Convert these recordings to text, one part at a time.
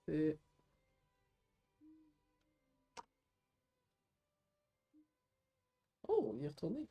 Et... Oh, on y est retourné.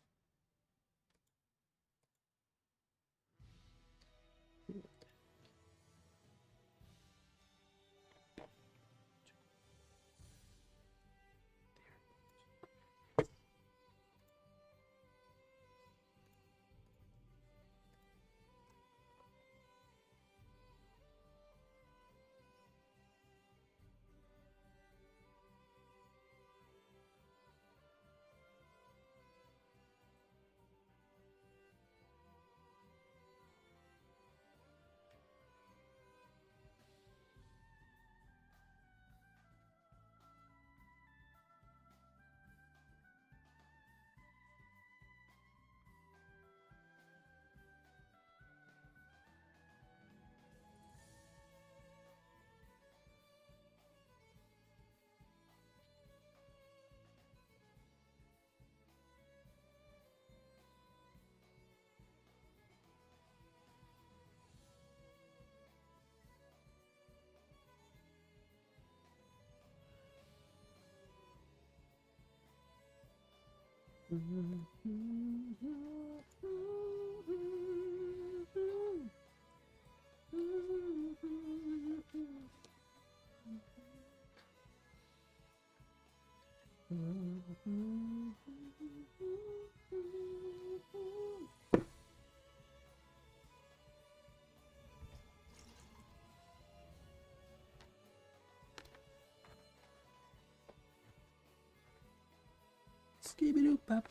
Skibidoo pop,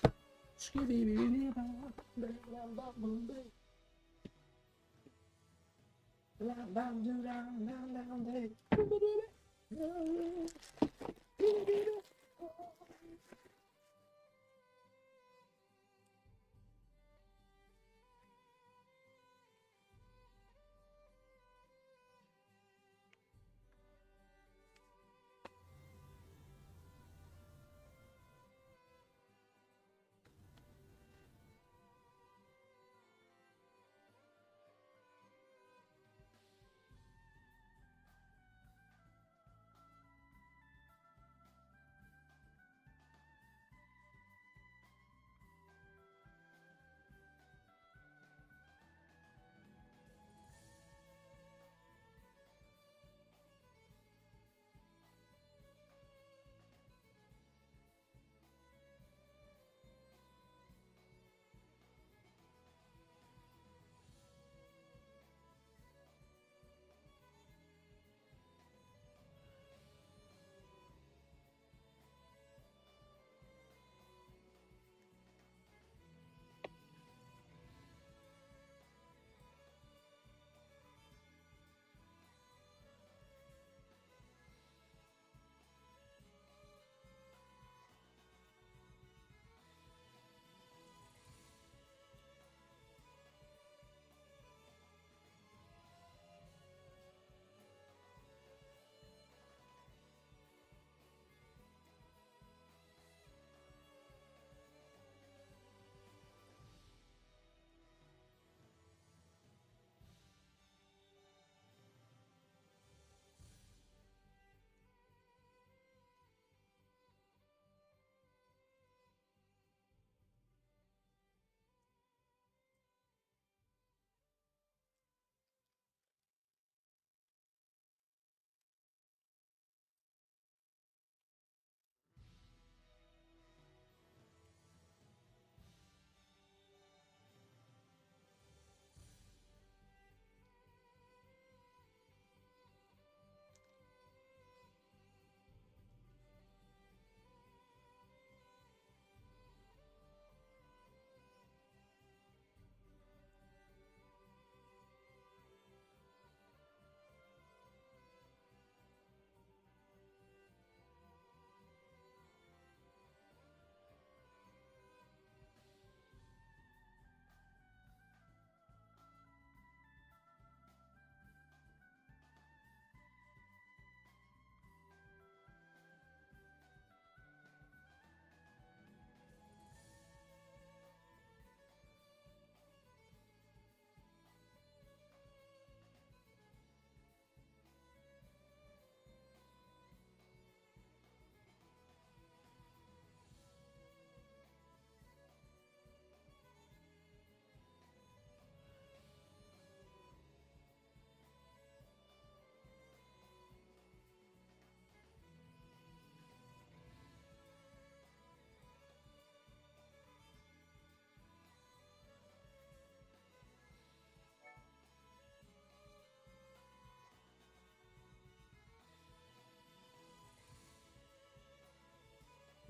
skibidoo pop,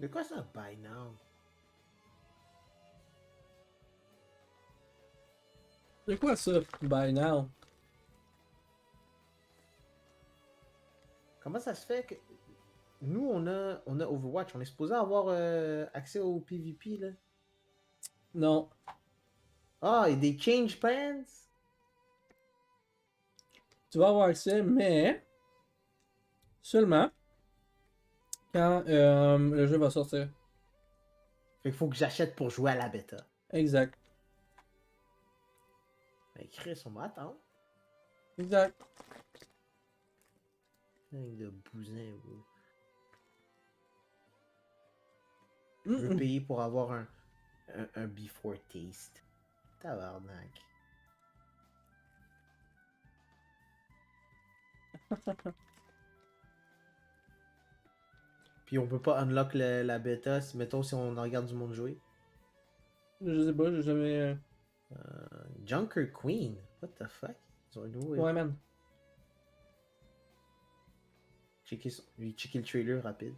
De quoi ça, buy now? C'est quoi ça? By now. Comment ça se fait que nous, on a Overwatch, on est supposé avoir accès au PvP, là? Non. Ah, et des change plans? Tu vas avoir accès, mais seulement quand le jeu va sortir. Fait qu'il faut que j'achète pour jouer à la bêta. Exact. Ben, Chris, on va attendre. Exact. Avec de bousin, vous. Mm Je veux -mm. payer pour avoir un before taste. Tabarnak. Puis on peut pas unlock la bêta, mettons si on regarde du monde jouer. Je sais pas, j'ai jamais. Junker Queen, what the fuck? Ils ont un nouveau. Ouais, man. Checker le trailer rapide.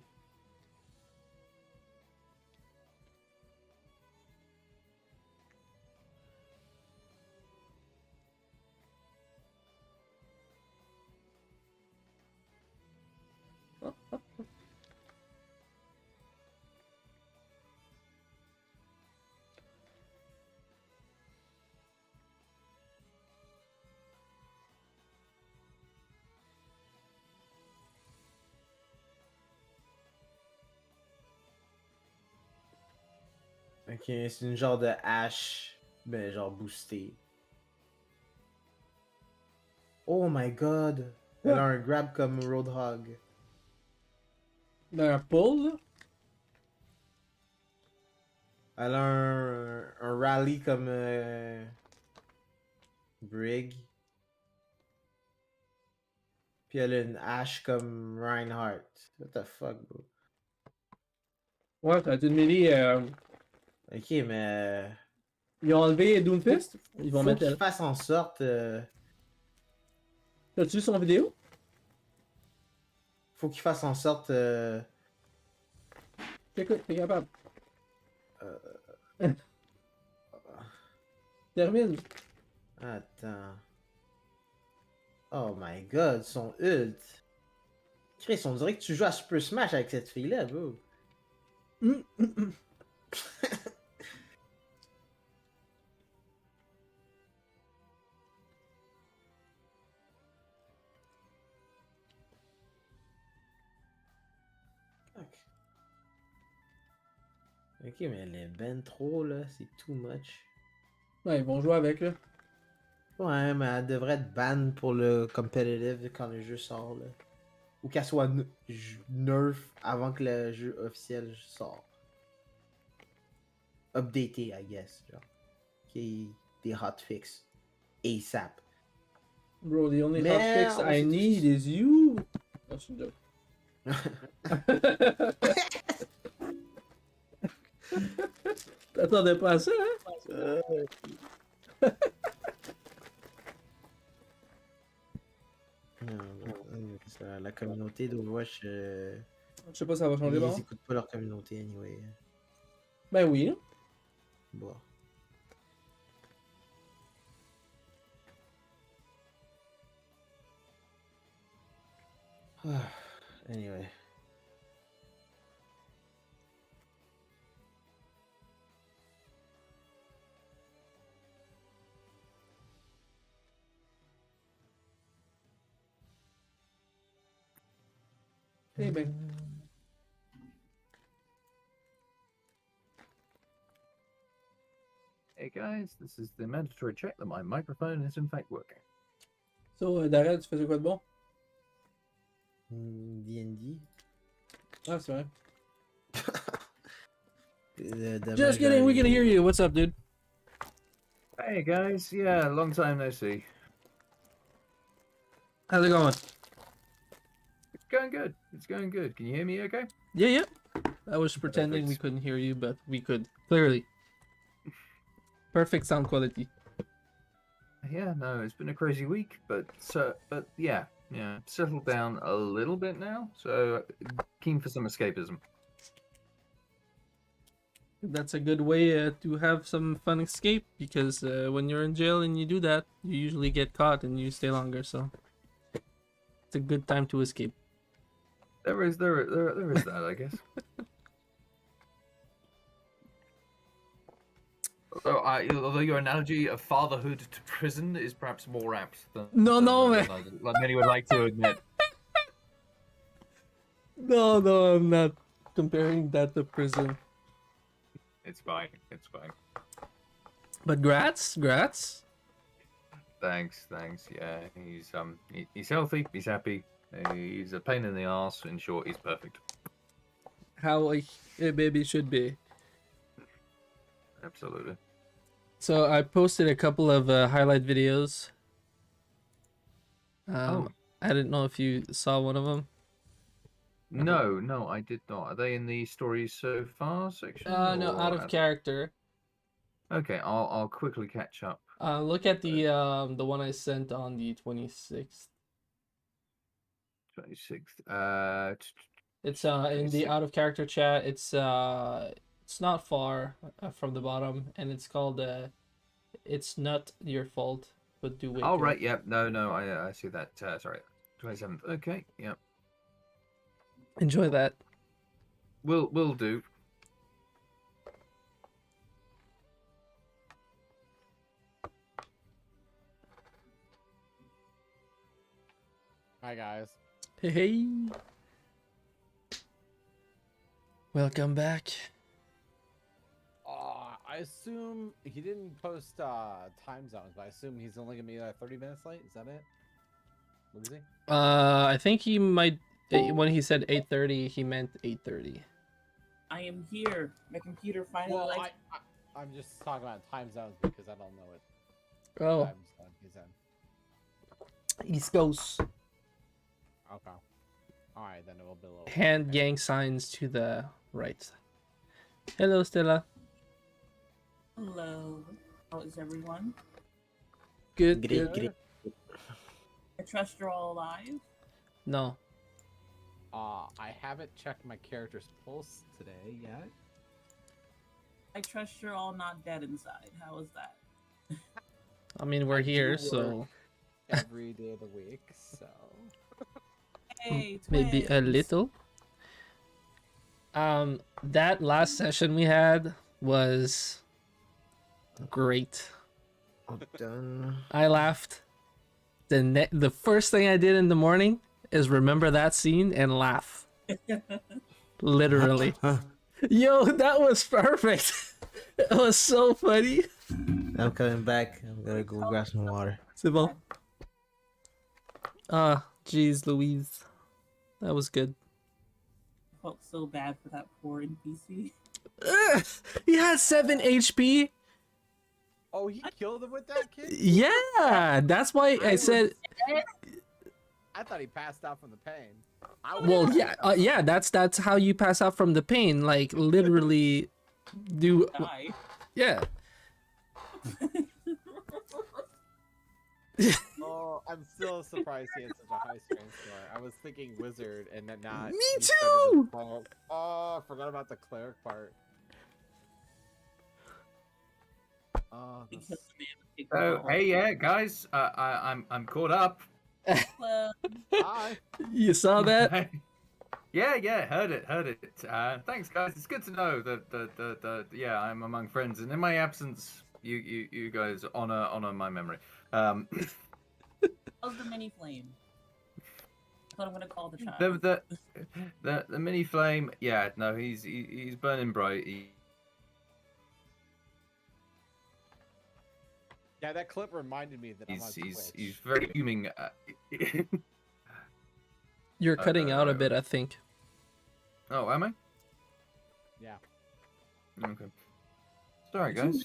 Ok, c'est une genre de hache, ben genre boosté. Oh my god! Elle a un grab comme Roadhog. Ben, un pull, là. Elle a un rally comme Brig. Puis elle a une hache comme Reinhardt. What the fuck, bro? Ouais, t'as une mêlée. Ok, mais. Ils ont enlevé Doomfist. Ils vont Faut mettre qu'il elle. fasse en sorte. T'as-tu vu son vidéo? Faut qu'il fasse en sorte. Écoute, t'es capable. Euh, Termine. Attends. Oh my god, son ult. Chris, on dirait que tu joues à Super Smash avec cette fille-là, bro. Ok, mais elle est ben trop, là. C'est too much. Ouais, ils vont jouer avec, là. Ouais, mais elle devrait être ban pour le competitive quand le jeu sort, là. Ou qu'elle soit nerf avant que le jeu officiel sort. Updaté, I guess, genre. Qu'il y ait des hotfix. ASAP. Bro, the only Mais hotfix on I sait need tous... is you. Oh, c'est une joke. T'attendais pas à ça, hein? La communauté d'Overwatch, Je sais pas si ça va changer, ils bon. écoutent pas leur communauté, anyway. Ben oui. Bon. Anyway. Eh ben. Hey guys, this is the mandatory check that my microphone is in fact working. So, Darrell, tu faisais quoi de bon? D&D. Ah, c'est vrai. Demain, Just kidding, we can hear you. What's up, dude? Hey guys, yeah, long time no see. How's it going? It's going good. It's going good. Can you hear me okay? Yeah, yeah. I was pretending we Perfect. couldn't hear you, but we could. Clearly. Perfect sound quality. Yeah, no, it's been a crazy week, but yeah, settled down a little bit now. So keen for some escapism. That's a good way to have some fun escape because when you're in jail and you do that, you usually get caught and you stay longer. So it's a good time to escape. There is that, I guess. Although your analogy of fatherhood to prison is perhaps more apt than Man. like many would like to admit. No, I'm not comparing that to prison. It's fine. It's fine. But grats. Thanks. Yeah, he's healthy. He's happy. He's a pain in the ass. In short, he's perfect. How a baby should be. Absolutely. So I posted a couple of highlight videos. Oh. I didn't know if you saw one of them. No, I did not. Are they in the stories so far section? No, or out of character. Okay, I'll quickly catch up. Look at the one I sent on the 26th. 26th. It's in the out of character chat. It's not far from the bottom, and it's called "It's Not Your Fault, but Do Wake Oh Up." right, yeah, no, I see that. Sorry, 27th. Okay, yeah, Enjoy that. will do. Hi guys. Hey. Welcome back. I assume he didn't post time zones, but I assume he's only gonna be 30 minutes late. Is that it? What is he? I think he might. When he said 8:30, he meant 8:30. I am here. My computer finally Well, likes. I'm just talking about time zones because I don't know what Oh, time zone he's in. East Coast. Okay. All right, then it will be a little. Hand gang signs to the right. Hello, Stella. Hello. How is everyone? Good. Great, Good. great. I trust you're all alive. No. I haven't checked my character's pulse today yet. I trust you're all not dead inside. How is that? I mean, we're I do here, work. so Every day of the week, so. Hey, maybe a twins. little. That last session we had was great. All done. I laughed. The first thing I did in the morning is remember that scene and laugh. Literally. Yo, that was perfect. It was so funny. I'm coming back. I'm gonna go grab some water. C'est bon. Jeez Louise. That was good. I felt so bad for that poor NPC. He had 7 HP. Oh, he killed him with that kid? Yeah, that's why I said. I thought he passed out from the pain. Well, yeah, that's how you pass out from the pain. Like literally, do Die. yeah. Oh, I'm still surprised he had such a high strength score. I was thinking wizard and then not. Me he started too! to fall. Oh, I forgot about the cleric part. Oh, Because this... the man picked the Oh, ball. hey, yeah, guys, I'm caught up. Well, Hi. You saw that? Yeah, heard it. Thanks, guys. It's good to know that yeah, I'm among friends, and in my absence, you guys honor my memory. how's the mini flame? That's what I'm gonna call the child. The mini flame. Yeah, no, he's burning bright. Yeah, that clip reminded me that I'm on Twitch. He's very fuming. You're cutting out a bit, I think. Oh, am I? Yeah. Okay. Sorry, guys.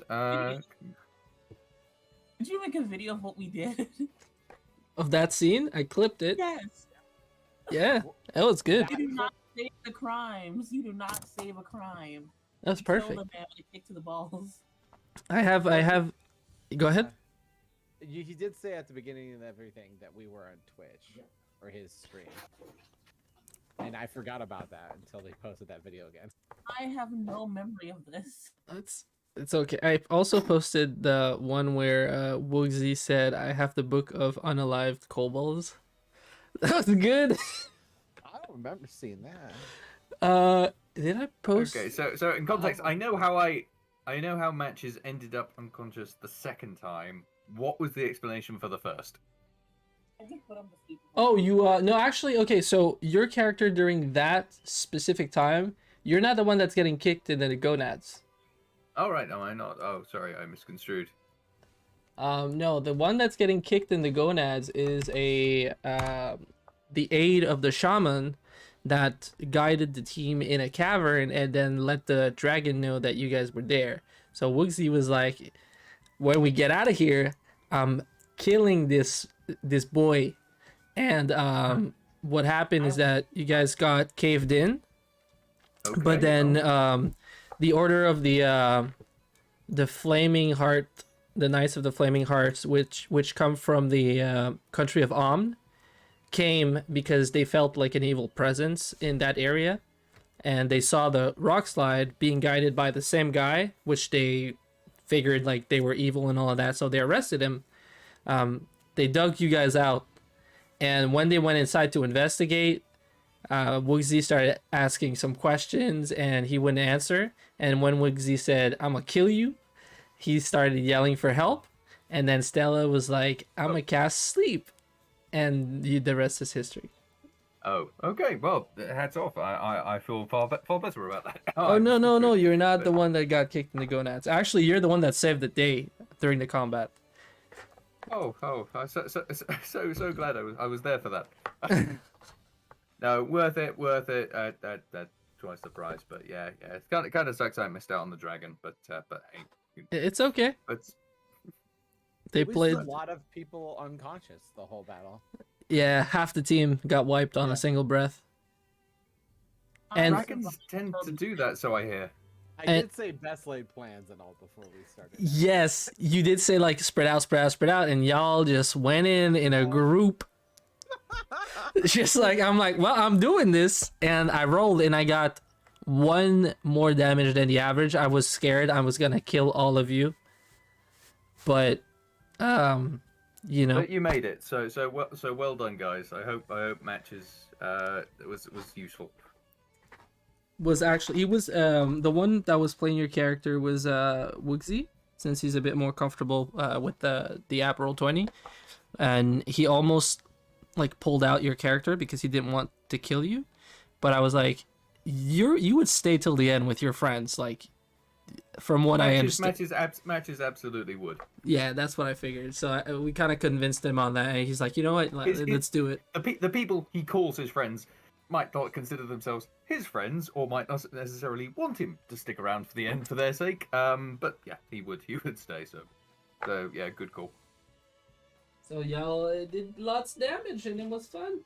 Did you make a video of what we did? Of that scene, I clipped it. Yes. Yeah, that was good. You do not save the crimes. You do not save a crime. That's You kill perfect. the man when he kicked to the balls. I have. Go ahead. He did say at the beginning of everything that we were on Twitch or his stream. and I forgot about that until they posted that video again. I have no memory of this. It's okay. I also posted the one where Woogsy said, "I have the book of unalived kobolds." That was good. I don't remember seeing that. Did I post? Okay, so in context, I know how matches ended up unconscious the second time. What was the explanation for the first? I did put on the sleep. Oh, you no, actually, okay. So your character during that specific time, you're not the one that's getting kicked in the gonads. Oh right, no, I'm not. Oh, sorry, I misconstrued. No, the one that's getting kicked in the gonads is the aide of the shaman that guided the team in a cavern and then let the dragon know that you guys were there. So Woogsy was like, when we get out of here, I'm killing this boy. And what happened is that you guys got caved in, Okay, but then the order of the Flaming Heart, the Knights of the Flaming Hearts, which come from the country of Amn, came because they felt like an evil presence in that area, and they saw the rock slide being guided by the same guy, which they figured like they were evil and all of that, so they arrested him. They dug you guys out, and when they went inside to investigate, Woogsy started asking some questions and he wouldn't answer, and when Woogsy said, "I'm gonna kill you," he started yelling for help, and then Stella was like, "I'm gonna cast sleep," and the rest is history. Oh, okay. Well, hats off. I feel far better about that. Oh, I no, misconstrued. you're not the one that got kicked in the gonads. Actually, you're the one that saved the day during the combat. Oh, I'm so glad I was there for that. No, worth it. That twice the price, but yeah, it's kind of sucks I missed out on the dragon, but hey, It's okay. but They We played. saw a lot of people unconscious the whole battle. Yeah, half the team got wiped on Yeah. a single breath. And- dragons tend to do that, so I hear. I And- did say best laid plans and all before we started. Yes, you did say like spread out, and y'all just went in a group. Just like, I'm like, well, I'm doing this, and I rolled and I got 1 more damage than the average. I was scared I was gonna kill all of you, but you know, But you made it, so well done, guys. I hope matches was useful. was actually he was the one that was playing your character was Woogsy, since he's a bit more comfortable with the app roll 20, and he almost like pulled out your character because he didn't want to kill you, but I was like, you would stay till the end with your friends, like, from what I understand. Matches absolutely would. Yeah, that's what I figured. So we kind of convinced him on that, and he's like, you know what, let's do it. The people he calls his friends might not consider themselves his friends, or might not necessarily want him to stick around for the end for their sake. But yeah, he would stay. So yeah, good call. So y'all did lots of damage, and it was fun.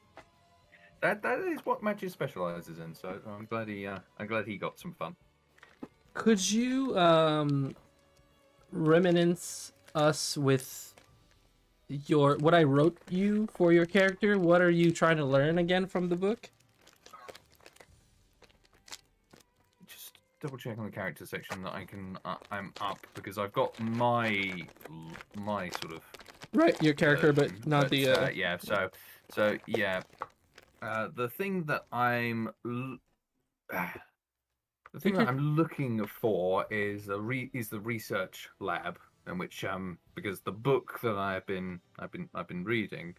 That is what matches specializes in. So I'm glad he got some fun. Could you reminisce us with what I wrote you for your character? What are you trying to learn again from the book? Just double check on the character section that I'm up, because I've got my sort of Right, your character, but version, not the. yeah. So yeah, the thing that I'm looking for is the research lab, in which because the book that I've been reading,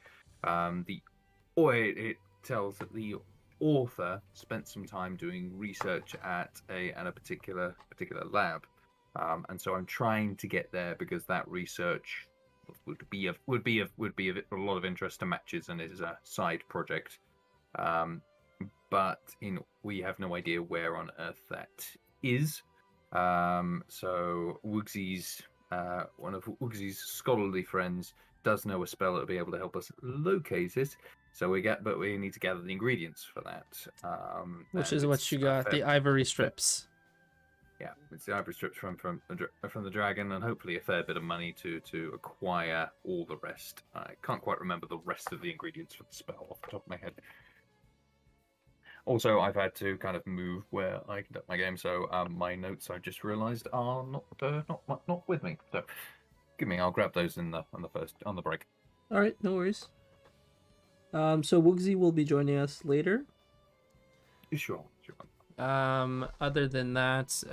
it tells that the author spent some time doing research at a particular lab, and so I'm trying to get there because that research would be of a lot of interest to matches, and it is a side project. But we have no idea where on earth that is. So Woogsy's one of Woogsy's scholarly friends does know a spell that will be able to help us locate it. So we need to gather the ingredients for that. Which and is what it's you a got, fair- the ivory strips. Yeah, it's the ivory strips from the dragon, and hopefully a fair bit of money to acquire all the rest. I can't quite remember the rest of the ingredients for the spell off the top of my head. Also, I've had to kind of move where I conduct my game, so my notes I've just realised are not with me. So, give me. I'll grab those in the on the break. All right, no worries. So Woogsy will be joining us later. Sure. Other than that, just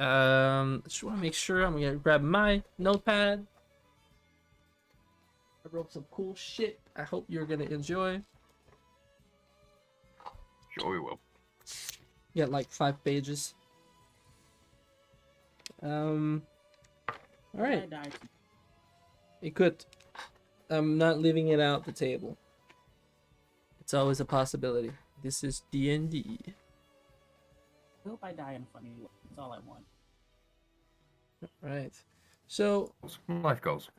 want to make sure I'm gonna grab my notepad. I wrote some cool shit. I hope you're gonna enjoy. Sure, we will. Got like 5 pages. All right. I died. It could. I'm not leaving it out the table. It's always a possibility. This is D&D. I hope I die in a funny way. That's all I want. Right. So, Life goals.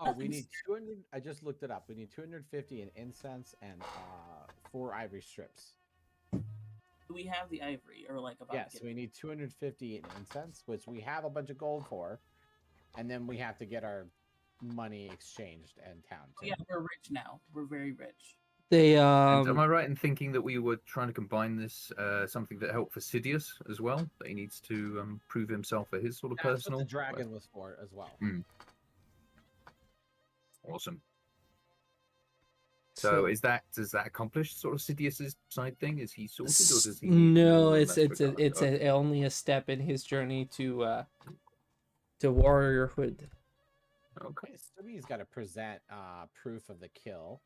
Oh, we need 200. I just looked it up. We need 250 in incense and 4 ivory strips. Do we have the ivory or like about? Yes, we need 250 in incense, which we have a bunch of gold for, and then we have to get our money exchanged in town too. Yeah, we're rich now. We're very rich. they And am I right in thinking that we were trying to combine this something that helped for Sidious as well? That he needs to prove himself for his sort of That's personal. what the dragon was for as well. Awesome. So does that accomplish sort of Sidious's side thing? Is he sorted, or does he? No, need it's more it's extra a, it's cover? a, only a step in his journey to warriorhood, Okay. So he's got to present proof of the kill,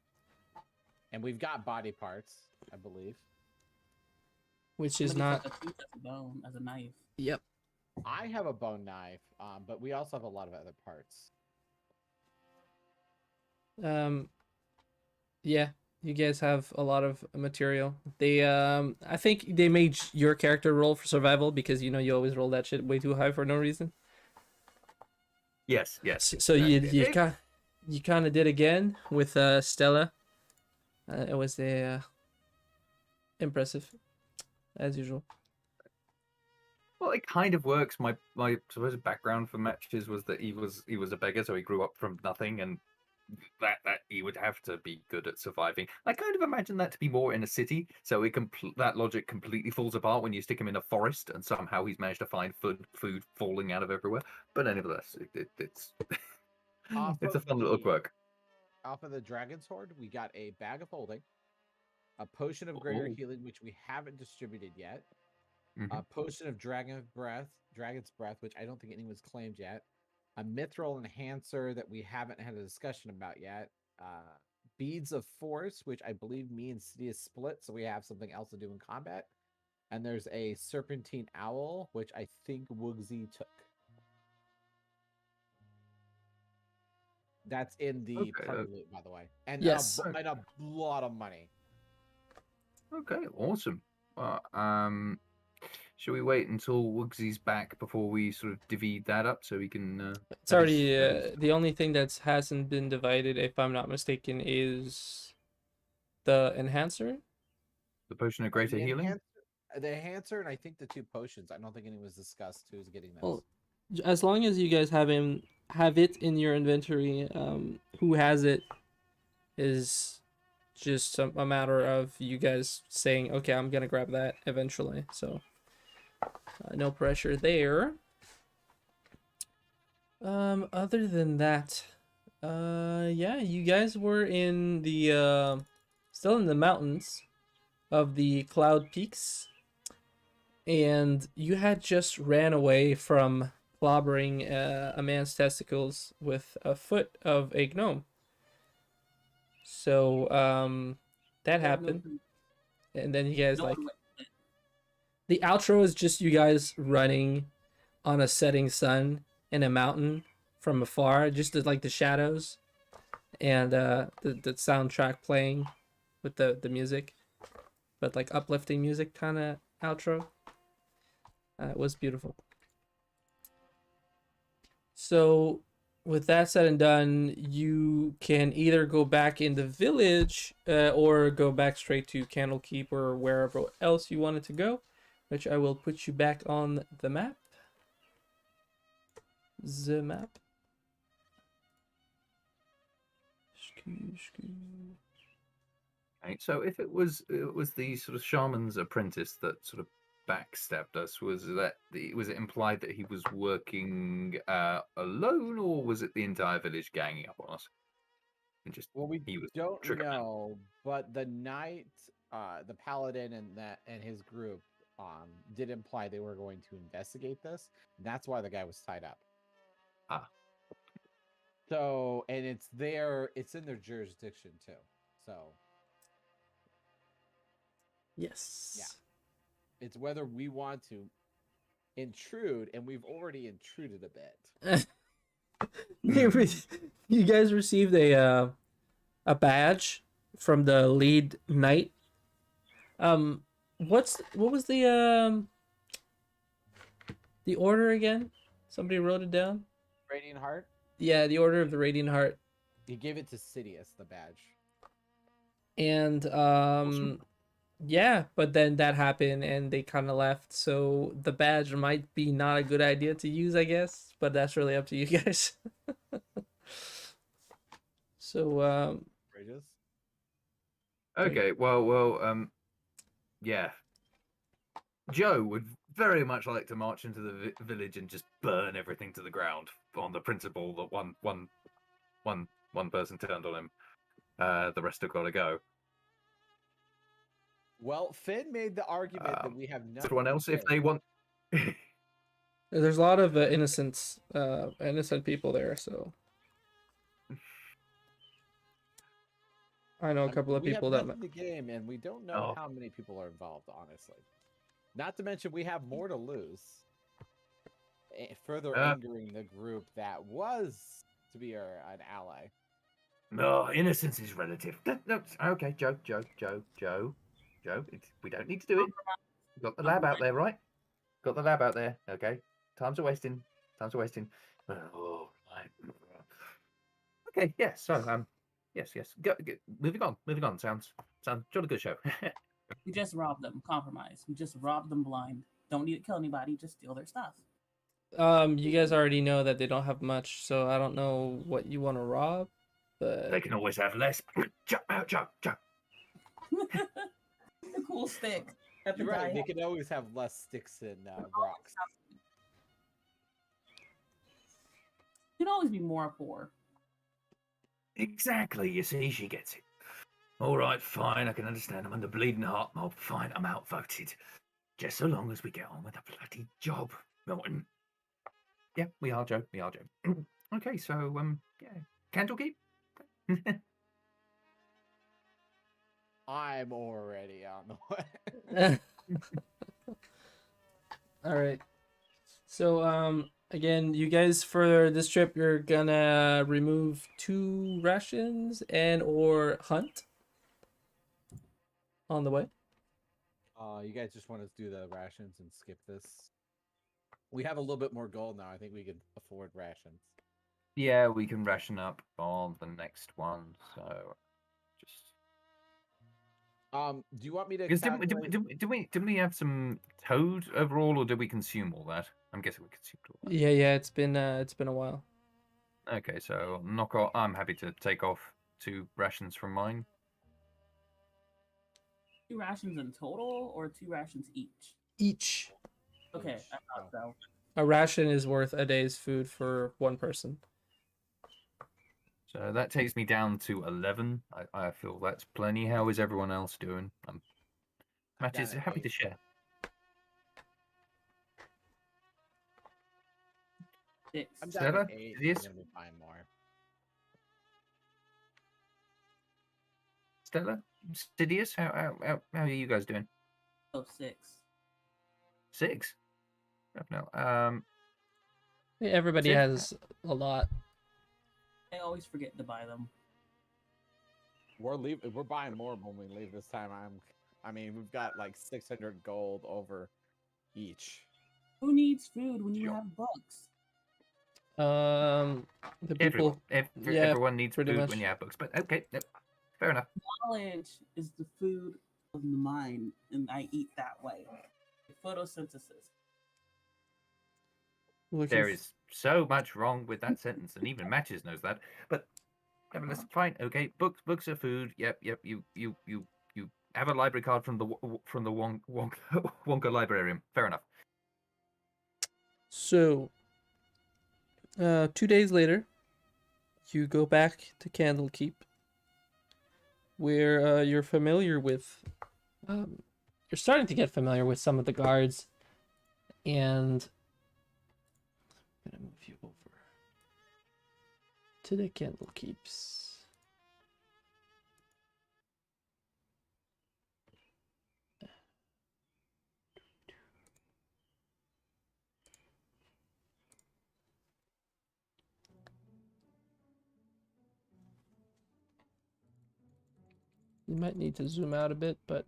and we've got body parts, I believe. which is Somebody's not. got a tooth as a bone, as a knife. Yep. I have a bone knife, but we also have a lot of other parts. Yeah, you guys have a lot of material. They I think they made your character roll for survival because you always roll that shit way too high for no reason. Yes. So It- you kind of did again with Stella. It was impressive, as usual. Well, it kind of works. My supposed background for matches was that he was a beggar, so he grew up from nothing, and that he would have to be good at surviving. I kind of imagine that to be more in a city, so that logic completely falls apart when you stick him in a forest, and somehow he's managed to find food falling out of everywhere. But nevertheless, it's it's a fun little quirk. Off of the dragon's hoard, we got a bag of holding, a potion of greater Ooh. healing, which we haven't distributed yet, Mhm. a potion of dragon's breath, which I don't think anyone's claimed yet, a mithril enhancer that we haven't had a discussion about yet, beads of force, which I believe me and Sidious split, so we have something else to do in combat, and there's a serpentine owl, which I think Woogsy took. That's in the Okay, party loot, by the way, and Yes. and a lot of money. Okay, awesome. Should we wait until Woogsy's back before we sort of divvy that up so we can? It's already the only thing that hasn't been divided, if I'm not mistaken, is the enhancer. The potion of greater healing. The enhancer, and I think the 2 potions. I don't think anyone was discussed who's getting those. Well, as long as you guys have it in your inventory, who has it is just a matter of you guys saying, okay, I'm gonna grab that eventually. So no pressure there. Other than that, yeah, you guys were in the still in the mountains of the Cloud Peaks, and you had just ran away from clobbering a man's testicles with a foot of a gnome. So that happened, and then you guys the outro is just you guys running on a setting sun in a mountain from afar, just like the shadows, and the soundtrack playing with the music, but like uplifting music kind of outro. It was beautiful. So with that said and done, you can either go back in the village or go back straight to Candlekeep or wherever else you wanted to go, which I will put you back on the map. The map. Right, so if it was the sort of shaman's apprentice that sort of backstabbed us, was it implied that he was working alone, or was it the entire village ganging up on us? And just Well, we he was don't trigger man. know, but the knight, the paladin, and his group did imply they were going to investigate this. And that's why the guy was tied up. Ah. So, and it's in their jurisdiction too. So, Yes. it's whether we want to intrude, and we've already intruded a bit. You guys received a badge from the lead knight. What was the order again? Somebody wrote it down. Radiant Heart. Yeah, the Order of the Radiant Heart. He gave it to Sidious, the badge. And Awesome. yeah, but then that happened and they kind of left. So the badge might be not a good idea to use, I guess, but that's really up to you guys. So Courageous. Okay, well, yeah. Joe would very much like to march into the village and just burn everything to the ground on the principle that one person turned on him. The rest have got to go. Well, Finn made the argument that we have nothing. Everyone to else, if say. they want. there's a lot of innocent people there, so I know a couple of we people have that nothing to game, and we don't know Oh. how many people are involved, honestly. Not to mention, we have more to lose. Further angering the group that was to be an ally. No, innocence is relative. No, okay, Joe. We don't need to do it. We've got the lab out there, right? Got the lab out there. Okay. Times are wasting. Oh, right. Okay. Yes. So yes. Go, moving on. Sounds jolly good show. We just robbed them. Compromise. We just robbed them blind. Don't need to kill anybody. Just steal their stuff. you guys already know that they don't have much, so I don't know what you want to rob, but They can always have less. Joe. The cool stick. At the You're right. die. They can always have less sticks and rocks. You can always be more poor. Exactly. You see, she gets it. All right, fine. I can understand. I'm under bleeding heart mob. Fine, I'm outvoted. Just so long as we get on with the bloody job, Milton. Yeah, we are, Joe. Okay, so yeah, Candlekeep. I'm already on the way. all right. So again, you guys for this trip you're gonna remove 2 rations and or hunt on the way. You guys just want to do the rations and skip this? We have a little bit more gold now. I think we could afford rations. Yeah, we can ration up on the next one. So just Do you want me to? because calculate- didn't we have some toad overall, or did we consume all that? I'm guessing we consumed all that. Yeah, it's been a while. Okay, so knock off. I'm happy to take off 2 rations from mine. 2 rations in total, or 2 rations each? Each. Okay, Each. I thought so. A ration is worth a day's food for one person. So that takes me down to 11. I feel that's plenty. How is everyone else doing? Matt down is at happy 8. to share. 6. I'm down Sarah, at 8. I'm Sidious? gonna be buying more. Stella, Sidious, how are you guys doing? Oh, 6. 6. No. Yeah, everybody Sid? has a lot. I always forget to buy them. We're buying more when we leave this time. I mean, we've got like 600 gold over each. Who needs food when you Sure. have books? The people. yeah, Everyone needs pretty food much. when you have books, but okay, no, fair enough. Knowledge is the food of the mind, and I eat that way. Photosynthesis. Looking There is so much wrong with that sentence, and even Matches knows that. But nevertheless, fine, okay. Books are food. Yep. You have a library card from the Wonka librarian. Fair enough. So, 2 days later, you go back to Candlekeep, where you're familiar with. You're starting to get familiar with some of the guards, and I'm gonna move you over to the Candlekeeps. You might need to zoom out a bit, but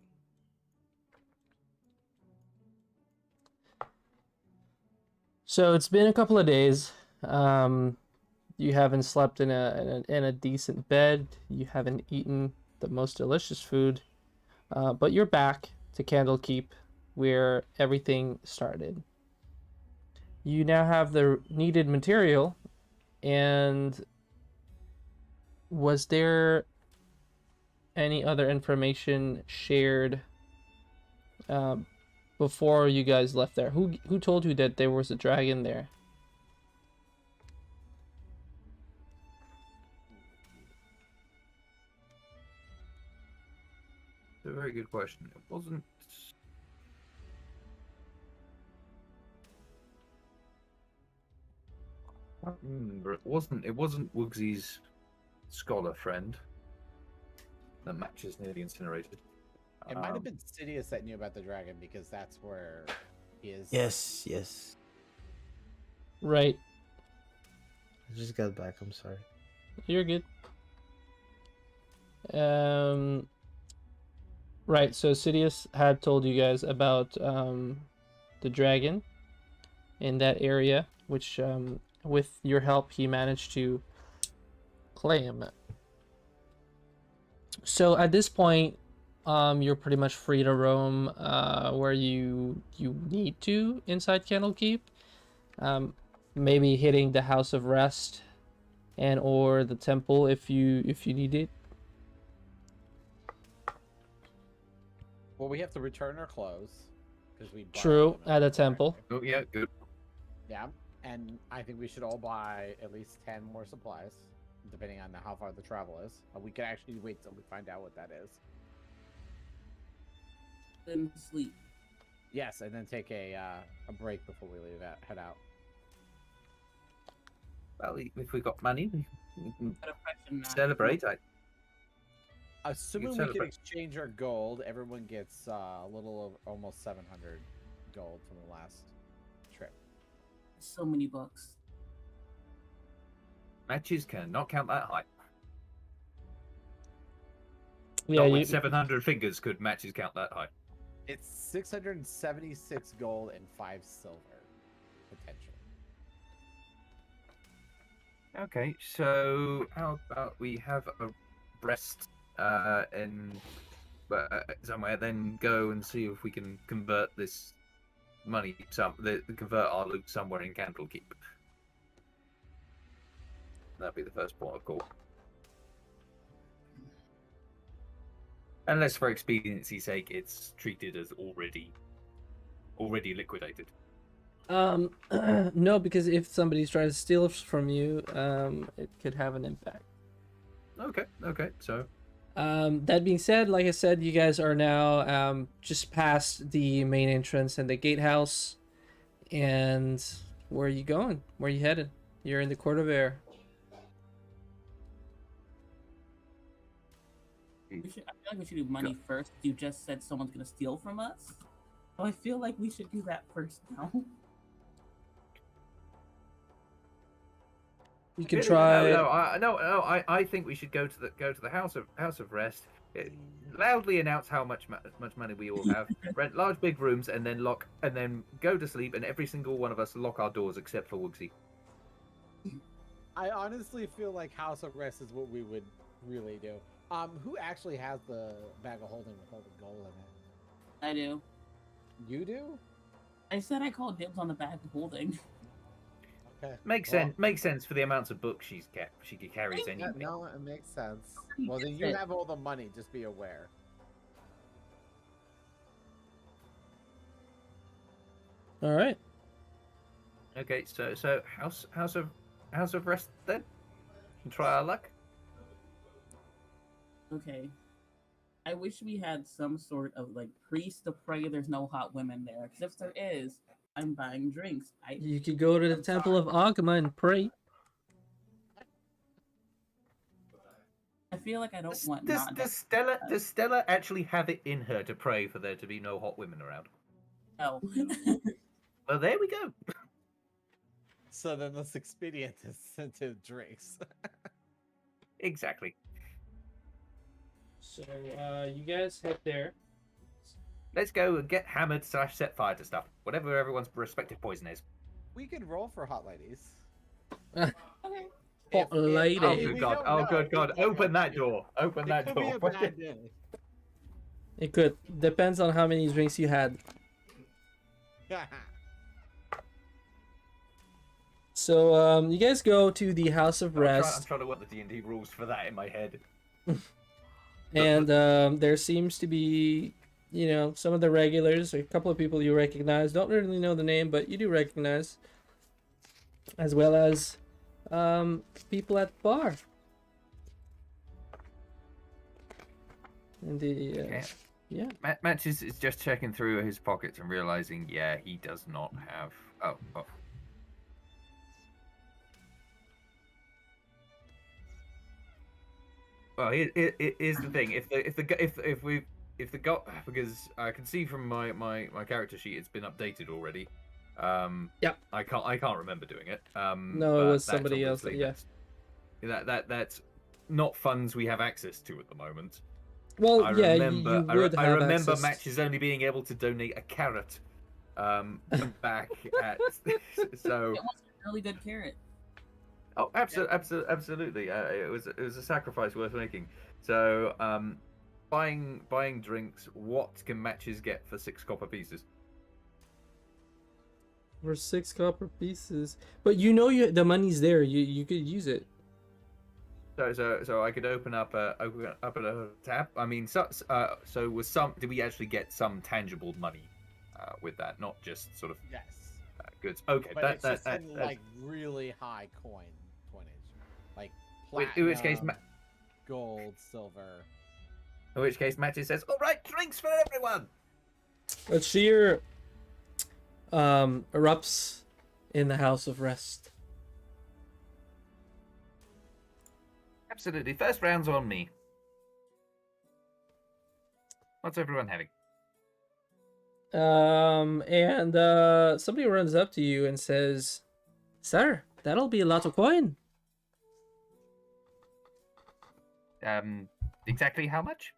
so it's been a couple of days. You haven't slept in a decent bed. You haven't eaten the most delicious food, but you're back to Candlekeep, where everything started. You now have the needed material, and was there any other information shared before you guys left there? Who told you that there was a dragon there? It's a very good question. It wasn't. I can't remember. It wasn't Woogsy's scholar friend. The match is nearly incinerated. It might have been Sidious that knew about the dragon because that's where he is. Yes, yes. Right. I just got back. I'm sorry. You're good. Right, so Sidious had told you guys about the dragon in that area, which with your help he managed to claim. So at this point, you're pretty much free to roam where you need to inside Candlekeep. Maybe hitting the House of Rest and or the temple if you need it. Well, we have to return our clothes because we. True, at a temple. Oh yeah, good. Yeah, and I think we should all buy at least 10 more supplies, depending on how far the travel is. We could actually wait till we find out what that is. Then sleep. Yes, and then take a break before we head out. Well, if we got money, we can Got a question now. celebrate. Assuming we celebrate. can exchange our gold, everyone gets a little over almost 700 gold from the last trip. So many books. Matches cannot count that high. Yeah, Not with 700 fingers could matches count that high. It's 676 gold and 5 silver potential. Okay, so how about we have a rest in somewhere, then go and see if we can convert this money, convert our loot somewhere in Candlekeep. That'd be the first port of call. Unless, for expediency's sake, it's treated as already liquidated. No, because if somebody's trying to steal from you, it could have an impact. Okay, so That being said, like I said, you guys are now just past the main entrance and the gatehouse. And where are you going? Where are you headed? You're in the Court of Air. I feel like we should do money first. You just said someone's gonna steal from us. So I feel like we should do that first now. You can try. I think we should go to the House of Rest. Loudly announce how much money we all have. Rent large big rooms and then go to sleep. And every single one of us lock our doors except for Woogsy. I honestly feel like House of Rest is what we would really do. Who actually has the bag of holding with all the gold in it? I do. You do? I said I called dibs on the bag of holding. Okay. Makes sense for the amounts of books she carries Yeah, anyway. no, it makes sense. Well, then you have all the money. Just be aware. All right. Okay, so House of Rest then. Try our luck. Okay. I wish we had some sort of like priest to pray there's no hot women there. Because if there is, I'm buying drinks. You could go to the I'm Temple sorry. of Agama and pray. I feel like I don't want Does, not does Stella does Stella actually have it in her to pray for there to be no hot women around? no. Well, there we go. So then let's expedient incentive drinks. Exactly. So you guys head there. Let's go and get hammered / set fire to stuff. Whatever everyone's respective poison is. We can roll for hot ladies. Okay. Hot lady. Oh, we good God. don't Oh, know. good God. Open that door. Open It that could door. be a bad day. It could. Depends on how many drinks you had. So you guys go to the House of I'm Rest, trying to work the D&D rules for that in my head. and there seems to be, some of the regulars, a couple of people you recognize. Don't really know the name, but you do recognize, as well as people at the bar. And the Okay. yeah. Match is just checking through his pockets and realizing, yeah, he does not have. Oh. Well, here's the thing. If the go, because I can see from my character sheet it's been updated already. Yep. I can't remember doing it. No, it but was that's somebody else. obviously- Yeah. That's not funds we have access to at the moment. Well, I yeah, remember. you would I have remember access. Matches only being able to donate a carrot. Back at so. It was a really good carrot. Oh, absolutely. It was a sacrifice worth making. So, buying drinks. What can Matches get for 6 copper pieces? For 6 copper pieces, but the money's there. You could use it. So I could open up a tab. I mean, so did we actually get some tangible money with that, not just sort of Yes. goods? Okay, But it's just in like really high coinage, like platinum, in which case, gold, silver. in which case, Mattis says, "All right, drinks for everyone." A cheer erupts in the House of Rest. Absolutely. First round's on me. What's everyone having? And somebody runs up to you and says, "Sir, that'll be a lot of coin." Exactly how much?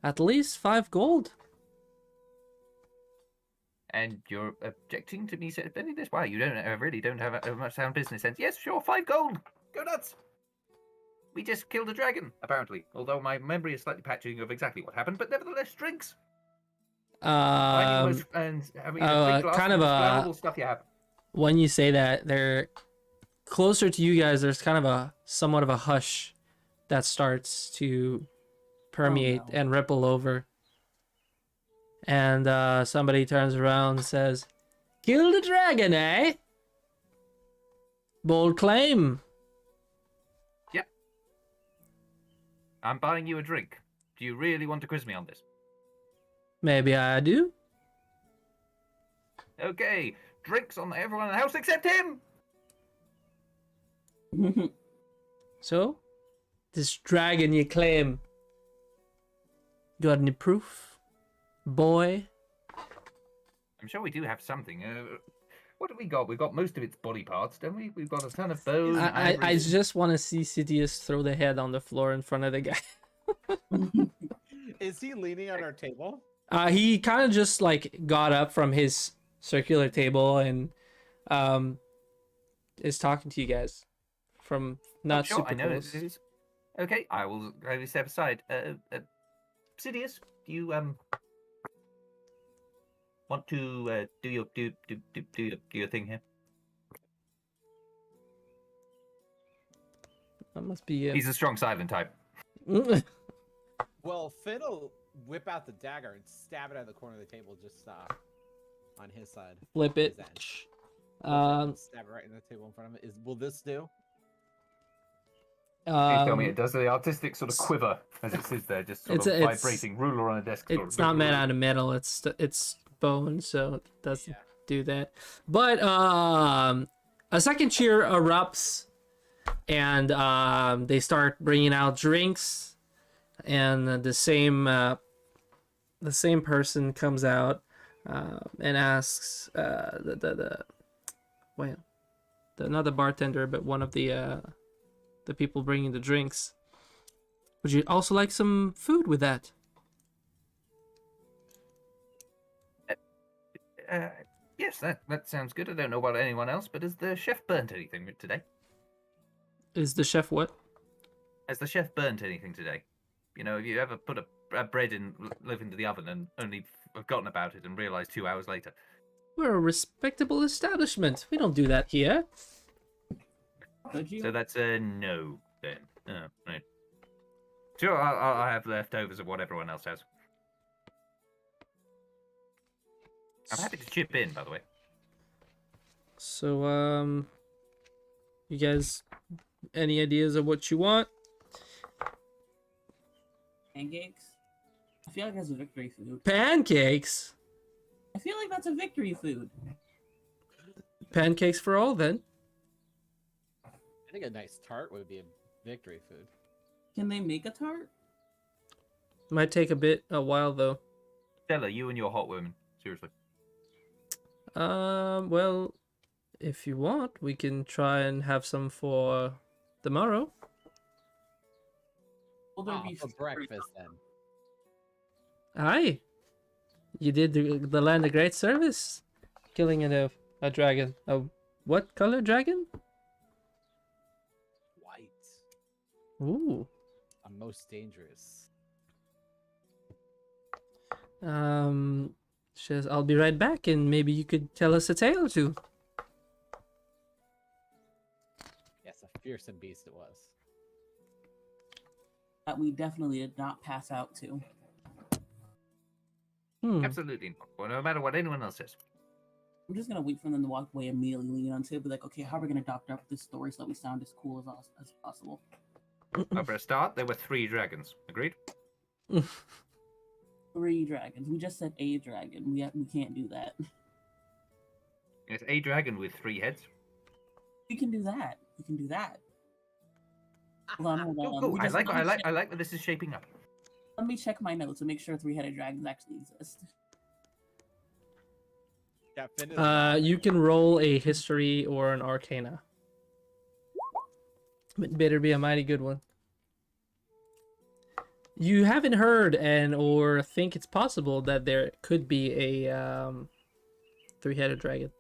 At least 5 gold. And you're objecting to me spending this? Wow, you really don't have much sound business sense. Yes, sure, 5 gold. Go nuts. We just killed a dragon, apparently. Although my memory is slightly patchy of exactly what happened, but nevertheless, drinks. Kind of flammable stuff you have. when you say that, they're closer to you guys. There's kind of somewhat of a hush that starts to permeate no. and ripple over. And somebody turns around and says, "Kill the dragon, eh? Bold claim." Yep. I'm buying you a drink. Do you really want to quiz me on this? Maybe I do. Okay, drinks on everyone in the house except him. So, this dragon you claim, got any proof? Boy? I'm sure we do have something. What have we got? We've got most of its body parts, don't we? We've got a ton of bone. I ivory. just want to see Sidious throw the head on the floor in front of the guy. Is he leaning on our table? He kind of just like got up from his circular table and is talking to you guys from not Sure, super I know close. it is. Okay, I will step aside. Sidious, do you want to do your thing here? That must be He's a strong silent type. Well, Fiddle whip out the dagger and stab it out of the corner of the table, just on his side. Flip it. His end. Flip it Um, and stab it right in the table in front of it. Will this do? Please tell me it um, does the artistic sort of quiver as it sits there, just sort It's of a- it's- vibrating ruler on a desk. sort it's of- not made out of metal. It's bone, so it doesn't Yeah. do that. But a second cheer erupts, and they start bringing out drinks, and the same person comes out and asks not the bartender, but one of the people bringing the drinks. Would you also like some food with that? Yes, that sounds good. I don't know about anyone else, but has the chef burnt anything today? Is the chef what? Has the chef burnt anything today? You know, have you ever put a bread live into the oven and only forgotten about it and realized 2 hours later? We're a respectable establishment. We don't do that here. Could you? So that's a no then. Oh, right. Sure, I'll have leftovers of what everyone else has. I'm happy to chip in, by the way. So, you guys, any ideas of what you want? Pancakes? I feel like that's a victory food. Pancakes? I feel like that's a victory food. Pancakes for all, then. I think a nice tart would be a victory food. Can they make a tart? Might take a while, though. Stella, you and your hot woman. Seriously. Well, if you want, we can try and have some for tomorrow. Will there be For breakfast then. Aye. You did the land a great service. Killing a dragon. A what color dragon? White. Ooh. I'm most dangerous. She says, I'll be right back, and maybe you could tell us a tale or two. Yes, a fearsome beast it was. that we definitely did not pass out to? Absolutely not. Well, no matter what anyone else says. I'm just gonna wait for them to walk away immediately, lean onto it, be like, okay, how are we gonna doctor up this story so that we sound as cool as possible? For a start, there were 3 dragons. Agreed? 3 dragons. We just said a dragon. We can't do that. It's a dragon with 3 heads. We can do that. We can do that. Hold on, hold on. Oh, We I just- like let me check- where this is shaping up. Let me check my notes and make sure 3-headed dragons actually exist. Yeah, Finn is You can roll a history or an arcana. It better be a mighty good one. You haven't heard or think it's possible that there could be a 3-headed dragon.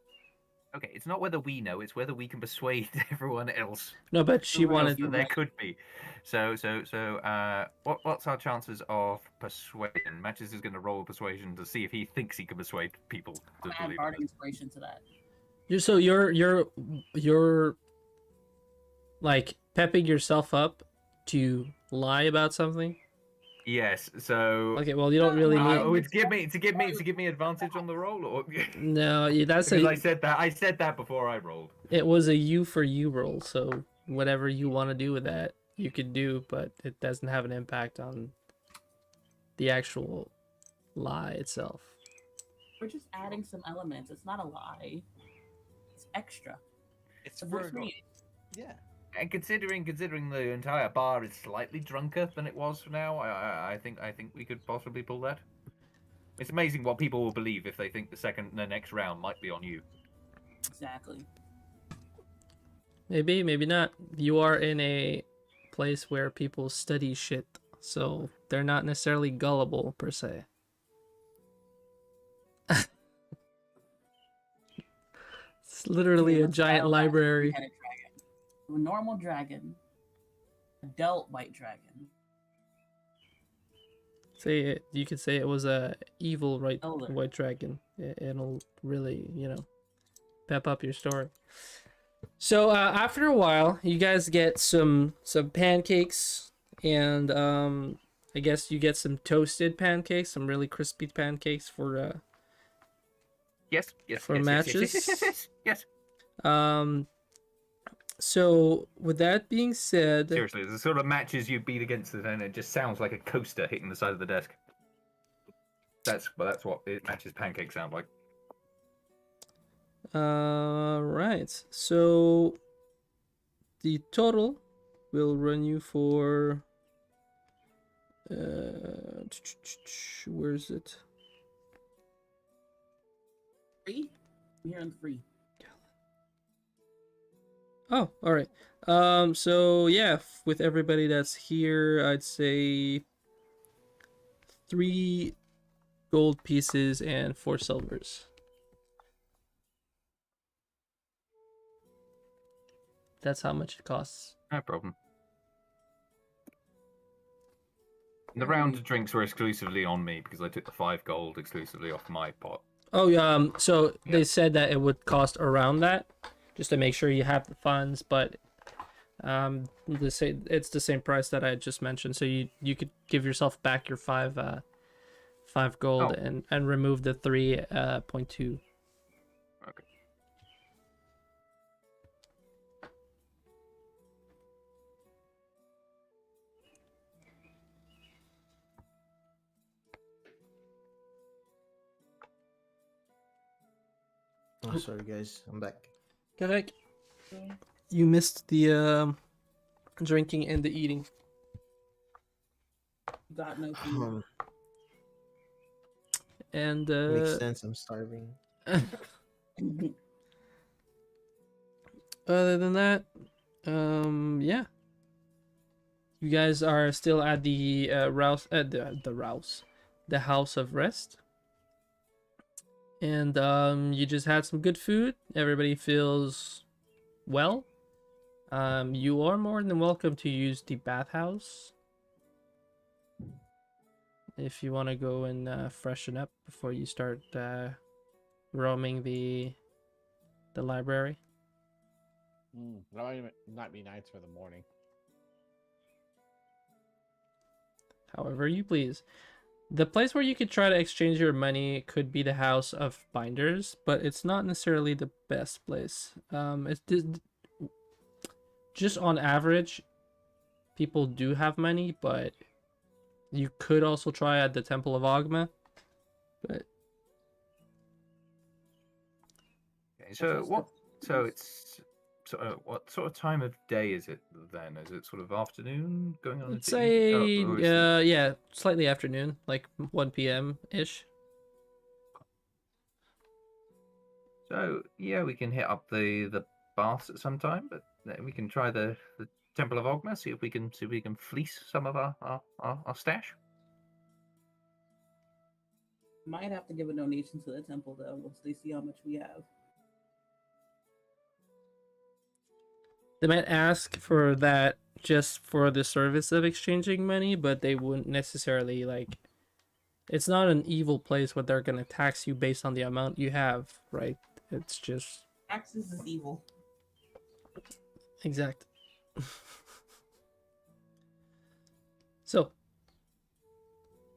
Okay, it's not whether we know, it's whether we can persuade everyone else No, but she Everyone else wanted. that there could be. What's our chances of persuasion? Matches is going to roll persuasion to see if he thinks he can persuade people to Add believe bardic in it. inspiration to that. You're like pepping yourself up to lie about something. Yes, so Okay, well you don't really need. oh, it's give me advantage on the roll, or No, that's because I a. said that before I rolled. It was a you for you roll, so whatever you want to do with that, you could do, but it doesn't have an impact on the actual lie itself. We're just adding some elements. It's not a lie. It's extra. it's It for works for me. yeah. And considering the entire bar is slightly drunker than it was now, I think we could possibly pull that. It's amazing what people will believe if they think the next round might be on you. Exactly. Maybe, maybe not. You are in a place where people study shit, so they're not necessarily gullible per se. It's literally Okay, a let's giant dial back to library. three-headed dragon. A normal dragon. Adult white dragon. Say it. You could say it was a evil Elder. white dragon. It'll really, pep up your story. So after a while, you guys get some pancakes and I guess you get some toasted pancakes, some really crispy pancakes for Yes. matches. Yes. So with that being said, Seriously, the sort of matches you beat against it, and it just sounds like a coaster hitting the side of the desk. That's what it matches pancakes sound like. right. So the total will run you for where's it? 3? I'm hearing 3. Oh, all right. So yeah, with everybody that's here, I'd say 3 gold pieces and 4 silvers. That's how much it costs. No problem. And the round of drinks were exclusively on me because I took the 5 gold exclusively off my pot. Oh, so Yeah. they said that it would cost around that, just to make sure you have the funds, but it's the same price that I just mentioned. So you could give yourself back your 5 gold Oh. and remove the 3.2. Okay. Oh, sorry guys, I'm back. Correct. You missed the drinking and the eating. Got no food. And Makes sense. I'm starving. other than that, yeah. You guys are still at the the house of rest. And you just had some good food. Everybody feels well. You are more than welcome to use the bathhouse if you want to go and freshen up before you start roaming the library. That might be nice for the morning. However you please. The place where you could try to exchange your money could be the House of Binders, but it's not necessarily the best place. It's just on average, people do have money, but you could also try at the Temple of Ogma. But Okay, so what? So it's what sort of time of day is it then? Is it sort of afternoon going on? let's into evening? say, yeah, slightly afternoon, like 1 p.m. ish. So yeah, we can hit up the baths at some time, but then we can try the Temple of Ogma, see if we can fleece some of our stash. Might have to give a donation to the temple though, once they see how much we have. They might ask for that just for the service of exchanging money, but they wouldn't necessarily like. It's not an evil place where they're gonna tax you based on the amount you have, right? It's just Taxes is evil. exact. So,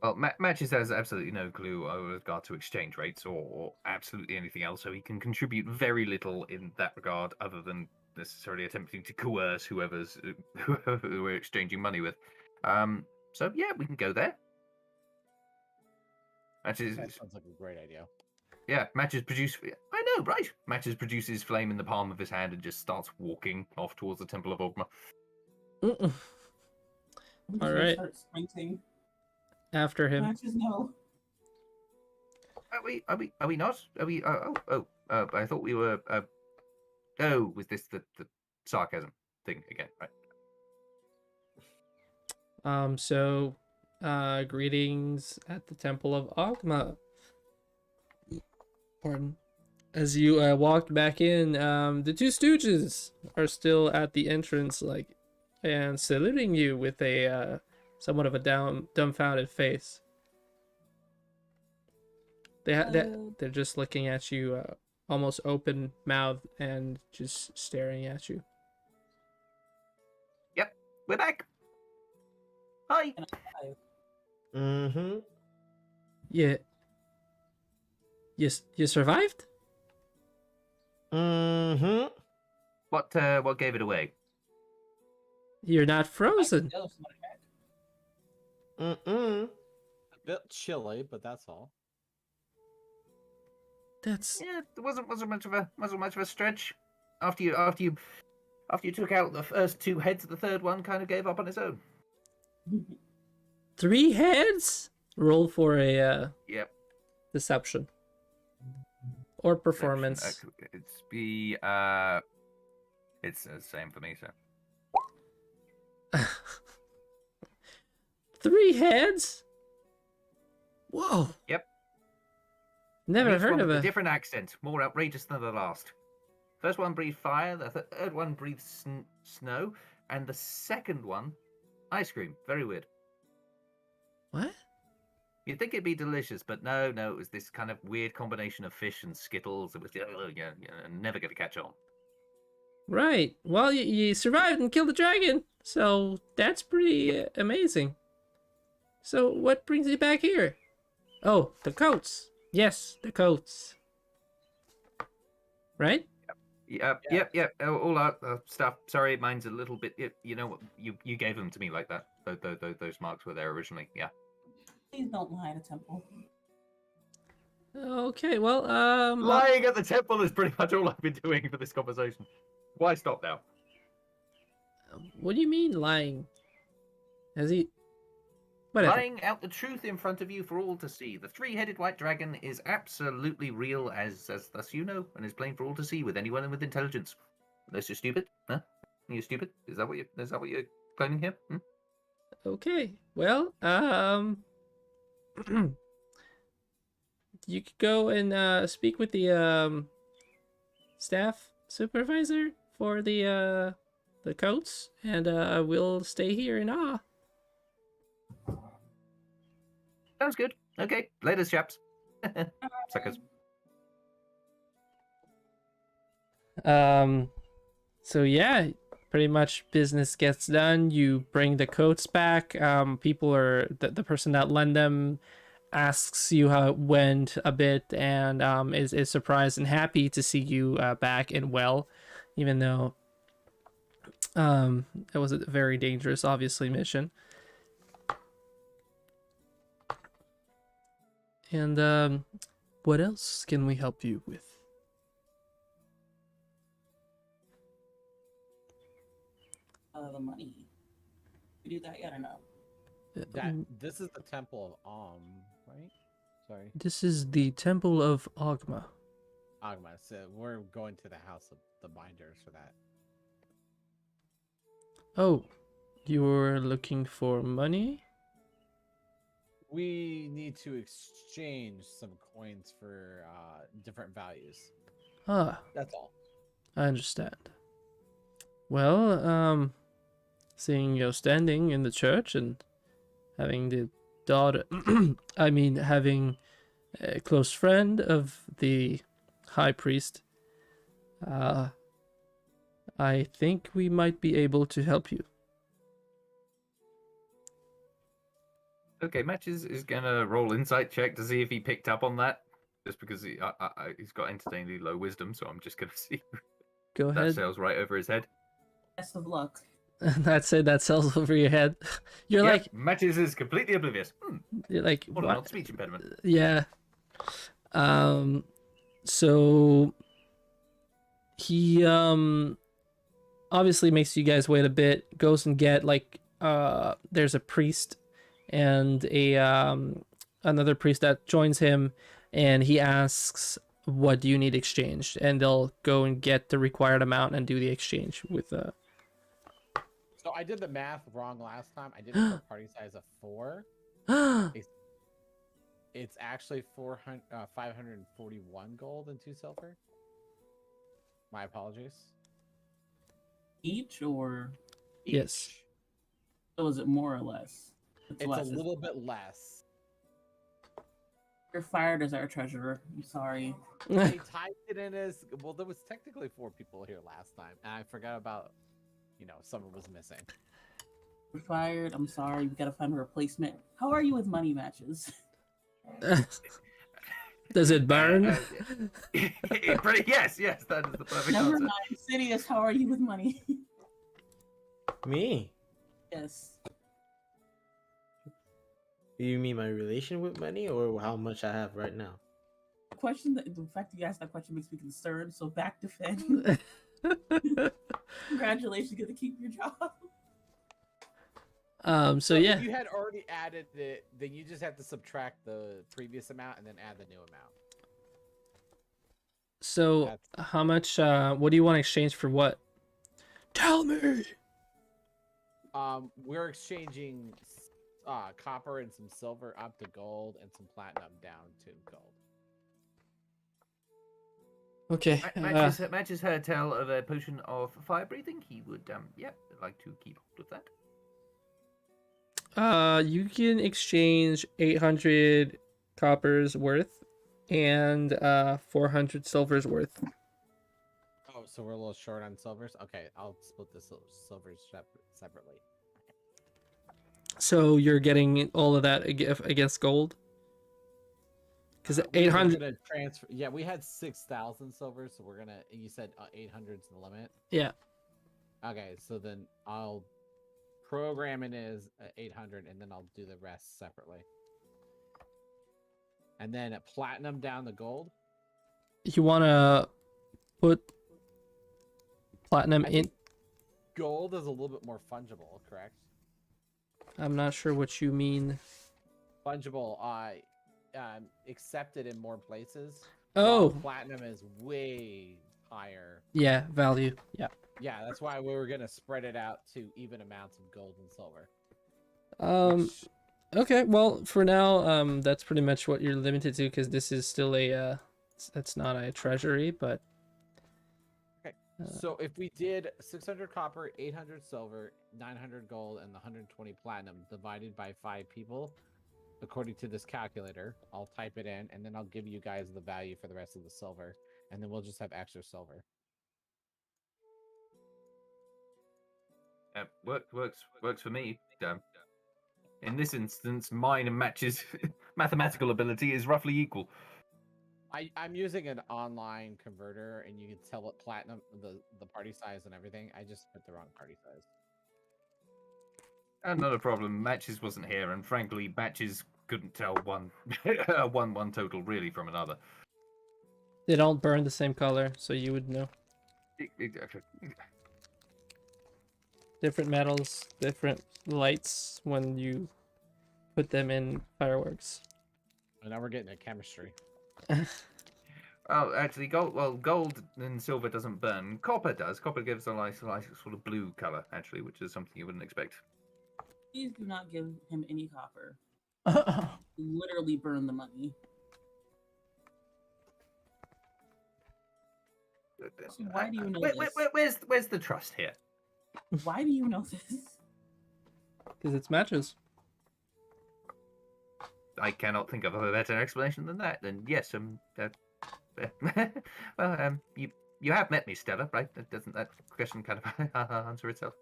Well, Matches has absolutely no clue with regard to exchange rates or absolutely anything else, so he can contribute very little in that regard, other than necessarily attempting to coerce who we're exchanging money with. So yeah, we can go there. Matches, That sounds like a great idea. yeah, Matches produce. I know, right? Matches produces flame in the palm of his hand and just starts walking off towards the Temple of Ogma. I'm All just gonna right. start sprinting. After him. Matches no. Are we not? Are we? I thought we were. Was this the sarcasm thing again? Right. So, greetings at the Temple of Ogma. Pardon. As you walk back in, the two Stooges are still at the entrance, like, and saluting you with a somewhat of a dumbfounded face. They're just looking at you, almost open mouthed and just staring at you. Yep, we're back. Hi. Mm-hmm. Yeah. You survived? Mm-hmm. What gave it away? You're not I frozen. still smell it. Mm-mm. A bit chilly, but that's all. That's Yeah, it wasn't much of a stretch. After you took out the first two heads, the third one kind of gave up on its own. 3 heads. Roll for a Yep. deception or Perception. performance. It's the same for me, so. 3 heads. Whoa. Yep. Never Each heard one of with a. a different accent, more outrageous than the last. First one breathed fire, the third one breathed snow, and the second one, ice cream. Very weird. What? You'd think it'd be delicious, but no, it was this kind of weird combination of fish and Skittles. It was never going to catch on. Right. Well, you survived and killed the dragon, so that's pretty amazing. So what brings you back here? Oh, the coats. Yes, the coats. Right? Yep. All our stuff. Sorry, mine's a little bit. You know what? You gave them to me like that. Those marks were there originally. Yeah. Please don't lie to Temple. Okay. Well, Lying at the temple is pretty much all I've been doing for this conversation. Why stop now? what do you mean lying? Has he? Whatever. Lying out the truth in front of you for all to see. The three-headed white dragon is absolutely real, as thus you know, and is plain for all to see with anyone with intelligence. Unless you're stupid, huh? You're stupid? Is that what you're claiming here? Hmm? Okay. Well, you could go and speak with the staff supervisor for the coats, and we'll stay here in awe. Sounds good. Okay, later, chaps. Suckers. So yeah, pretty much business gets done. You bring the coats back. People are the person that lent them asks you how it went a bit, and is surprised and happy to see you back and well, even though it was a very dangerous, obviously, mission. And what else can we help you with? The money. You do that yet or no? This is the Temple of right? Sorry, This is the Temple of Ogma. Agma. So we're going to the House of the Binders for that. Oh, you're looking for money? We need to exchange some coins for different values. Ah, That's all. I understand. Well, seeing you standing in the church and having the daughter, having a close friend of the high priest, I think we might be able to help you. Okay, Match is gonna roll insight check to see if he picked up on that. Just because he's got entertainingly low wisdom, so I'm just gonna see Go that ahead. sails right over his head. Best of luck. That's it. That sells over your head. You're Yep, like, Matches is completely oblivious. you're like, What an what? odd speech impediment. Yeah. So he obviously makes you guys wait a bit, goes and get there's a priest and a another priest that joins him, and he asks, what do you need exchanged? And they'll go and get the required amount and do the exchange with So I did the math wrong last time. I did it for a party size of 4. It's actually 541 gold and 2 silver. My apologies. Each or Yes. so is it more or less? It's less, a little bit less. You're fired as our treasurer. I'm sorry. They typed it in as well. There was technically 4 people here last time, and I forgot about, someone was missing. You're fired. I'm sorry. We gotta find a replacement. How are you with money matches? Does it burn? Yes, that is the perfect Never answer. mind. Sidious, how are you with money? Me? Yes. You mean my relation with money or how much I have right now? The fact that you asked that question makes me concerned. So back to Finn. Congratulations, you get to keep your job. So yeah. If you had already added it, then you just have to subtract the previous amount and then add the new amount. So That's- how much? What do you want to exchange for what? Tell me. We're exchanging copper and some silver up to gold and some platinum down to gold. Okay. Matches her tell of a potion of fire breathing. He would, like to keep hold of that. You can exchange 800 coppers worth and 400 silvers worth. Oh, so we're a little short on silvers. Okay, I'll split the silvers separately. So you're getting all of that against gold. Because We were 800. gonna transfer. Yeah, we had 6,000 silver, so we're gonna. You said 800's the limit. Yeah. Okay, so then I'll program it as 800, and then I'll do the rest separately. And then at platinum down to gold. You want to put platinum I in. think gold is a little bit more fungible, correct? I'm not sure what you mean. Fungible, accepted in more places. Oh. while platinum is way higher. Yeah, value. Yeah. Yeah, that's why we were gonna spread it out to even amounts of gold and silver. Which... Okay, well, for now, that's pretty much what you're limited to, because this is still a, it's not a treasury, but... Okay, so if we did 600 copper, 800 silver, 900 gold, and 120 platinum divided by 5 people, according to this calculator, I'll type it in, and then I'll give you guys the value for the rest of the silver, and then we'll just have extra silver. Works for me. In this instance, mine and Match's mathematical ability is roughly equal. I'm using an online converter, and you can tell it platinum, the party size and everything. I just put the wrong party size. Not a problem. Matches wasn't here, and frankly, Matches couldn't tell one total really from another. They don't burn the same color, so you would know. Exactly. Different metals, different lights when you put them in fireworks. And now we're getting to chemistry. Well, actually, gold and silver doesn't burn. Copper does. Copper gives a nice sort of blue color, actually, which is something you wouldn't expect. Please do not give him any copper. Literally burn the money. So why do you know this? Where's the trust here? Why do you know this? Because it's matches. I cannot think of a better explanation than that. And yes, well, you have met me, Stella, right? Doesn't that question kind of answer itself?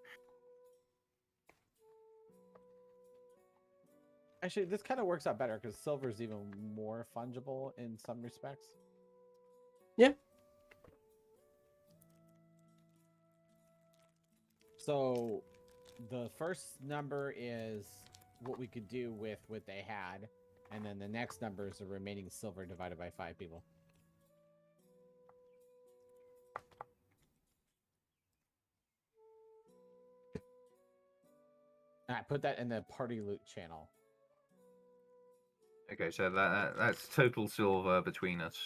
Actually, this kind of works out better because silver is even more fungible in some respects. Yeah. So the first number is what we could do with what they had, and then the next number is the remaining silver divided by 5 people. And I put that in the party loot channel. Okay, so that's total silver between us.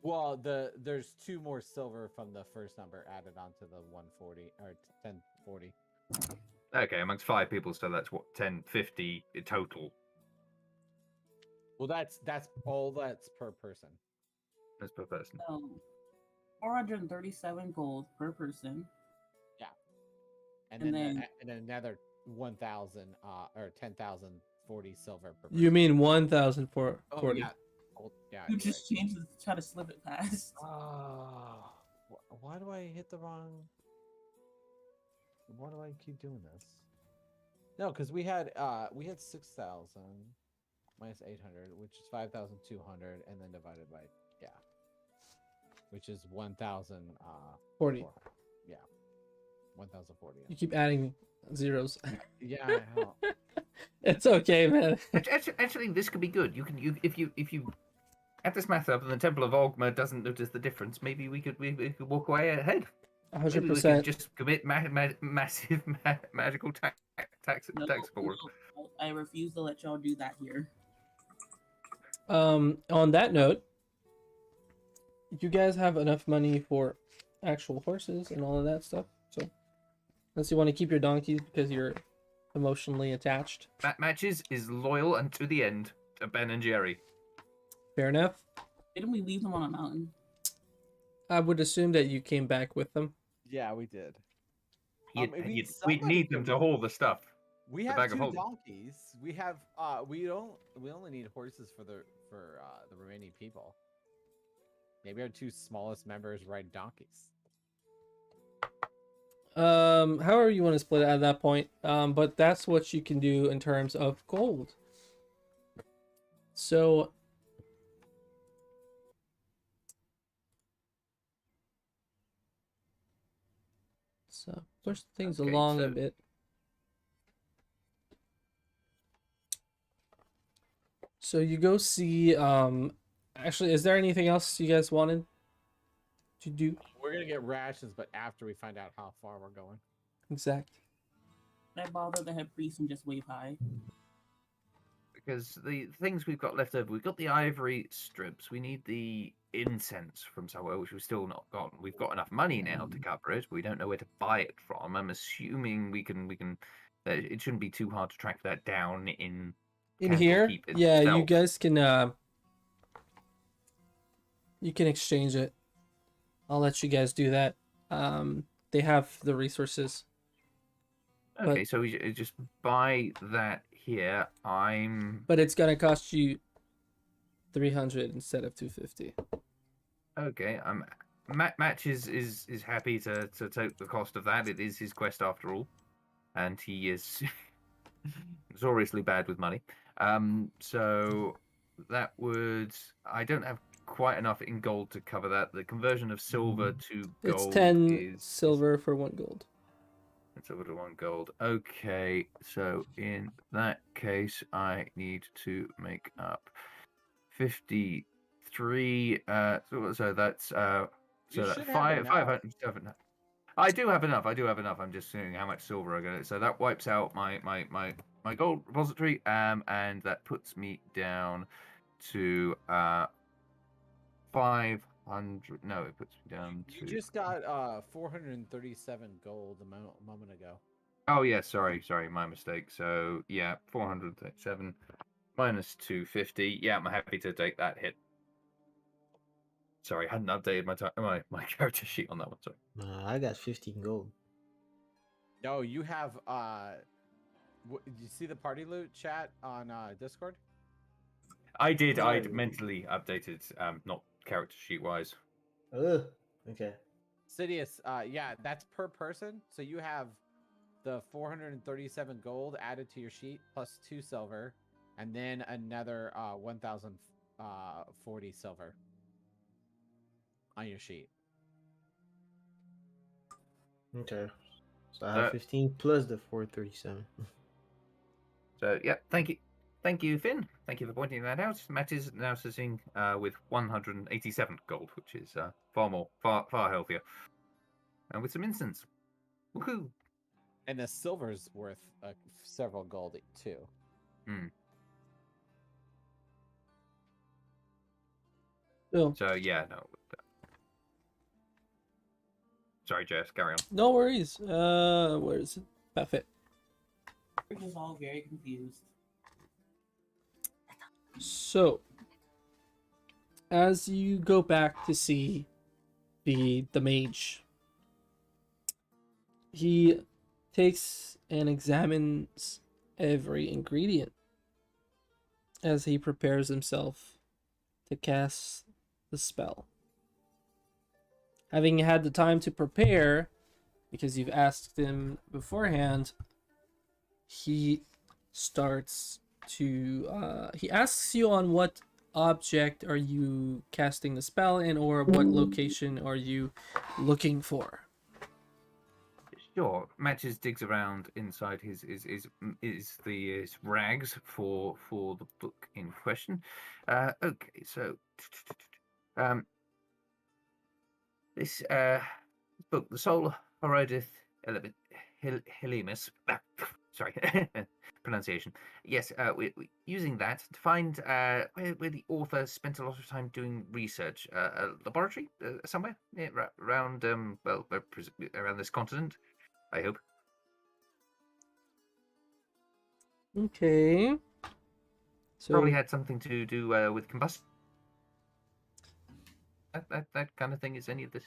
Well, there's 2 more silver from the first number added onto the 140 or 1040. Okay, amongst 5 people, so that's what 1050 total. Well, that's all that's per person. That's per person. 437 gold per person. Yeah, and And then then- another 1,000 or 10,040 silver per person. You mean 1,040? Oh, yeah. Oh, yeah. You you're just changed it to try to slip it past. right. Why do I hit the wrong? Why do I keep doing this? No, because we had 6,000 minus 800, which is 5,200, and then divided by which is 1,000. 40. Yeah, 1,040. You keep adding zeros. Yeah, I know. It's okay, man. Actually, this could be good. If you add this math up and the Temple of Ogma doesn't notice the difference, maybe we could walk away ahead. Maybe we could 100%. just commit massive magical tax No, forward. no, I refuse to let y'all do that here. On that note, you guys have enough money for actual horses and all of that stuff. So, unless you want to keep your donkeys because you're emotionally attached. Matches is loyal and to the end to Ben and Jerry. Fair enough. Didn't we leave them on a mountain? I would assume that you came back with them. Yeah, we did. We'd need them to haul the stuff. We The have bag of 2 holding. donkeys. We have we only need horses for the remaining people. Maybe our 2 smallest members ride donkeys. However you want to split it at that point. But that's what you can do in terms of gold. So push things Okay, along a so- bit. So you go see, actually, is there anything else you guys wanted to do? We're gonna get rations, but after we find out how far we're going. Exact. I bother the head priest and just wave high. Because the things we've got left over, we've got the ivory strips. We need the incense from somewhere, which we've still not gotten. We've got enough money now to cover it. We don't know where to buy it from. I'm assuming we can. It shouldn't be too hard to track that down in Here, Candlekeep yeah, you itself. guys can you can exchange it. I'll let you guys do that. They have the resources. Okay, so we just buy that here. But it's gonna cost you 300 instead of 250. Okay. Match is happy to take the cost of that. It is his quest after all, and he is notoriously bad with money. So that would, I don't have quite enough in gold to cover that. The conversion of silver to gold It's 10 is silver for 1 gold. silver to 1 gold. Okay, so in that case, I need to make up 53. So that's You so should that have enough. 507. I do have enough. I'm just seeing how much silver I get. So that wipes out my gold repository. And that puts me down to 500. No, it puts me down You to. just got 437 gold a moment ago. Oh yeah, sorry, my mistake. So yeah, 437 minus 250. Yeah, I'm happy to take that hit. Sorry, I hadn't updated my character sheet on that one. Sorry. I got 15 gold. No, you have did you see the party loot chat on Discord? I did. Yeah. I mentally updated, not character sheet wise. Ugh. Okay. Sidious, yeah, that's per person. So you have the 437 gold added to your sheet plus 2 silver, and then another 1,040 silver on your sheet. Okay. So I have 15 plus the 437. So yeah, thank you, Finn. Thank you for pointing that out. Matt is now sitting with 187 gold, which is far healthier, and with some incense. Woohoo! And the silver's worth several gold too. Oh, So yeah, no. Sorry, Jess, carry on. no worries. Where is it? Perfect. We're just all very confused. So, as you go back to see the mage, he takes and examines every ingredient as he prepares himself to cast the spell. Having had the time to prepare, because you've asked him beforehand, he starts to he asks you on what object are you casting the spell in, or what location are you looking for. Sure. Matches digs around inside his rags for the book in question. Okay, so this book, The Soul Herodith Helimus. Sorry, pronunciation. Yes, we're using that to find where the author spent a lot of time doing research. A laboratory somewhere around around this continent, I hope. Okay. So Probably had something to do with combustion. That kind of thing. Is any of this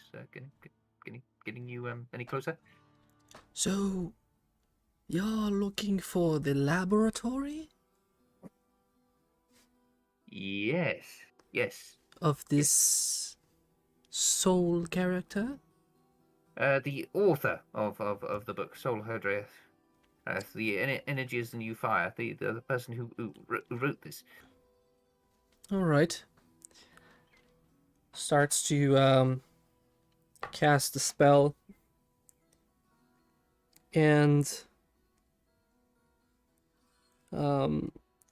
getting you any closer? So you're looking for the laboratory Yes. Yes. of this soul character? The author of the book, Soul Herdreth, the energy is the new fire. The person who wrote this. All right. Starts to cast the spell, and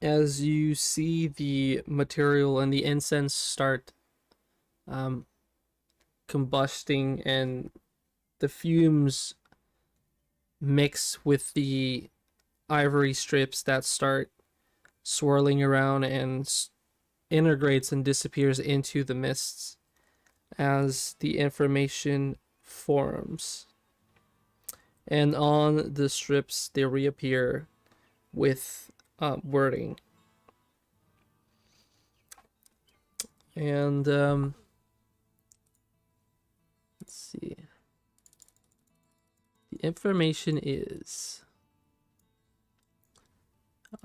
as you see the material and the incense start combusting, and the fumes mix with the ivory strips that start swirling around and integrates and disappears into the mists as the information forms. And on the strips, they reappear with wording. And let's see. The information is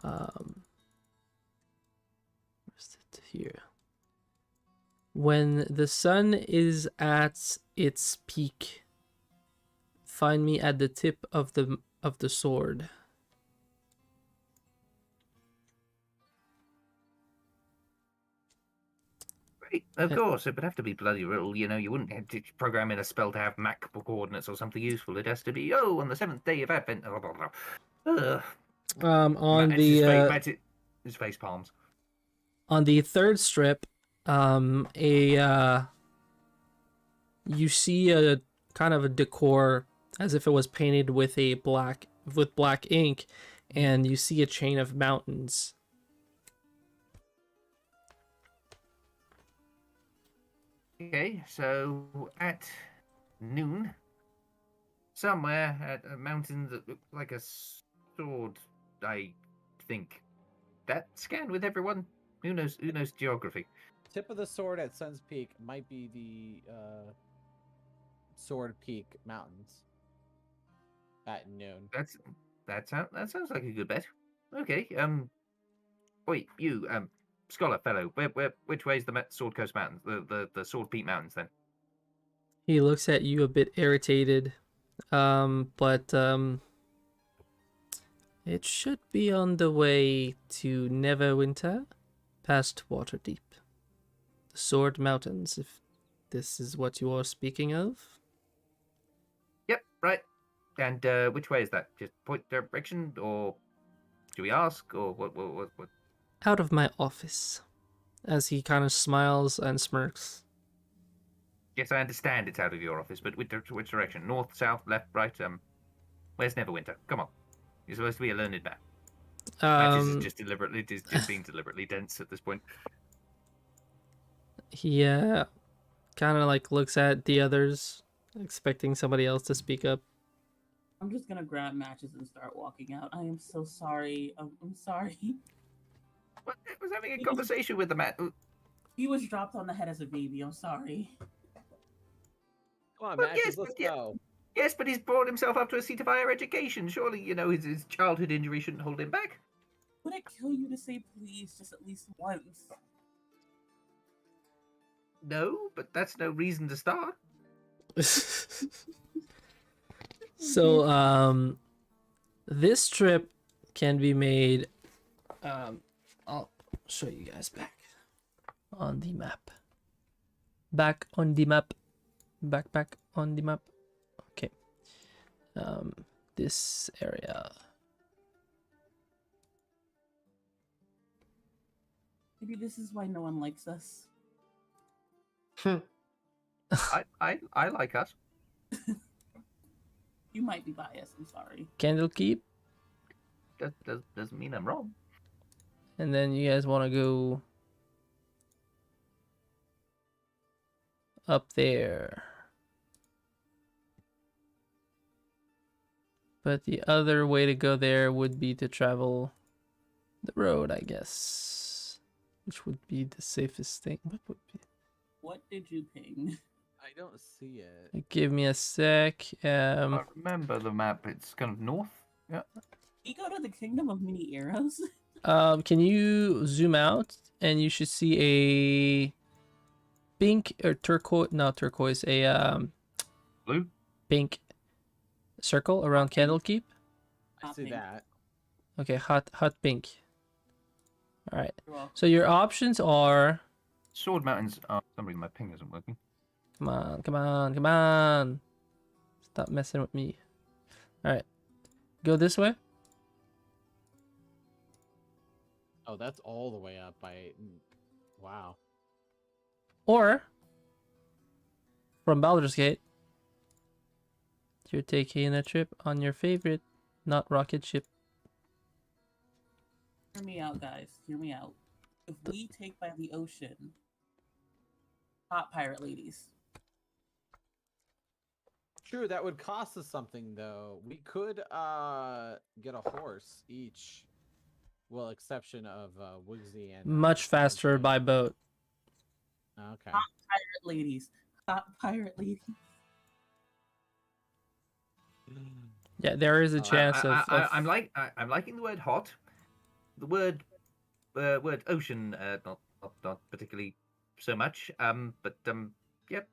where's it here? When the sun is at its peak, find me at the tip of the sword. Right, of course, it would have to be bloody real. You wouldn't have to program in a spell to have Mac coordinates or something useful. It has to be on the 7th day of Advent. Blah, blah, blah. On His face palms. On the third strip, you see a kind of a decor as if it was painted with black ink, and you see a chain of mountains. Okay, so at noon, somewhere at a mountain that looked like a sword, I think. That scan with everyone. Who knows geography? Tip of the sword at Sun's Peak might be the Sword Peak Mountains at noon. That sounds like a good bet. Okay. Wait, you scholar fellow, which way is the Sword Coast Mountains? The Sword Peak Mountains then? He looks at you a bit irritated, but it should be on the way to Neverwinter, past Waterdeep. The Sword Mountains, if this is what you are speaking of. Yep, right. And which way is that? Just point direction, or do we ask, or what? Out of my office, as he kind of smiles and smirks. Yes, I understand it's out of your office, but which direction? North, south, left, right? Where's Neverwinter? Come on. You're supposed to be a learned man. Matches is just being deliberately dense at this point. He kind of like looks at the others, expecting somebody else to speak up. I'm just gonna grab matches and start walking out. I am so sorry. I'm sorry. What? I was having a conversation with the man. He was dropped on the head as a baby. I'm sorry. Come on, Well, Matches, yes, let's but yeah. go. Yes, but he's brought himself up to a seat of higher education. Surely, his childhood injury shouldn't hold him back. Would it kill you to say please just at least once? No, but that's no reason to start. So this trip can be made. I'll show you guys back on the map. Back on the map. Back on the map. Okay. This area. Maybe this is why no one likes us. I like us. You might be biased. I'm sorry. Candlekeep. Doesn't mean I'm wrong. And then you guys want to go up there. But the other way to go there would be to travel the road, I guess. Which would be the safest thing. What would be? What did you ping? I don't see it. Give me a sec. I remember the map. It's kind of north. Yeah. You go to the Kingdom of Mini Arrows? Can you zoom out and you should see a pink or turquoise, not turquoise, a Blue. pink circle around Candlekeep. I see that. Okay, hot pink. All right. You're welcome. So your options are. Sword Mountains. For some reason my ping isn't working. Come on, come on, come on! Stop messing with me. All right, go this way. Oh, that's all the way up. Wow. Or from Baldur's Gate, you're taking a trip on your favorite, not rocket ship. Hear me out, guys. Hear me out. If we take by the ocean, hot pirate ladies. True, that would cost us something though. We could get a horse each. Well, exception of Woogsy and Much faster Woogsy. by boat. Okay. Pirate ladies. Hot pirate ladies. Yeah, there is a chance I'm liking the word hot. The word ocean not particularly so much. But yep.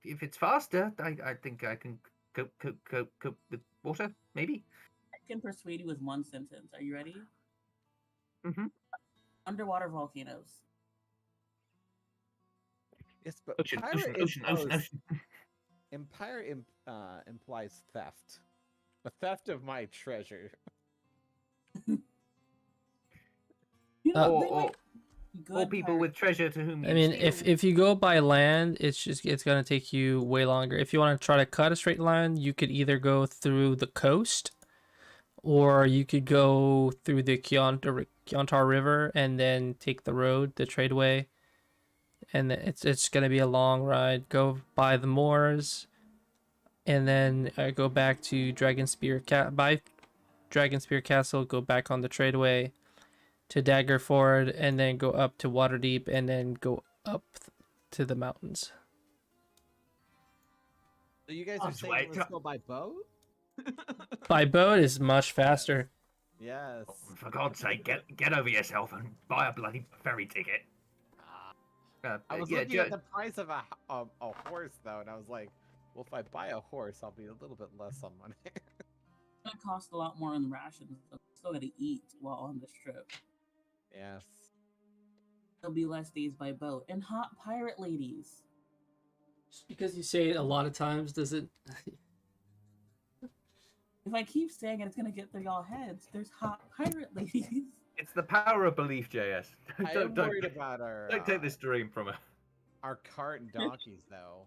If it's faster, I think I can cope with water. Maybe. I can persuade you with one sentence. Are you ready? Mhm. Underwater volcanoes. Yes, but Ocean. Empire implies theft. The theft of my treasure. You know, they Or might be good people pirates. with treasure to whom I you mean, steal. if you go by land, it's gonna take you way longer. If you want to try to cut a straight line, you could either go through the coast, or you could go through the Kiontar River and then take the road, the tradeway, and it's gonna be a long ride. Go by the moors, and then go back to by Dragonspear Castle. Go back on the tradeway to Daggerford, and then go up to Waterdeep, and then go up to the mountains. So you guys Oh, are saying wait. let's go by boat? By boat is much faster. Yes. For God's sake, get over yourself and buy a bloody ferry ticket. I was yeah, looking at the price of a horse though, and I was like, well, if I buy a horse, I'll be a little bit less on money. It's gonna cost a lot more in rations. I'm still gonna eat while on this trip. Yes. There'll be less days by boat. And hot pirate ladies. Just because you say it a lot of times doesn't. If I keep saying it, it's gonna get through y'all heads. There's hot pirate ladies. It's the power of belief, JS. I am worried about our Don't take this dream from her. our cart and donkeys though.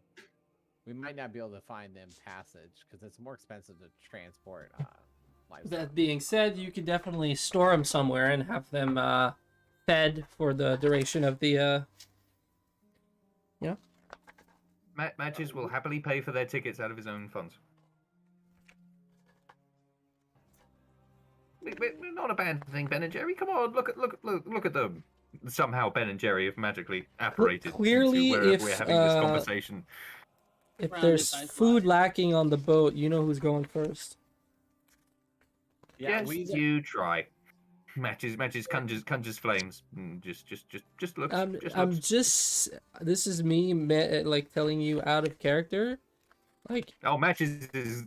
We might not be able to find them passage because it's more expensive to transport livestock. That being said, you could definitely store them somewhere and have them fed for the duration of the. Matches will happily pay for their tickets out of his own funds. We're not a bad thing, Ben and Jerry. Come on, look at them. Somehow Ben and Jerry have magically apparated Clearly, into wherever if, we're having this conversation. If Surrounded there's by food flies. lacking on the boat, you know who's going first. Yeah, Yes, you try. Matches conjures flames. Just looks. I'm looks. just. This is me, like telling you out of character. Like, Oh, Matches is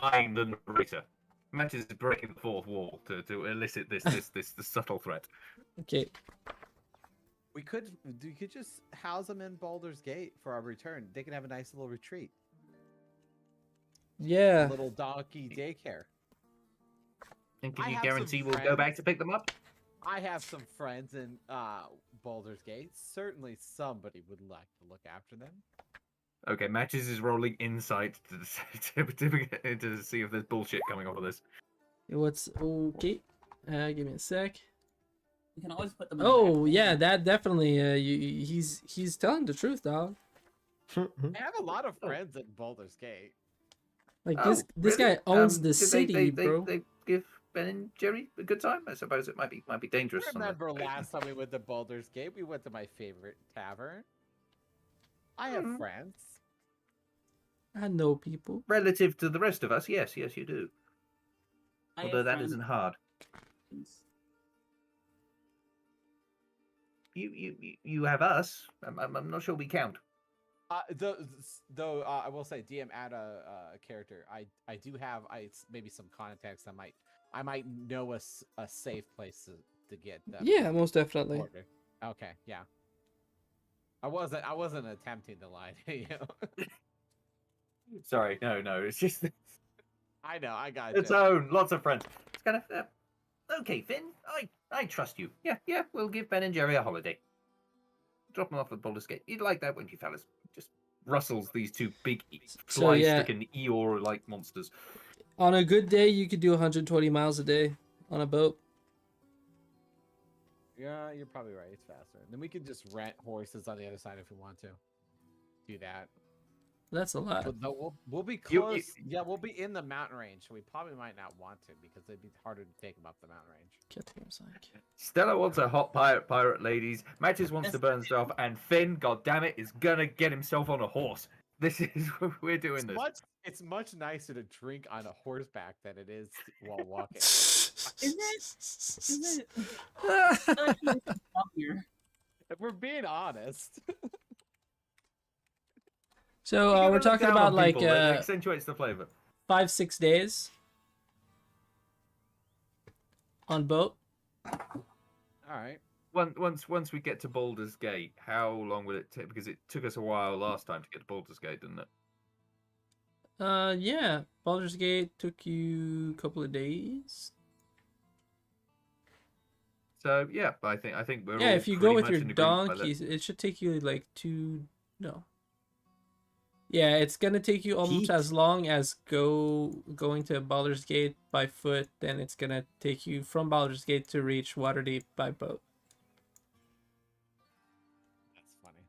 eyeing the narrator. Matches is breaking the fourth wall to elicit this subtle threat. okay, We could just house them in Baldur's Gate for our return. They can have a nice little retreat, a yeah. little donkey daycare. And can I you have some guarantee we'll go back friends. to pick them up? I have some friends in Baldur's Gate. Certainly, somebody would like to look after them. Okay, Matches is rolling insight to see if there's bullshit coming off of this. What's okay? Give me a sec. You can always put them. In the Oh back yeah, room. that definitely. He's telling the truth, dog. I have a lot of friends in Baldur's Gate. Like Oh, this really? guy owns the Did city, bro. They give Ben and Jerry a good time? I suppose it might be dangerous. on the Remember occasion. last time we went to Baldur's Gate? We went to my favorite tavern. I have Mhm. friends. I know people. Relative to the rest of us, yes, you do. I have Although that friends. isn't hard. You have us. I'm not sure we count. Though I will say, DM add a character. I do have maybe some context. I might know a safe place to get them. Yeah, most definitely. ordered. Okay, yeah. I wasn't attempting to lie to you. Sorry, no. It's just I know, I got its you. own. Lots of friends. It's kind of okay, Finn. I trust you. Yeah. We'll give Ben and Jerry a holiday. Drop them off at Baldur's Gate. You'd like that, wouldn't you, fellas? Just rustles these two big So, yeah. fly-stricken Eeyore-like monsters. On a good day, you could do 120 miles a day on a boat. Yeah, you're probably right. It's faster. Then we could just rent horses on the other side if we want to. Do that. That's a lot. But no, we'll be You- close. Yeah, we'll be in the mountain range, so we probably might not want to because it'd be harder to take them up the mountain range. Stella wants a hot pirate ladies. Matches wants to Yes. burn stuff, and Finn, goddammit, is gonna get himself on a horse. This is we're doing this. It's much nicer to drink on a horseback than it is while walking. Is it? Actually, up here. If we're being honest. So You gotta we're look talking down about on like people, it accentuates the flavor. 5-6 days on boat. All right. Once we get to Baldur's Gate, how long will it take? Because it took us a while last time to get to Baldur's Gate, didn't it? Yeah, Baldur's Gate took you a couple of days. So yeah, I think we're Yeah, all if you pretty go with much your in agreement by that. donkeys, it should take you like no. Yeah, it's gonna take you almost Heat? as long as going to Baldur's Gate by foot. Then it's gonna take you from Baldur's Gate to reach Waterdeep by boat. That's funny.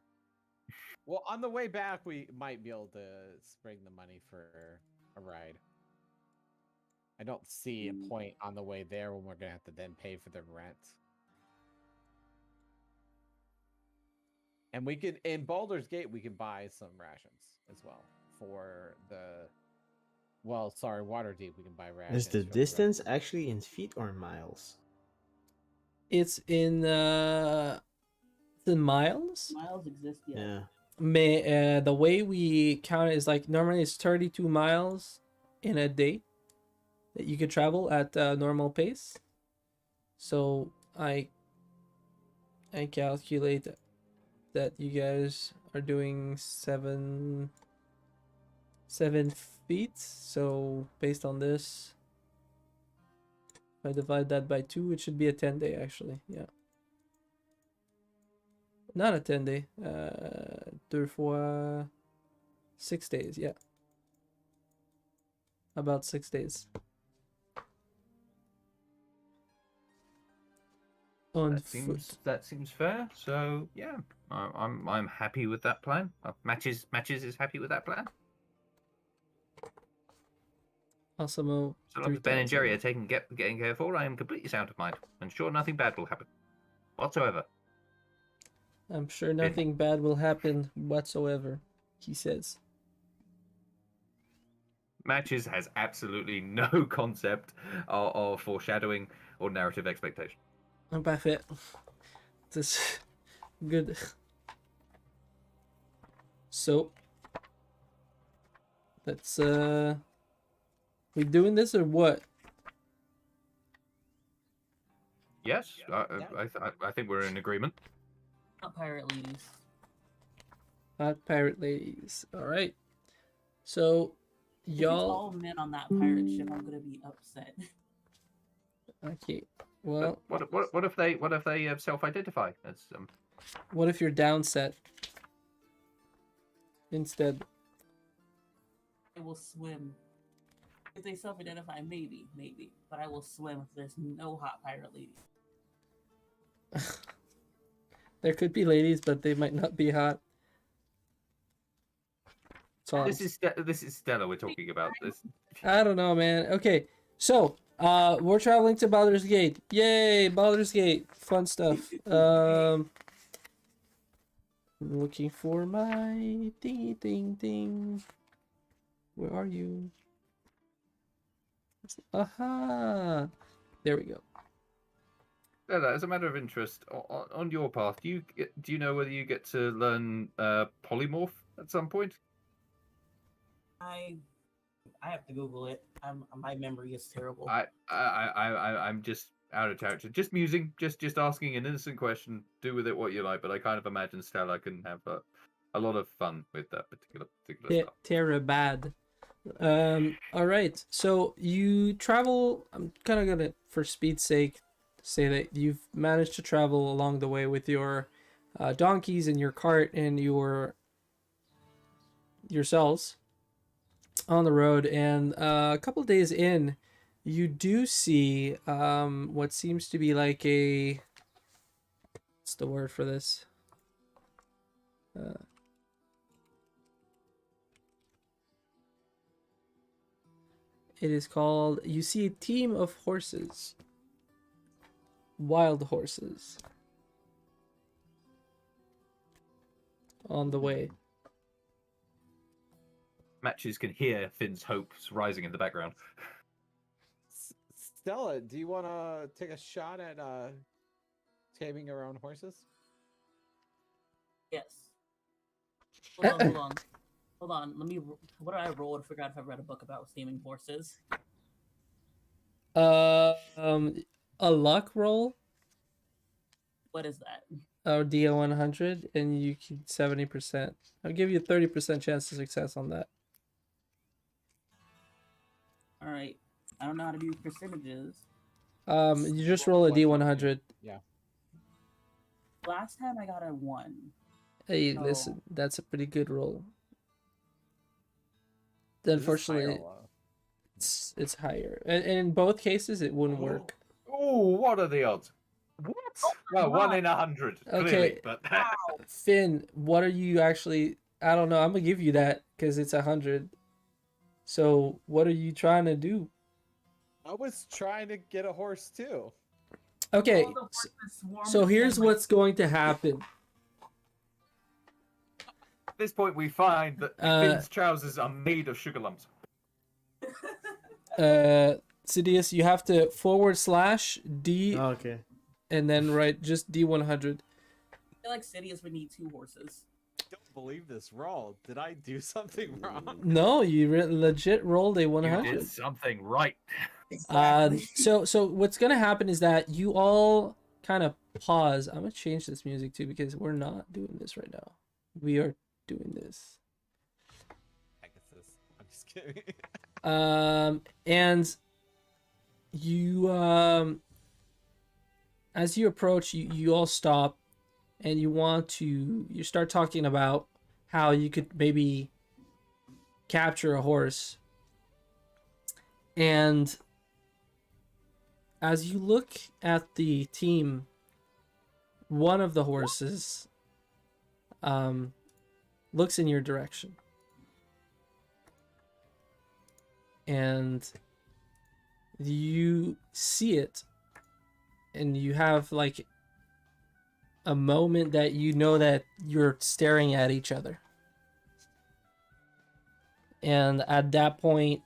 Well, on the way back, we might be able to spring the money for a ride. I don't see a point on the way there when we're gonna have to then pay for the rent. And we could in Baldur's Gate we can buy some rations as well for the. Well, sorry, Waterdeep we can buy rations. Is the for distance actually in feet or miles? It's in miles. Miles exist yet. Yeah. The way we count it is like normally it's 32 miles in a day that you could travel at normal pace. So I calculate that you guys are doing 7 feet. So based on this, if I divide that by 2, it should be a 10-day actually. Yeah. Not a 10-day. 2 fois 6 days. Yeah. About 6 days. On foot. That seems fair. So yeah, I'm happy with that plan. Matches is happy with that plan. Awesome. So long as Ben and Jerry are getting careful, I am completely sound of mind, and sure nothing bad will happen, whatsoever. I'm sure nothing bad will happen whatsoever, he says. Matches has absolutely no concept of foreshadowing or narrative expectation. Parfait. This good. So Let's we doing this or what? Yes, I think we're in agreement. Not pirate ladies. Not pirate ladies. All right. So, If it's y'all. all men on that pirate ship, I'm gonna be upset. Okay. But Well, what if they self-identify as what if you're down set instead? I will swim. If they self-identify, maybe, but I will swim if there's no hot pirate lady. There could be ladies, but they might not be hot. So this is Stella we're talking about. This I don't know, man. Okay, so we're traveling to Baldur's Gate. Yay, Baldur's Gate, fun stuff. Looking for my ding. Where are you? Aha! There we go. Stella, as a matter of interest, on your path, do you know whether you get to learn polymorph at some point? I have to Google it. My memory is terrible. I'm just out of character. Just musing, just asking an innocent question. Do with it what you like, but I kind of imagine Stella can have a lot of fun with that particular stuff. Terabad. All right. So you travel. I'm kind of gonna, for speed's sake, say that you've managed to travel along the way with your donkeys and your cart and yourselves on the road. And a couple of days in, you do see what seems to be like a. What's the word for this? It is called, you see a team of horses. Wild horses. On the way. Matches can hear Finn's hopes rising in the background. Stella, do you want to take a shot at taming your own horses? Yes. Hold on. Let me. What did I roll to figure out if I read a book about taming horses? A luck roll What is that? or DO100, and you can 70%. I'll give you a 30% chance of success on that. All right. I don't know how to do percentages. You just roll a D100. Yeah. Last time I got a 1. Hey, Oh. listen, that's a pretty good roll. Is this high or Unfortunately, low? it's higher. And in both cases, it wouldn't work. Oh, what are the odds? What? Well, 1 in 100, clearly. Okay. But Finn, what are you actually? I don't know. I'm gonna give you that because it's 100. So what are you trying to do? I was trying to get a horse too. Okay, All the horses swarm so to here's send my- what's going to happen. at this point, we find that Finn's trousers are made of sugar lumps. Sidious, you have to /D Oh, okay. and then write just D100. I feel like Sidious would need 2 horses. I don't believe this roll. Did I do something wrong? No, you legit rolled a You 100. did something right. So what's gonna happen is that you all kind of pause. I'm gonna change this music too because we're not doing this right now. We are doing this. Pegasus. I'm just kidding. And you as you approach, you all stop, and you start talking about how you could maybe capture a horse. And as you look at the team, one of the horses looks in your direction. And you see it, and you have like a moment that you know that you're staring at each other. And at that point,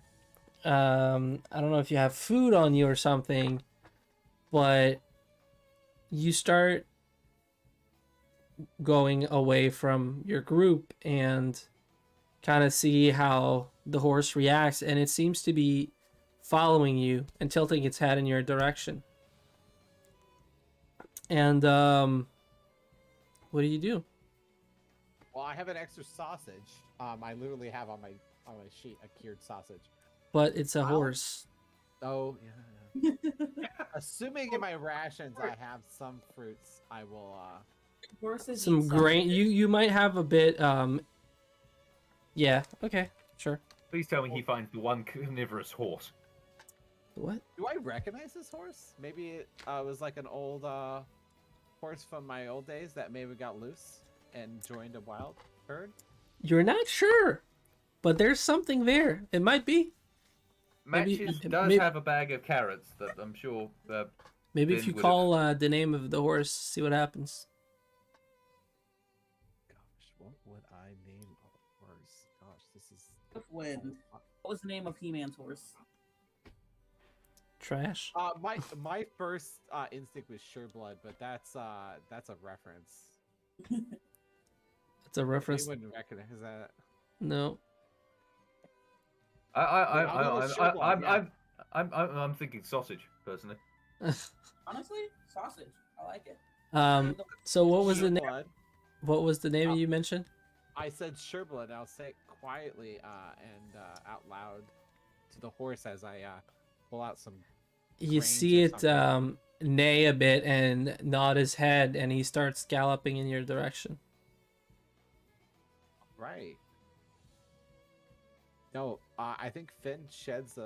I don't know if you have food on you or something, but you start going away from your group and kind of see how the horse reacts, and it seems to be following you and tilting its head in your direction. And what do you do? Well, I have an extra sausage. I literally have on my sheet a cured sausage. But it's a I'll- horse. Oh yeah. Assuming in my rations I have some fruits, I will. Horses Some eat grain. sausages. You might have a bit. Yeah. Okay. Sure. Please tell me he finds the one carnivorous horse. What? Do I recognize this horse? Maybe it was like an old horse from my old days that maybe got loose and joined a wild herd. You're not sure, but there's something there. It might be. Maybe- Matches does maybe- have a bag of carrots that I'm sure. Maybe if Then you would call the name of the horse, see what happens. Gosh, what would I name a horse? Gosh, this is. Wind. What was the name of He-Man's horse? Trash. My first instinct was Sureblood, but that's a reference. It's a reference. You wouldn't recognize that. No. I'm thinking sausage personally. Honestly, sausage. I like it. So what was the name? Sureblood. What was the name you mentioned? I said Sureblood. I'll say it quietly and out loud to the horse as I pull out some. You grains see or it something. neigh a bit and nod his head, and he starts galloping in your direction. Right. No, I think Finn sheds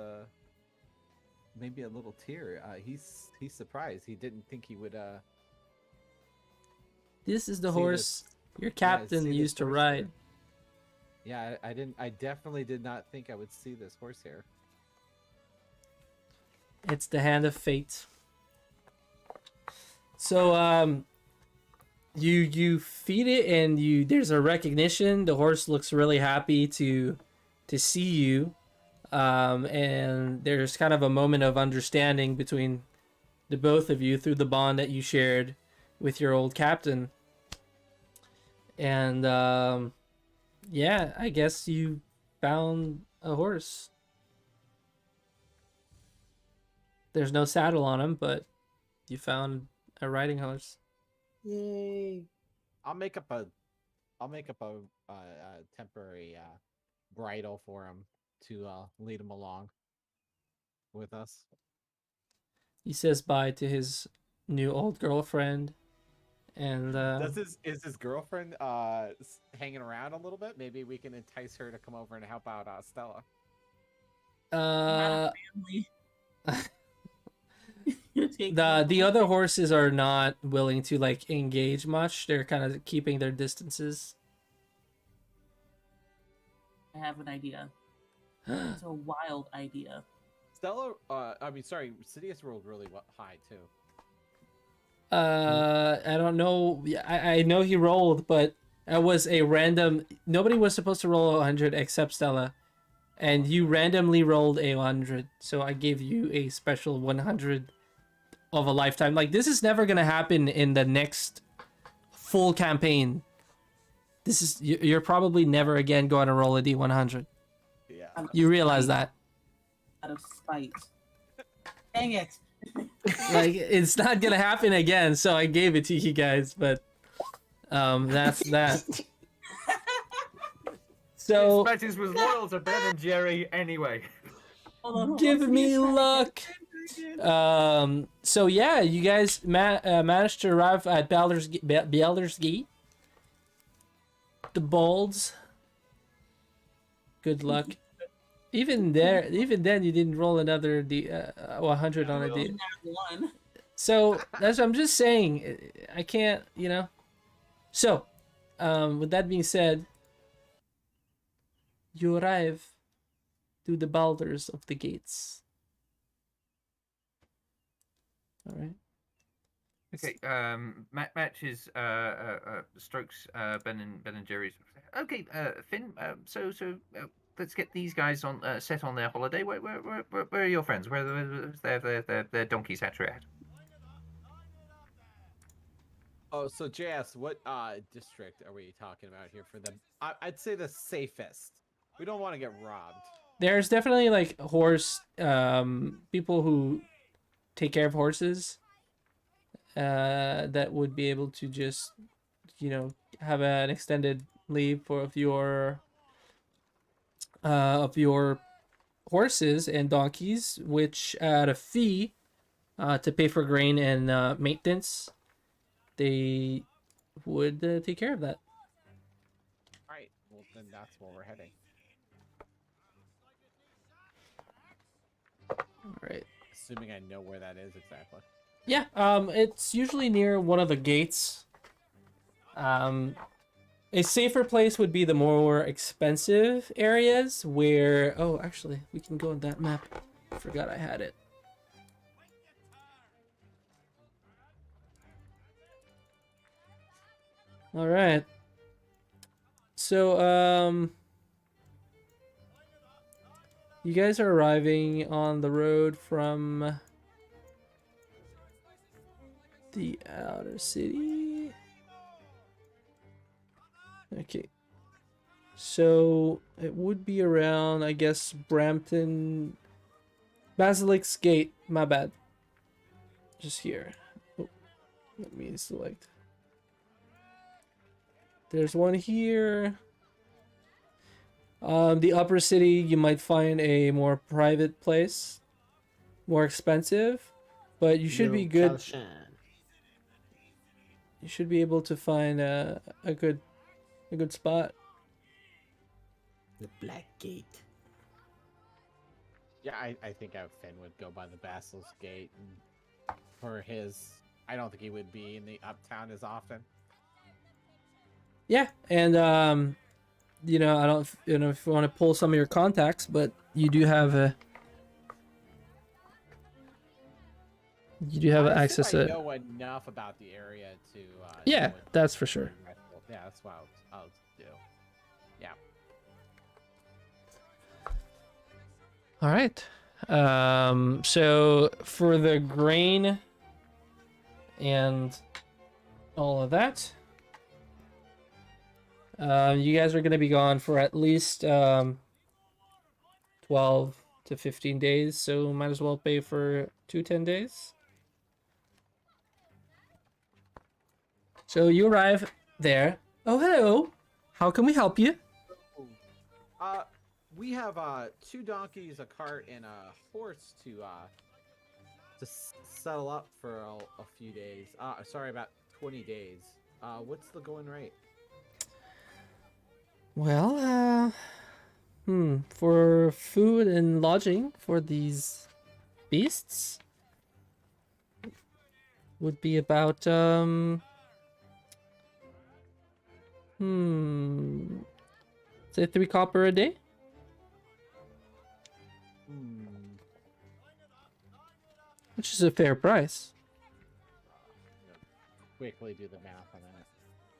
maybe a little tear. He's surprised. He didn't think he would. This is the See horse your yeah, captain see this used to horse ride. here. Yeah, I didn't. I definitely did not think I would see this horse here. It's the hand of fate. So you feed it, and there's a recognition. The horse looks really happy to see you. And there's kind of a moment of understanding between the both of you through the bond that you shared with your old captain. And yeah, I guess you found a horse. There's no saddle on him, but you found a riding horse. Yay! I'll make up a temporary bridle for him to lead him along with us. He says bye to his new old girlfriend, and Is his girlfriend hanging around a little bit? Maybe we can entice her to come over and help out Stella. Not a family. You take the other horses are not willing to like engage much. They're kind of keeping their distances. I have an idea. It's a wild idea. Stella, sorry, Sidious rolled really high too. I don't know. I know he rolled, but it was a random. Nobody was supposed to roll 100 except Stella, and you randomly rolled a 100. So I gave you a special 100 of a lifetime. Like, this is never gonna happen in the next full campaign. This is you're probably never again going to roll a D100. Yeah. Out of You realize spite. that? Out of spite. Dang it. Like, it's not gonna happen again. So I gave it to you guys, but that's that. So Matches was loyal to Ben and Jerry anyway. Hold on, give hold on. me Please try luck. So yeah, you guys managed to arrive at Baldur's Gate. The Bolds. Good luck. Even then, you didn't roll another 100 on a D. again. One. So that's what I'm just saying. I can't, So, with that being said, you arrive to the Baldurs of the Gates. All right. Okay. Matches strokes Ben and Jerry's. Okay. Finn. So let's get these guys on set on their holiday. Where are your friends? Where's their donkey's hatchery at? Oh, so JS, what district are we talking about here for them? I'd say the safest. We don't want to get robbed. There's definitely like horse people who take care of horses that would be able to just, you know, have an extended leave for of your horses and donkeys, which at a fee to pay for grain and maintenance, they would take care of that. All right. Well, then that's where we're heading. All right. Assuming I know where that is exactly. Yeah, it's usually near one of the gates. A safer place would be the more expensive areas where... Oh, actually, we can go on that map. I forgot I had it. All right. So, you guys are arriving on the road from the outer city. Okay. So it would be around, I guess, Brampton, Basilic's Gate. My bad. Just here. Oh, let me select. There's one here. The upper city, you might find a more private place, more expensive, but you should be good. Calshan. You should be able to find a good spot. The Black Gate. Yeah, I think Finn would go by the Basilisk Gate and for his. I don't think he would be in the uptown as often. Yeah, and you know, I don't, you know, if you want to pull some of your contacts, but you do have access I to. know enough about the area to. Yeah, know what- that's for sure. Yeah, that's what I'll do. Yeah. All right. So for the grain and all of that, you guys are gonna be gone for at least 12 to 15 days. So might as well pay for 10 days. So you arrive there. Oh, hello. How can we help you? We have 2 donkeys, a cart, and a horse to settle up for a few days. Sorry, about 20 days. What's the going rate? Well, for food and lodging for these beasts would be about say 3 copper a day. Which is a fair price. Quickly do the math on that.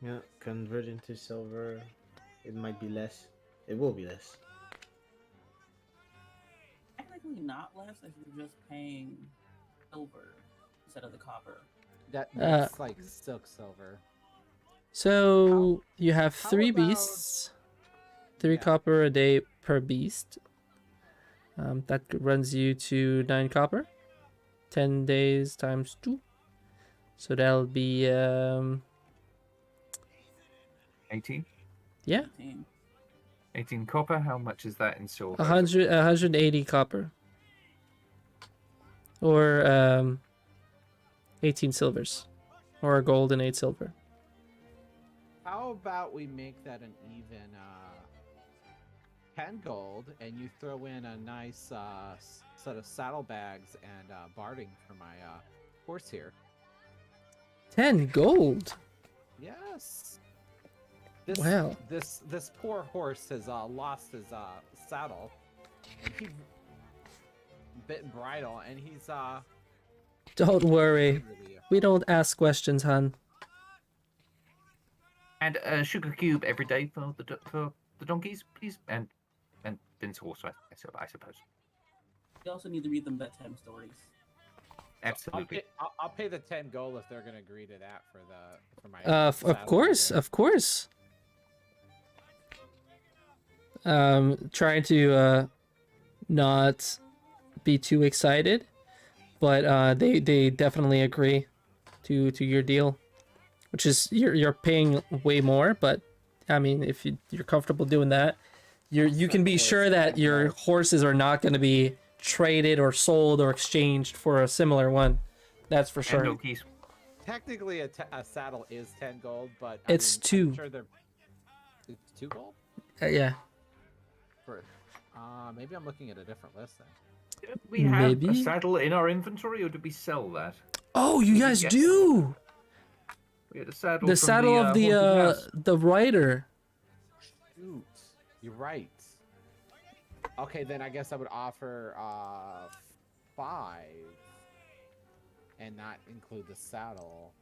Yeah, convert into silver. It might be less. It will be less. Technically not less if you're just paying silver instead of the copper. That's like silk silver. So you have how 3 about- beasts, 3 Yeah. copper a day per beast. That runs you to 9 copper. 10 days times 2. So that'll be 18? yeah, 18 copper. How much is that in silver? 180 copper. Or 18 silvers. Or gold and 8 silver. How about we make that an even 10 gold, and you throw in a nice set of saddlebags and barding for my horse here? 10 gold. Yes. Wow. This poor horse has lost his saddle, and he bit bridle, and he's Don't worry. really- We don't ask questions, hon. And a sugar cube every day for the donkeys, please, and Finn's horse, I suppose. You also need to read them bedtime stories. Absolutely. I'll pay the 10 gold if they're gonna agree to that for my. Of saddle course, there. of course. trying to not be too excited, but they definitely agree to your deal, which is you're paying way more, but I mean if you're comfortable doing that, you can be sure that your horses are not going to be traded or sold or exchanged for a similar one. That's for And sure. no keys. Technically, a saddle is 10 gold, but It's I'm 2. sure they're it's 2 gold. Yeah. For maybe I'm looking at a different list then. Did we have a Maybe? saddle in our inventory, or did we sell that? Oh, you guys Yeah. do. We had a saddle. The from saddle of Haunted House. the rider. Shoot, you're right. Okay, then I guess I would offer 5 and not include the saddle,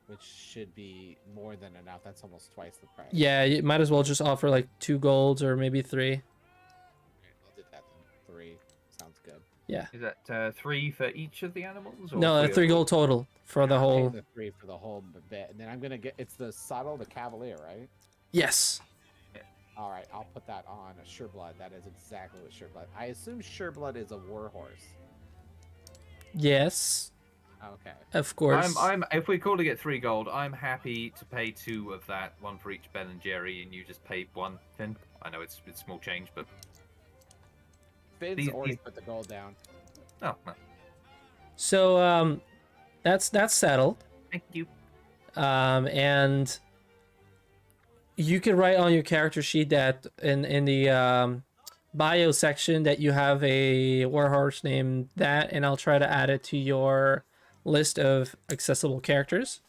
which should be more than enough. That's almost twice the price. Yeah, you might as well just offer like 2 golds or maybe 3. Okay, I'll do that then. 3 sounds good. Yeah. Is that 3 for each of the animals? Or No, 3 of gold total for the I'll pay whole. the 3 for the whole bit, and then I'm gonna get it's the saddle, the cavalier, right? Yes. All right, I'll put that on a Sureblood. That is exactly what Sureblood. I assume Sureblood is a warhorse. Yes. Okay. Of course. I'm if we're calling it 3 gold, I'm happy to pay 2 of that, 1 for each Ben and Jerry, and you just pay 1. Then I know it's small change, but Finn's already put the gold down. oh, well, So that's settled. thank you. And you can write on your character sheet that in the bio section that you have a warhorse named that, and I'll try to add it to your list of accessible characters.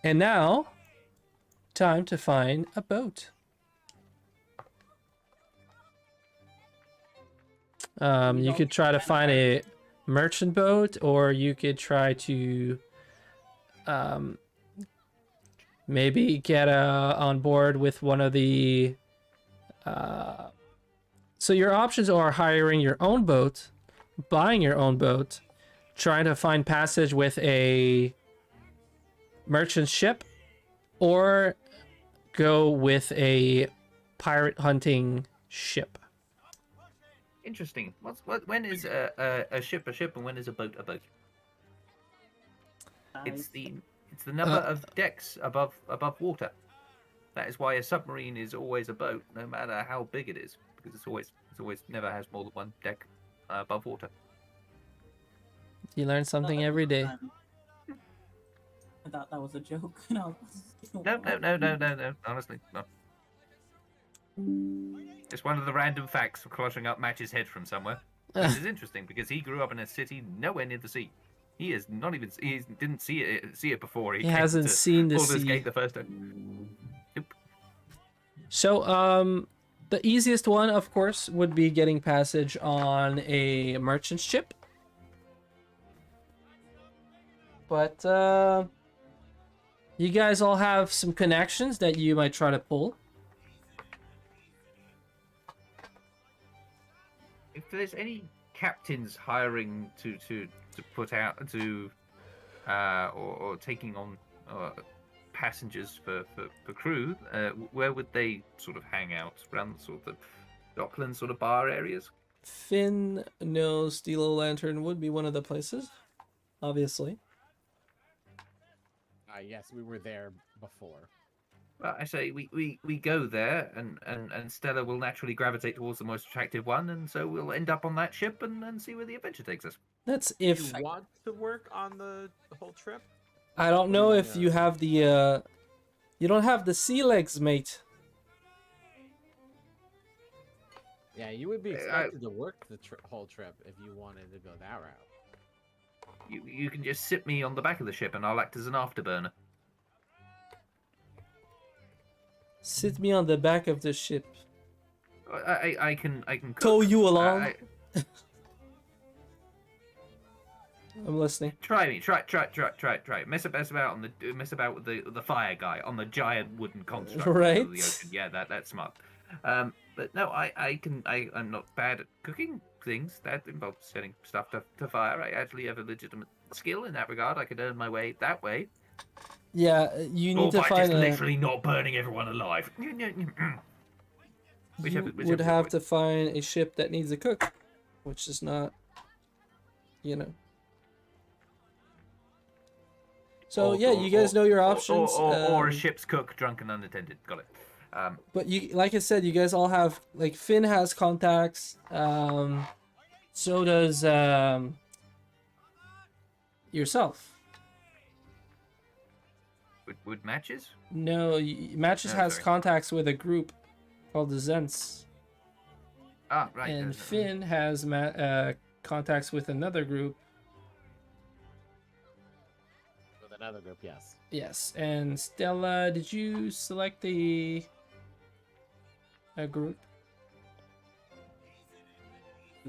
And now, time to find a boat. You could try to find a merchant boat, or you could try to maybe get on board with one of the so your options are hiring your own boat, buying your own boat, trying to find passage with a merchant ship, or go with a pirate hunting ship. Interesting. When is a ship a ship, and when is a boat a boat? It's the number of decks above water. That is why a submarine is always a boat, no matter how big it is, because it's always never has more than 1 deck above water. You learn something every day. I thought that was a joke. No. No. Honestly, no. It's one of the random facts for crushing up Match's head from somewhere. This is interesting because he grew up in a city nowhere near the sea. He is not even. He didn't see it before. He hasn't seen the Baldur's sea. Gate the first time. Nope. So, the easiest one, of course, would be getting passage on a merchant ship. But, you guys all have some connections that you might try to pull. If there's any captains hiring to put out to or taking on passengers for crew, where would they sort of hang out? Around sort of the Dockland sort of bar areas? Finn knows Stilo Lantern would be one of the places, obviously. Yes, we were there before. Well, I say we go there, and Stella will naturally gravitate towards the most attractive one, and so we'll end up on that ship and see where the adventure takes us. That's Do if you want to work on the whole trip? I don't know if you have the you don't have the sea legs, mate. Yeah, you would be expected to work the whole trip if you wanted to go that route. You can just sit me on the back of the ship, and I'll act as an afterburner. Sit me on the back of the ship. I can cook. Tow you along. I'm listening. Try me. Try. Mess about with the fire guy on the giant wooden construct Right. of the ocean. Yeah, that's smart. But no, I'm not bad at cooking things that involve setting stuff to fire. I actually have a legitimate skill in that regard. I could earn my way that way. Yeah, you need Or to by find just a. literally not burning everyone alive. Whichever You would is have right. to find a ship that needs a cook, which is not, you know. So yeah, you guys know your options. Or a ship's cook, drunk and unattended. Got it. But you, like I said, you guys all have like Finn has contacts. So does yourself. Would matches? No, Matches No, has sorry. contacts with a group called the Zents, Ah, right. and no. Finn has contacts with another group. With another group, yes. Yes, and Stella, did you select a group?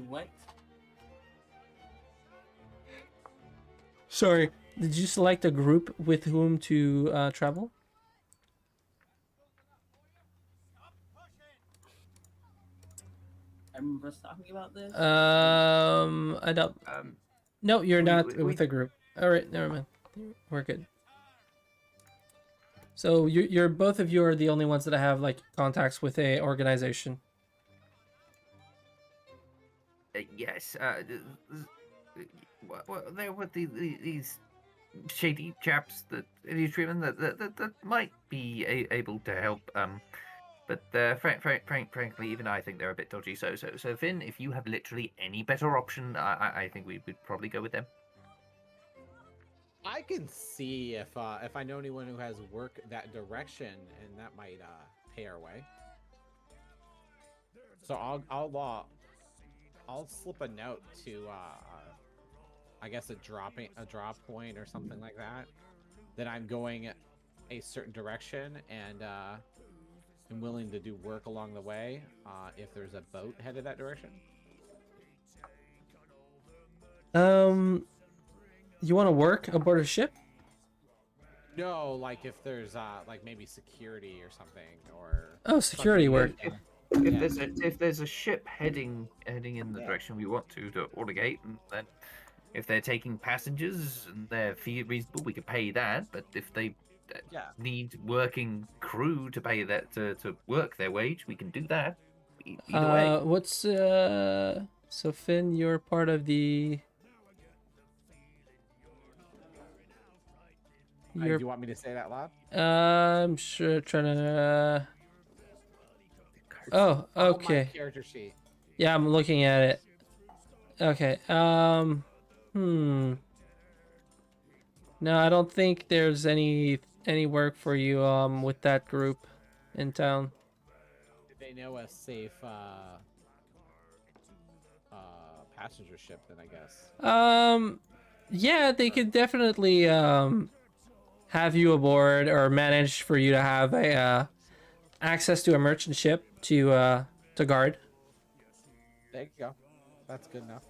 What? Sorry, did you select a group with whom to travel? I remember us talking about this. I don't. Um, No, you're we- not we- with a group. All right, never mind. We're good. So you're both of you are the only ones that have like contacts with a organization. yes. Well, there were these shady chaps that these treatment that might be able to help. But frankly, even I think they're a bit dodgy. So Finn, if you have literally any better option, I think we would probably go with them. I can see if I know anyone who has work that direction, and that might pay our way. So I'll slip a note to I guess a drop point or something like that. That I'm going a certain direction and I'm willing to do work along the way if there's a boat headed that direction. You want to work aboard a ship? No, like if there's like maybe security or something or Oh, security something work. like that. If there's a ship heading in the direction we want to Ortegate, and then if they're taking passengers and their fee reasonable, we could pay that. But if they Yeah. need working crew to pay that to work their wage, we can do that. Either way. What's so Finn, you're part of the. Do you want me to say that loud? I'm sure trying to. Oh, On my okay. character sheet. Yeah, I'm looking at it. Okay. No, I don't think there's any work for you with that group in town. Did they know a safe passenger ship then, I guess? Yeah, they could definitely have you aboard or manage for you to have a access to a merchant ship to guard. There you go. That's good enough.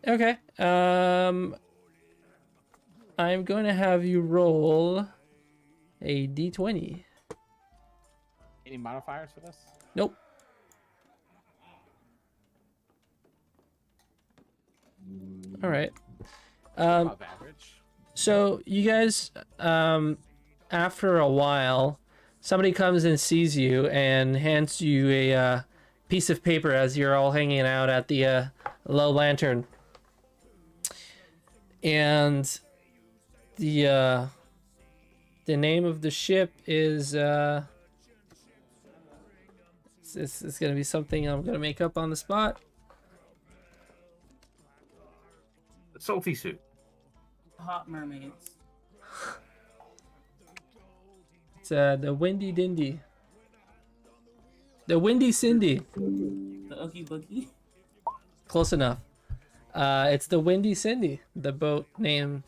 Okay. I'm going to have you roll a d20. Any modifiers for this? Nope. All right. Above average. So you guys, after a while, somebody comes and sees you and hands you a piece of paper as you're all hanging out at the low lantern. And the name of the ship is it's gonna be something I'm gonna make up on the spot. Salty soup. Hot mermaids. It's the Windy Dindy. The Windy Cindy. The Oogie Boogie. Close enough. It's the Windy Cindy, the boat name.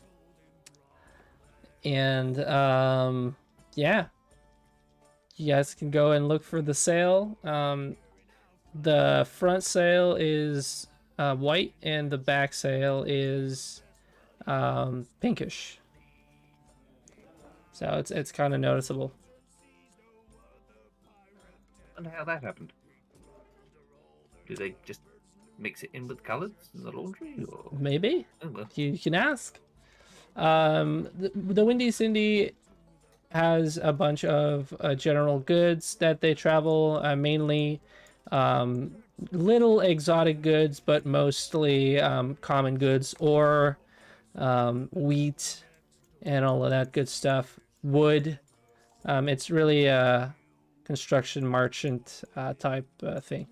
And yeah. You guys can go and look for the sail. The front sail is white and the back sail is pinkish. So it's kind of noticeable. And how that happened? Do they just mix it in with colours in the laundry, or Maybe oh, well. you can ask. The Windy Cindy has a bunch of general goods that they travel, mainly little exotic goods, but mostly common goods, or wheat and all of that good stuff. Wood. It's really a construction merchant type thing.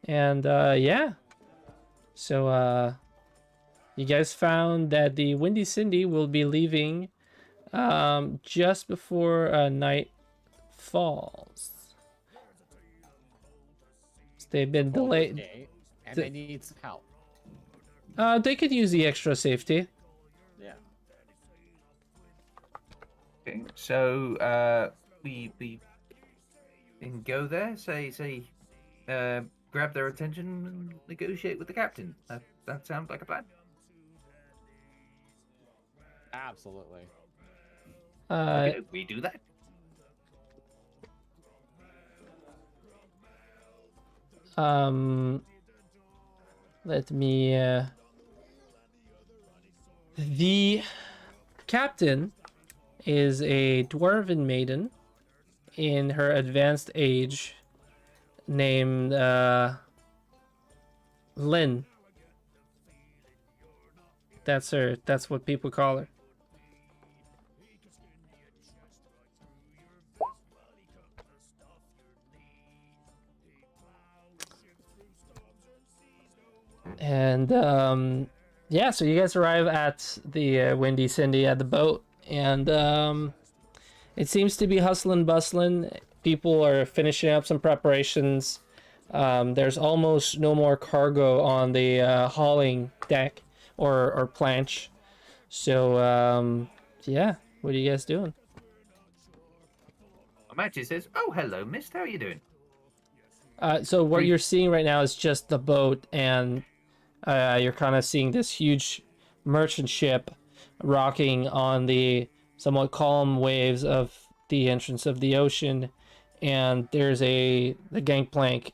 And yeah, so you guys found that the Windy Cindy will be leaving just before night falls. So they've been Baldur's delayed. Gate, and they need some help. They could use the extra safety. Yeah. Okay, so we can go there, grab their attention and negotiate with the captain. That sounds like a plan. Absolutely. Okay, we do that. Let me the captain is a dwarven maiden in her advanced age named Lynn. That's what people call her. And yeah, so you guys arrive at the Windy Cindy at the boat, and it seems to be hustling bustling. People are finishing up some preparations. There's almost no more cargo on the hauling deck or planche. So yeah, what are you guys doing? Matches says, "Oh, hello, miss. How are you doing?" So what you're seeing right now is just the boat, and you're kind of seeing this huge merchant ship rocking on the somewhat calm waves of the entrance of the ocean, and there's the gangplank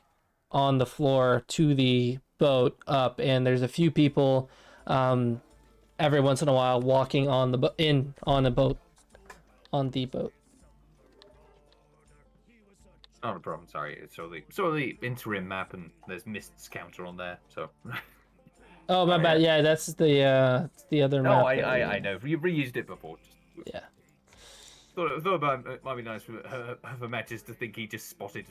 on the floor to the boat up, and there's a few people every once in a while walking on the boat. Not a problem. Sorry, it's sort of the interim map, and there's Mist's counter on there. So. Oh, my bad. Yeah, that's the other map. No, I know. You've reused it before. Yeah. Thought about it might be nice for Matches to think he just spotted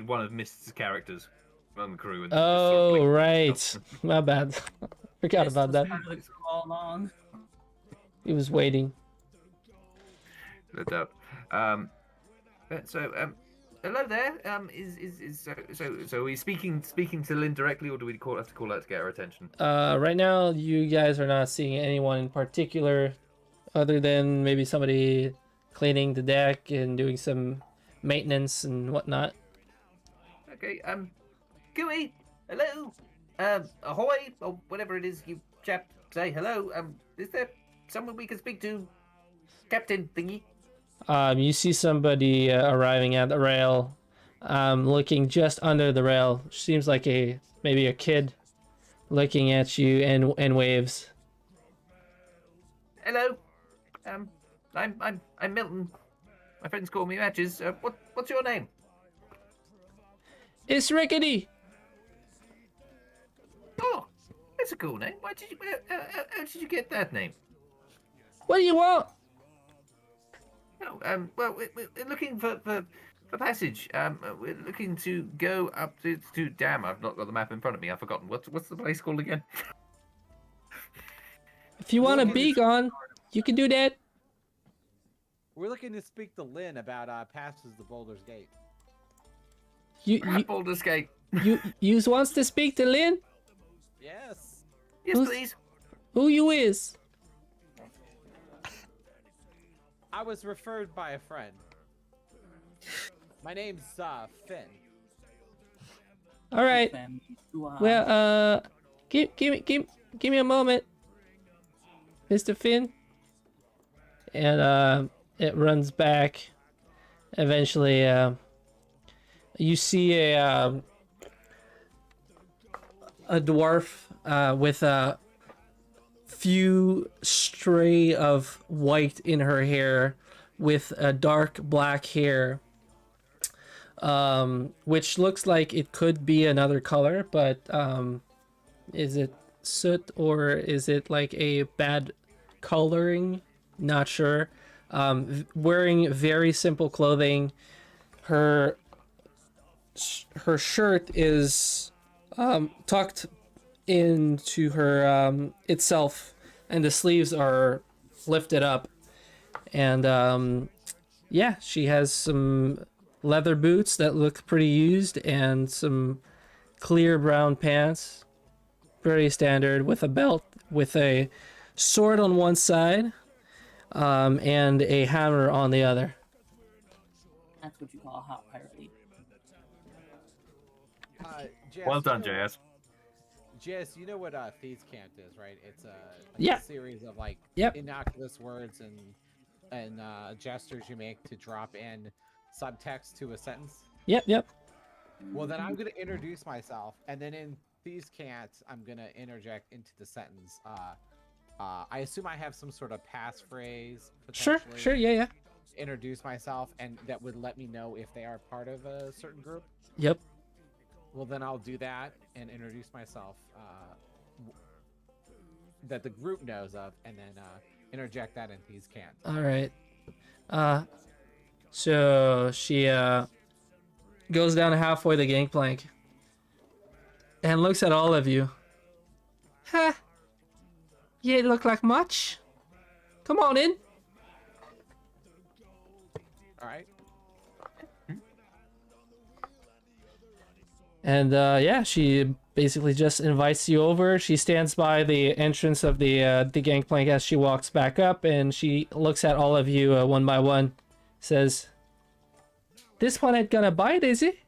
one of Mist's characters on the crew. And Oh, right. My bad. Forgot about that. All along. He was waiting. No doubt. Hello there. So are we speaking to Lynn directly, or do we have to call out to get her attention? Right now, you guys are not seeing anyone in particular, other than maybe somebody cleaning the deck and doing some maintenance and whatnot. Okay. Gooey. Hello. Ahoy, or whatever it is you chap say. Hello. Is there someone we can speak to, Captain Thingy? You see somebody arriving at the rail, looking just under the rail. Seems like maybe a kid looking at you and waves. Hello. I'm Milton. My friends call me Matches. What's your name? It's Rickety. Oh, that's a cool name. How did you get that name? What do you want? Oh, well, we're looking for passage. We're looking to go up to Damn. I've not got the map in front of me. I've forgotten. What's the place called again? If you want to be gone, you can do that. We're looking to speak to Lynn about passes the Boulder's Gate. Baldur's Gate. You wants to speak to Lynn? Yes. Yes, please. Who you is? I was referred by a friend. My name's Finn. All right. Well, give me a moment, Mr. Finn. And it runs back. Eventually, you see a dwarf with a few stray of white in her hair with a dark black hair, which looks like it could be another color, but is it soot or is it like a bad coloring? Not sure. Wearing very simple clothing. Her shirt is tucked into her itself, and the sleeves are lifted up. And yeah, she has some leather boots that look pretty used and some clear brown pants, very standard, with a belt with a sword on one side and a hammer on the other. That's what you call a hot pirate lady. Jess, Well done, you know, JS. Jess, you know what Thieves' Cant is, right? It's Yeah. a series of like Yep. innocuous words and gestures you make to drop in subtext to a sentence. Yep. Well, then I'm gonna introduce myself, and then in Thieves' Cant, I'm gonna interject into the sentence. I assume I have some sort of passphrase. Sure, potentially, yeah. Introduce myself, and that would let me know if they are part of a certain group. Yep. Well, then I'll do that and introduce myself that the group knows of, and then interject that in Thieves' Cant. All right. So she goes down halfway the gangplank and looks at all of you. Huh? You look like much. Come on in. All right. And yeah, she basically just invites you over. She stands by the entrance of the gangplank as she walks back up, and she looks at all of you one by one. Says, "This one ain't gonna bite, is he?"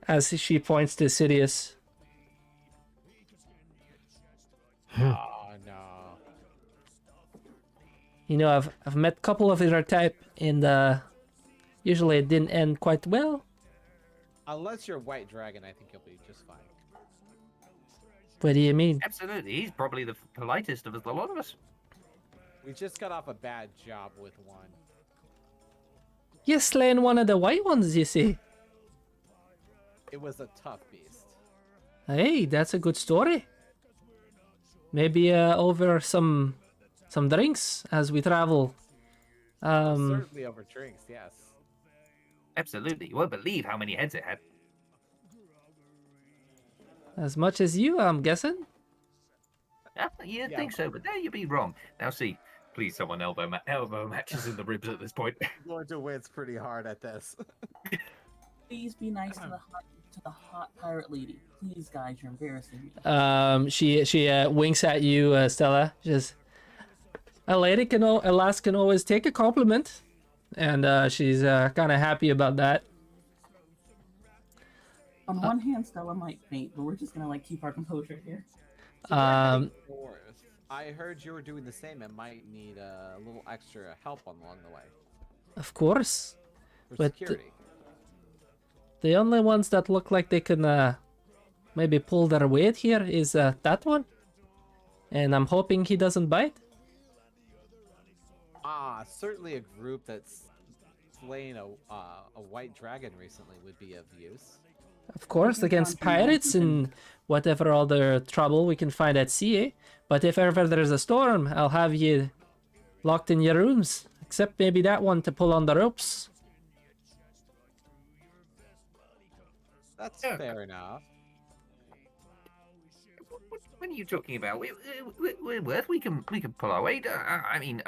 As she points to Sidious. Oh no. You know, I've met a couple of your type, and usually it didn't end quite well. Unless you're White Dragon, I think you'll be just fine. What do you mean? Absolutely, he's probably the politest of the lot of us. We just got off a bad job with one. You're slaying one of the white ones, you see. It was a tough beast. Hey, that's a good story. Maybe over some drinks as we travel. Certainly over drinks, yes. Absolutely, you won't believe how many heads it had. As much as you, I'm guessing. You'd Yeah. think so, but there you'd be wrong. Now see, please someone elbow matches in the ribs at this point. I'm going to wince pretty hard at this. Please be nice to the hot pirate lady. Please, guys, you're embarrassing me. She winks at you, Stella. Just a lass can always take a compliment, and she's kind of happy about that. On one hand, Stella might faint, but we're just gonna like keep our composure here. I heard you were doing the same and might need a little extra help along the way. Of course. For But security. the only ones that look like they can maybe pull their weight here is that one. And I'm hoping he doesn't bite. Certainly a group that's slain a white dragon recently would be of use. Of course, against pirates and whatever other trouble we can find at sea. Eh? But if ever there's a storm, I'll have you locked in your rooms. Except maybe that one to pull on the ropes. That's Yeah. fair enough. What are you talking about? We're worth. We can pull our weight. I mean,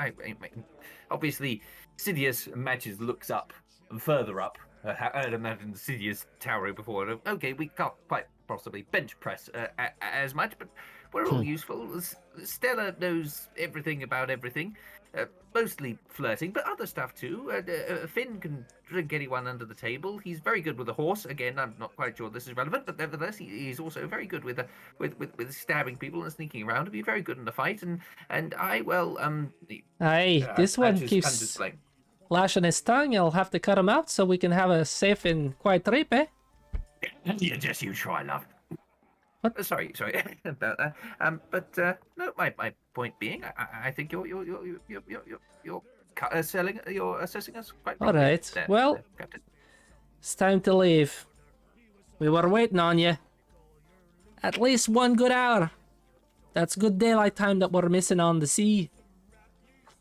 obviously, Sidious matches looks up and further up. I'd imagine Sidious towering before. Okay, we can't quite possibly bench press as much, but we're all useful. Stella knows everything about everything. Mostly flirting, but other stuff too. Finn can drink anyone under the table. He's very good with a horse. Again, I'm not quite sure this is relevant, but nevertheless, he's also very good with stabbing people and sneaking around. He'd be very good in a fight. And I, well, Aye, this one matches keeps display. lashing his tongue. I'll have to cut him out so we can have a safe and quiet trip, eh? Yeah, just you try, love. Sorry about that. No, my point being, I think you're assessing us quite All wrongly right. there, Well, Captain. it's time to leave. We were waiting on you. At least 1 good hour. That's good daylight time that we're missing on the sea.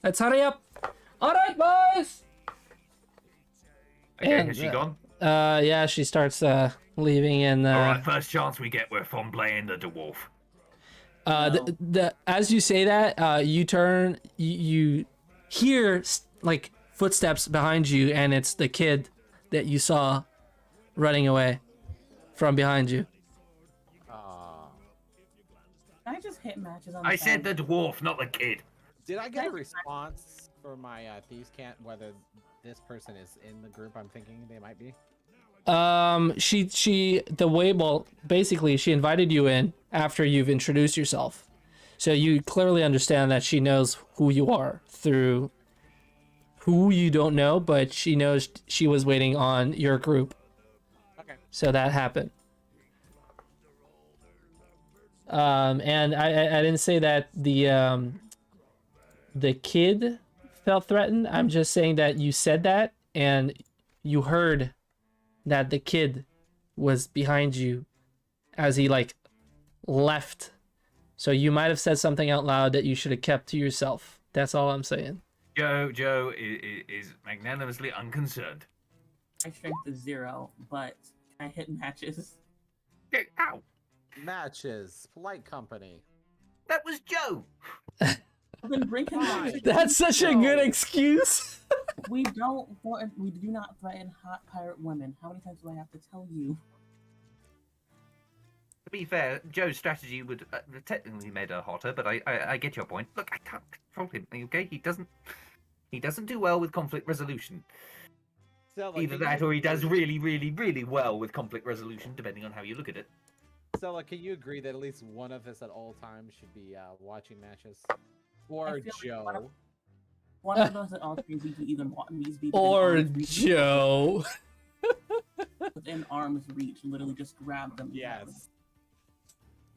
Let's hurry up. All right, boys. Okay, And, has she gone? Yeah, she starts leaving, and All right, first chance we get, we're playing the dwarf. as you say that, you turn, you hear like footsteps behind you, and it's the kid that you saw running away from behind you. Can I just hit matches on the I said side? the dwarf, not the kid. Did I get a response for my thieves' cant whether this person is in the group I'm thinking they might be? Basically she invited you in after you've introduced yourself. So you clearly understand that she knows who you are through who you don't know, but she knows she was waiting on your group. Okay. So that happened. And I didn't say that the kid felt threatened. I'm just saying that you said that and you heard that the kid was behind you as he like left. So you might have said something out loud that you should have kept to yourself. That's all I'm saying. Joe is magnanimously unconcerned. My strength is 0, but can I hit matches? Okay, ow! Matches, polite company. That was Joe. I've been drinking wine. That's such a good excuse. We do not threaten hot pirate women. How many times do I have to tell you? To be fair, Joe's strategy would technically made her hotter, but I get your point. Look, I can't control him. Okay, he doesn't do well with conflict resolution. Stella, Either that, or he does really, really, really well with conflict resolution, depending on how you look at it. Stella, can you agree that at least one of us at all times should be watching matches? Or I feel Joe? like one of those at all times we can either needs be Or Joe. within arm's reach. Literally just grab them. Yes.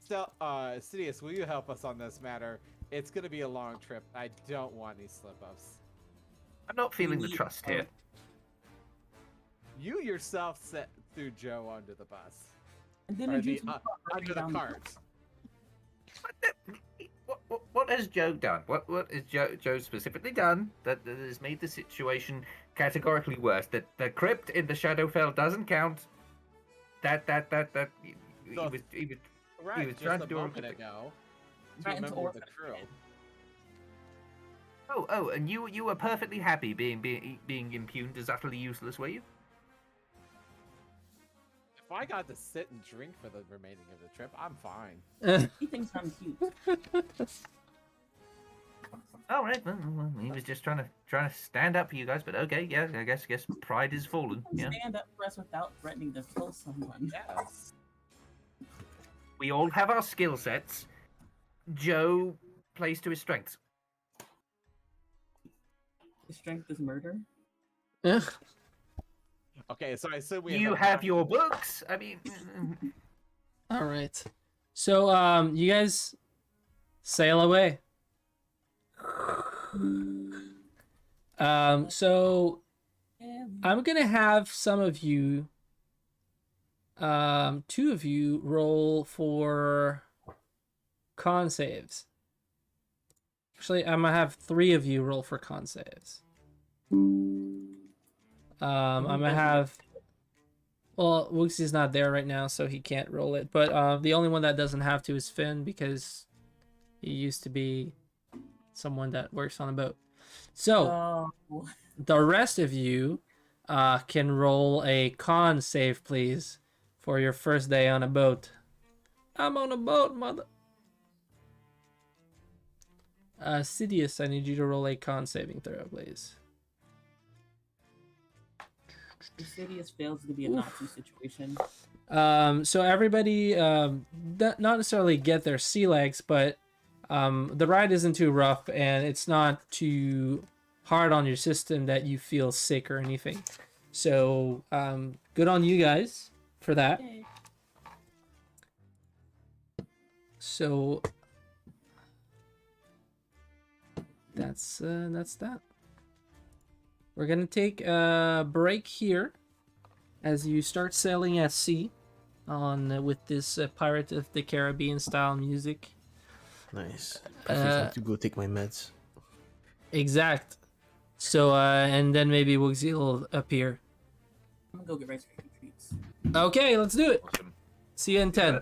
So, Sidious, will you help us on this matter? It's gonna be a long trip. I don't want any slip-ups. I'm not feeling the trust here. You yourself threw Joe under the bus. And Or then the, under the cart. What has Joe done? What has Joe specifically done that has made the situation categorically worse? That the crypt in the Shadowfell doesn't count. He was Right, he was just trying a to do moment a- ago. To Threatened remember or- the crew. Oh, and you were perfectly happy being impugned as utterly useless, were you? If I got to sit and drink for the remaining of the trip, I'm fine. He thinks I'm cute. All right, well, he was just trying to stand up for you guys, but okay, yeah, I guess pride is fallen. Yeah, Stand up for us without threatening to kill someone. Yes. we all have our skill sets. Joe plays to his strengths. His strength is murder. Okay, so I assume we You have your books. I mean, All right. So you guys sail away. So I'm gonna have some of you, 2 of you, roll for con saves. Actually, I'm gonna have 3 of you roll for con saves. I'm gonna have. Well, Wooksie's not there right now, so he can't roll it. But the only one that doesn't have to is Finn, because he used to be someone that works on a boat. So Oh. the rest of you can roll a con save, please, for your first day on a boat. I'm on a boat, mother. Sidious, I need you to roll a con saving throw, please. If Sidious fails, it's gonna be a Nazi situation. So everybody, not necessarily get their sea legs, but the ride isn't too rough and it's not too hard on your system that you feel sick or anything. So good on you guys for that. Yay. So that's that. We're gonna take a break here as you start sailing at sea on with this Pirate of the Caribbean style music. Nice. Perfect time to go take my meds. Exact. So and then maybe Woogsy will appear. I'm gonna go get Rice Krispie treats. Okay, let's do it. Awesome. See you in 10. All right.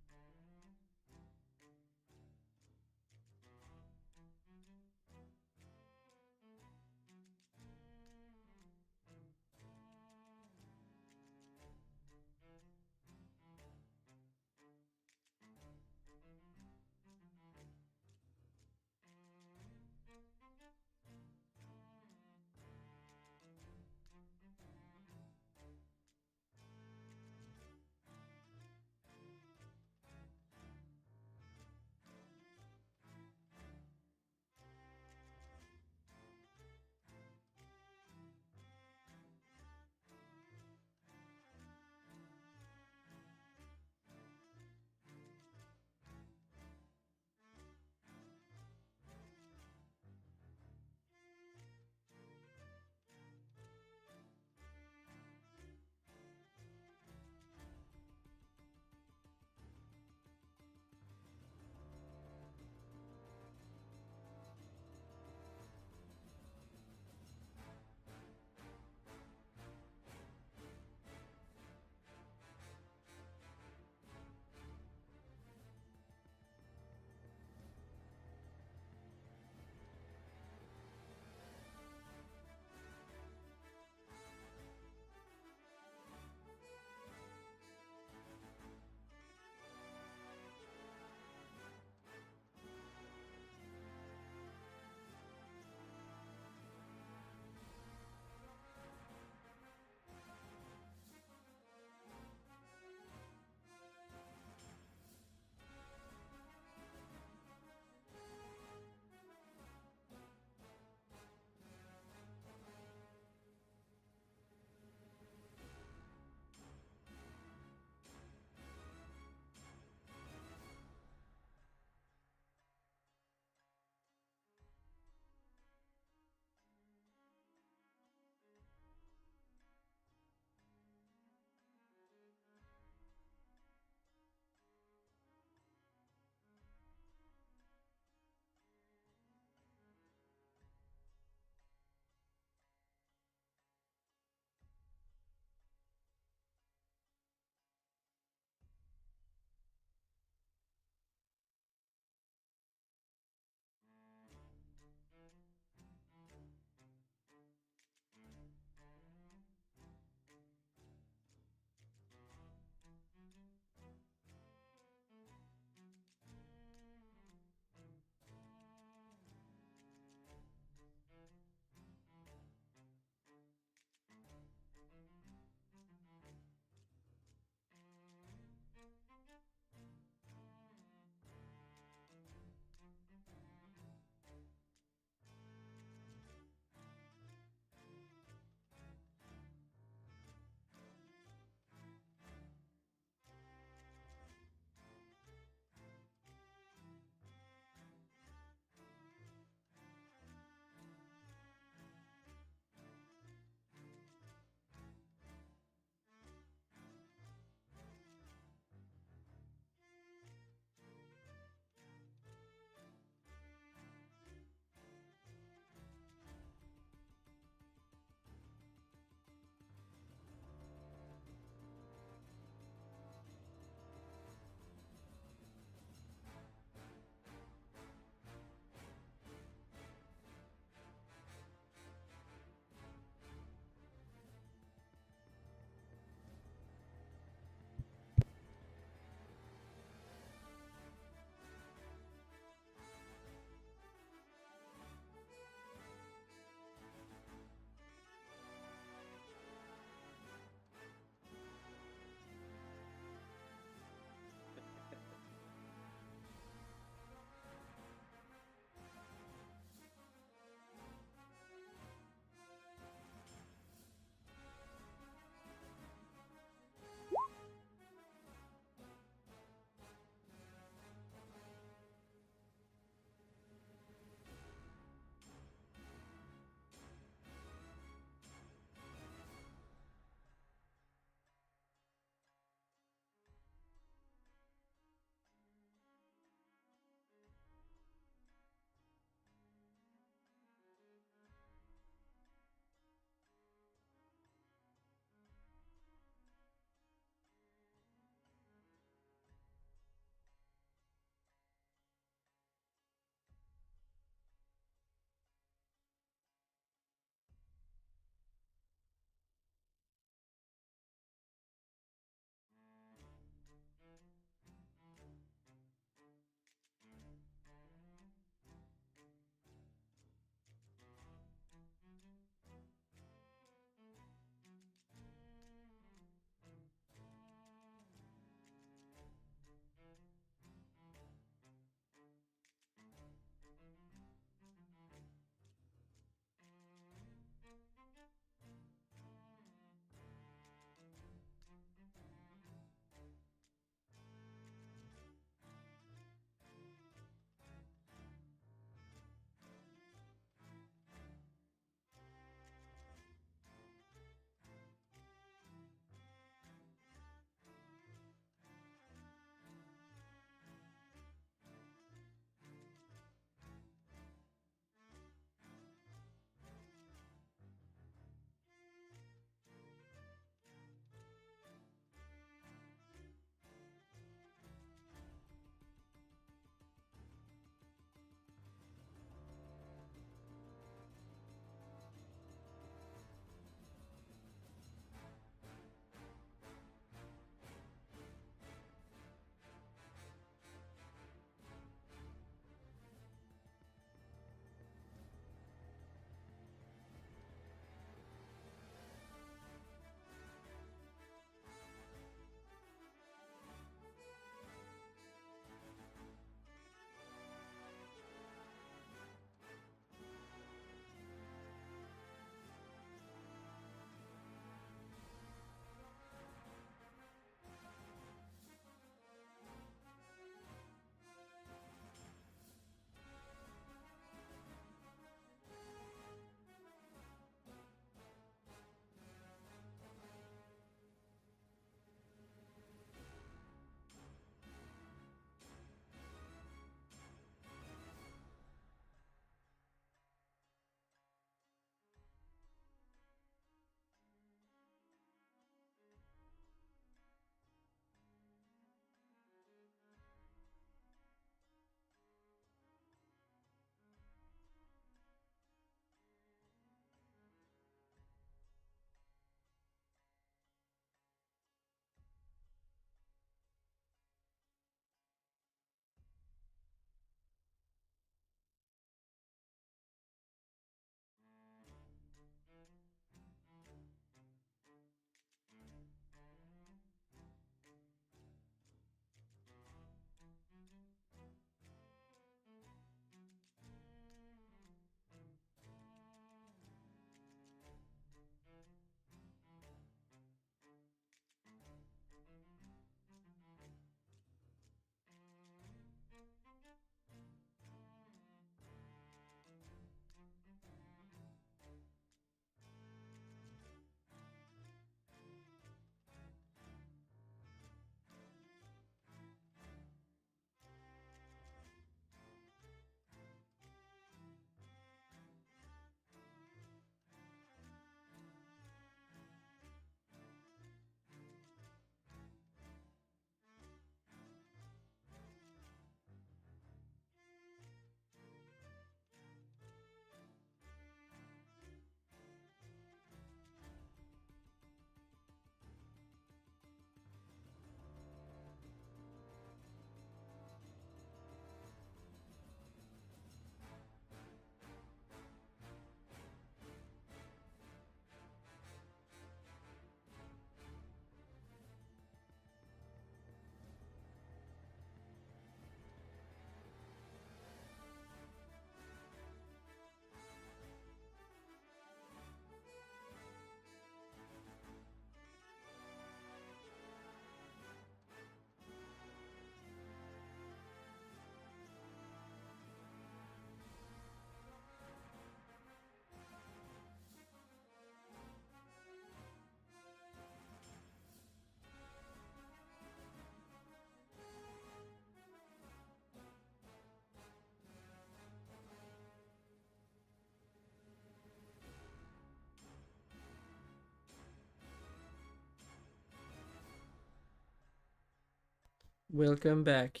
Welcome back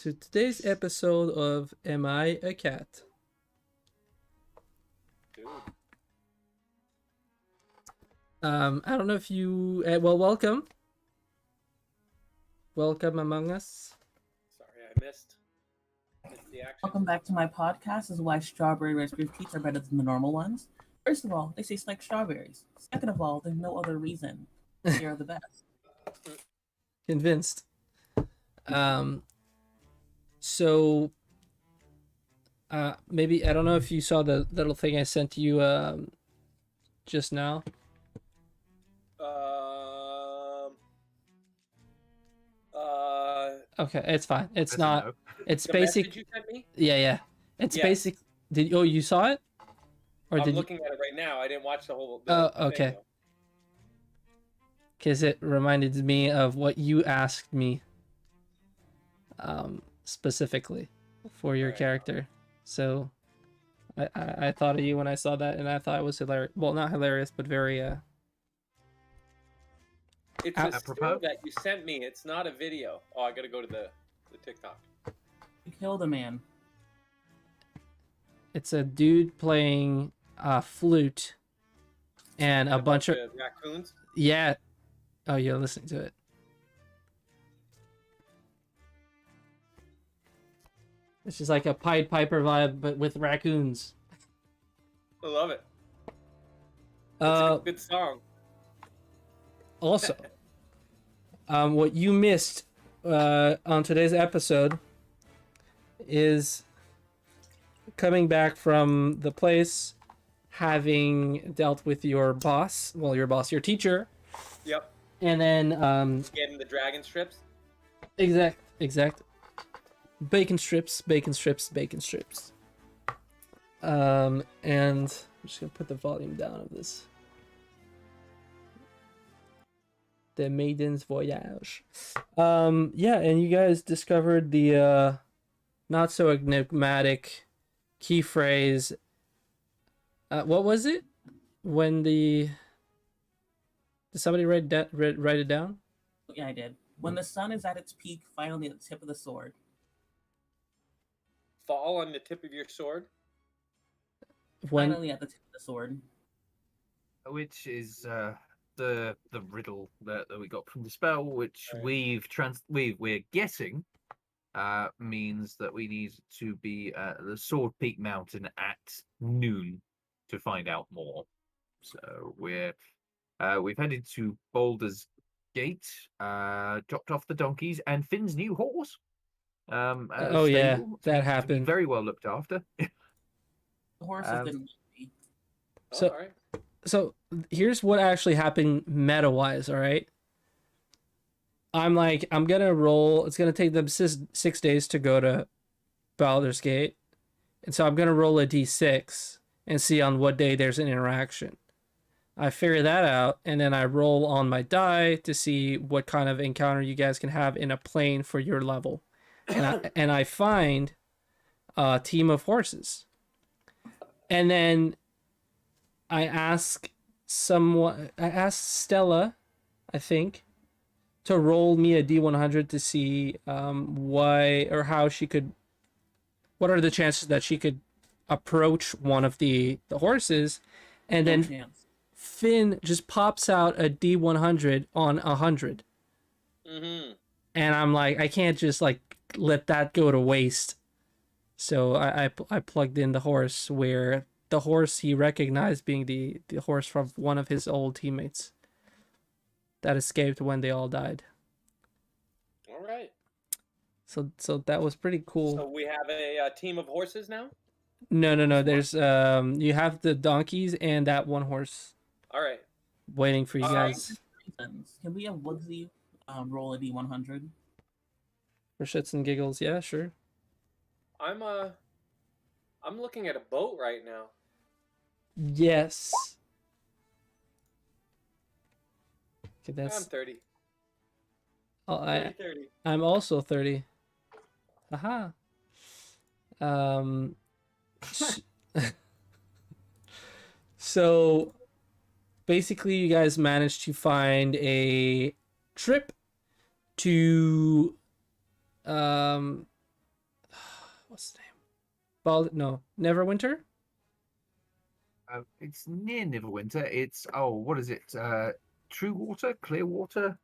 to today's episode of Am I a Cat? Dude. I don't know if you well, welcome among us. Sorry, I missed the action. Welcome back to my podcast. This is why strawberry Rice Krispie treats are better than the normal ones. First of all, they taste like strawberries. Second of all, there's no other reason. They are the best. Convinced. So maybe I don't know if you saw the little thing I sent you just now. Okay, it's fine. It's not. No. It's The basic. message you sent me? Yeah. It's Yes. basic. Did you saw it? Or I'm did you? looking at it right now. I didn't watch the whole. Oh, thing, okay. though. Because it reminded me of what you asked me specifically for your Alright. character. So I thought of you when I saw that, and I thought it was hilarious. Well, not hilarious, but very It's Ap- a still Apropos? that you sent me. It's not a video. Oh, I gotta go to the TikTok. You killed a man. it's a dude playing flute and a bunch of raccoons. yeah. Oh, you're listening to it. It's just like a Pied Piper vibe, but with raccoons. I love it. It's Uh, a good song. Also, what you missed on today's episode is coming back from the place, having dealt with your boss, your teacher, Yep. and then Getting the dragon strips. exact bacon strips. And I'm just gonna put the volume down of this. The Maiden's Voyage. Yeah, and you guys discovered the not so enigmatic key phrase. What was it? Did somebody write it down? Yeah, I did. When the sun is at its peak, finally at the tip of the sword. Fall on the tip of your sword. When Finally at the tip of the sword. Which is the riddle that we got from the spell, which Right. we're guessing means that we need to be at the Sword Peak Mountain at noon to find out more. So we've headed to Boulder's Gate, dropped off the donkeys and Finn's new horse. At a Oh, yeah, stable that to be happened. very well looked after. The horses didn't like me. So- all right. so here's what actually happened meta wise, all right? I'm gonna roll. It's gonna take them 6 days to go to Baldur's Gate, and so I'm gonna roll a d6 and see on what day there's an interaction. I figure that out, and then I roll on my die to see what kind of encounter you guys can have in a plane for your level, and I find a team of horses, and then I ask Stella, I think, to roll me a D100 to see why or how she could. What are the chances that she could approach one of the horses, and No then chance. Finn just pops out a D100 on 100, Mm-hmm. and I'm like, I can't just let that go to waste. So I plugged in the horse where the horse he recognized being the horse from one of his old teammates that escaped when they all died. All right. So that was pretty cool. So we have a team of horses now. No. There's you have the donkeys and that one horse All right. waiting for you Alright. guys Reasons. Can we have Woodsy roll a D100? for shits and giggles. Yeah, sure. I'm looking at a boat right now. Yes. Okay, I'm that's 30. oh, 30. I'm also 30. Aha. s- So basically you guys managed to find a trip to um, what's the name? Neverwinter. It's near Neverwinter. It's what is it? True Water, Clear Water.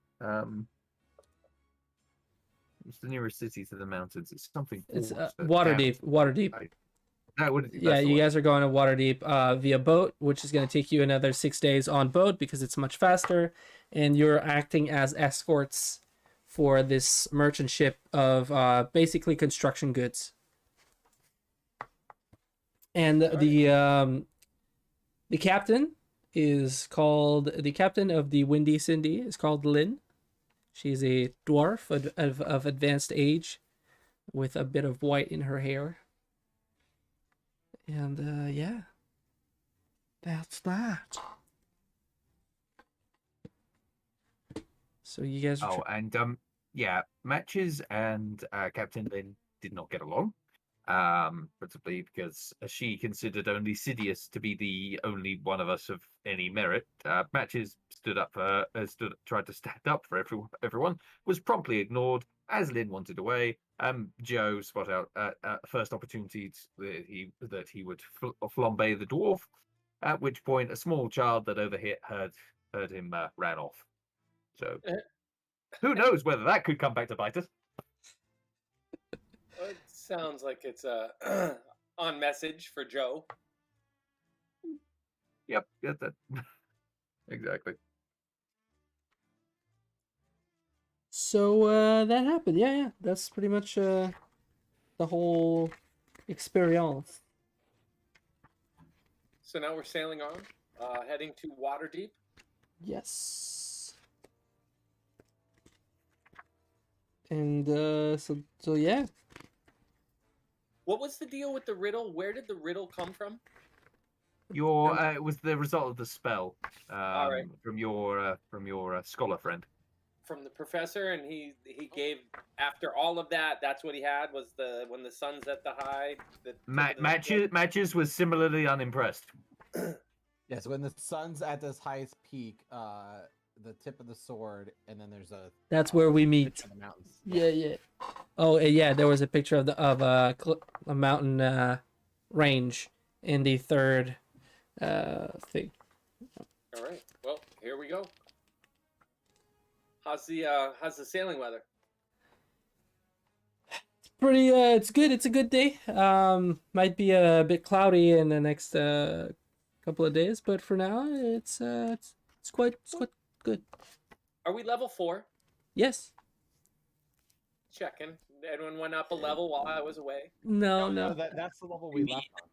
It's the nearest city to the mountains. It's something. It's Down. Waterdeep. That would. Yeah, you guys are going to Waterdeep via boat, which is going to take you another 6 days on boat because it's much faster, and you're acting as escorts for this merchant ship of basically construction goods. And the captain the captain of the Windy Cindy is called Lynn. She's a dwarf of advanced age, with a bit of white in her hair. And yeah, that's that. So you guys are Matches and Captain Lynn did not get along. Principally because she considered only Sidious to be the only one of us of any merit. Matches tried to stand up for everyone, was promptly ignored as Lynn wanted away. Joe spot out first opportunity that he would flambe the dwarf, at which point a small child that heard him ran off. So who knows whether that could come back to bite us. It sounds like it's on message for Joe. Yep, get that. Exactly. So that happened. Yeah. That's pretty much the whole experience. So now we're sailing on, heading to Waterdeep. Yes. And so yeah. What was the deal with the riddle? Where did the riddle come from? It was the result of the spell All right. from your scholar friend. From the professor, and he gave, after all of that, that's what he had was when the sun's at the high. Matches was similarly unimpressed. Yes, when the sun's at this highest peak, the tip of the sword, and then there's a. That's where we meet. picture of the mountains. Yeah. Oh yeah, there was a picture of a mountain range in the third thing. All right. Well, here we go. How's the sailing weather? Pretty it's good. It's a good day. Might be a bit cloudy in the next couple of days, but for now it's quite good. Are we level 4? Yes. Checking. Everyone went up a level while I was away. No. That's the level we left on.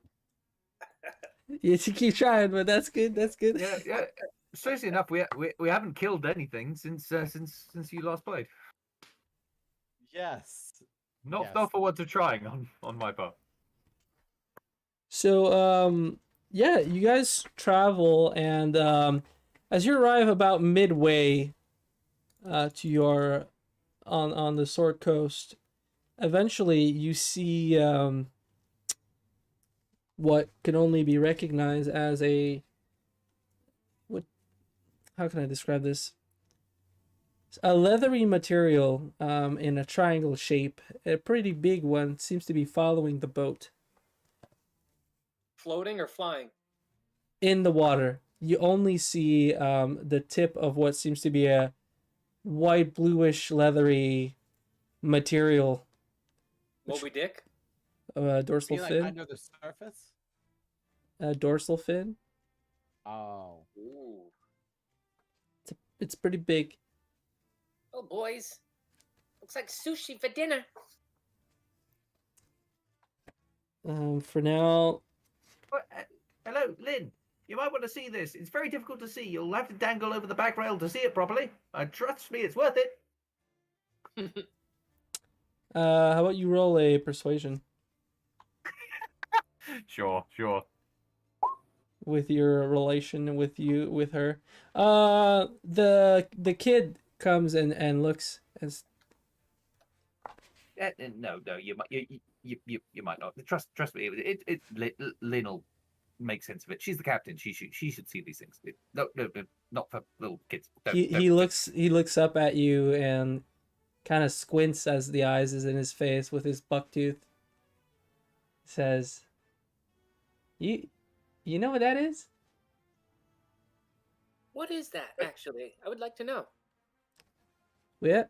Yes, you keep trying, but that's good. Yeah. Strangely enough, we haven't killed anything since you last played. Yes. Not for what to trying on my part. So yeah, you guys travel, and as you arrive about midway to your on the Sword Coast, eventually you see what can only be recognized as how can I describe this? A leathery material in a triangle shape. A pretty big one, seems to be following the boat. Floating or flying? In the water. You only see the tip of what seems to be a white, bluish, leathery material. Moby Dick? Dorsal Like fin. under the surface? Dorsal fin. Oh. Ooh. It's pretty big. Oh, boys. Looks like sushi for dinner. For now. Hello, Lynn. You might want to see this. It's very difficult to see. You'll have to dangle over the back rail to see it properly. Trust me, it's worth it. How about you roll a persuasion Sure. with your relation with her. The kid comes and looks as. No, you might not. Trust me. Lynn will make sense of it. She's the captain. She should see these things. No, not for little kids. He looks up at you, and kind of squints as the eyes is in his face with his buck tooth. Says, You know what that is? What is that, actually? I would like to know. Well,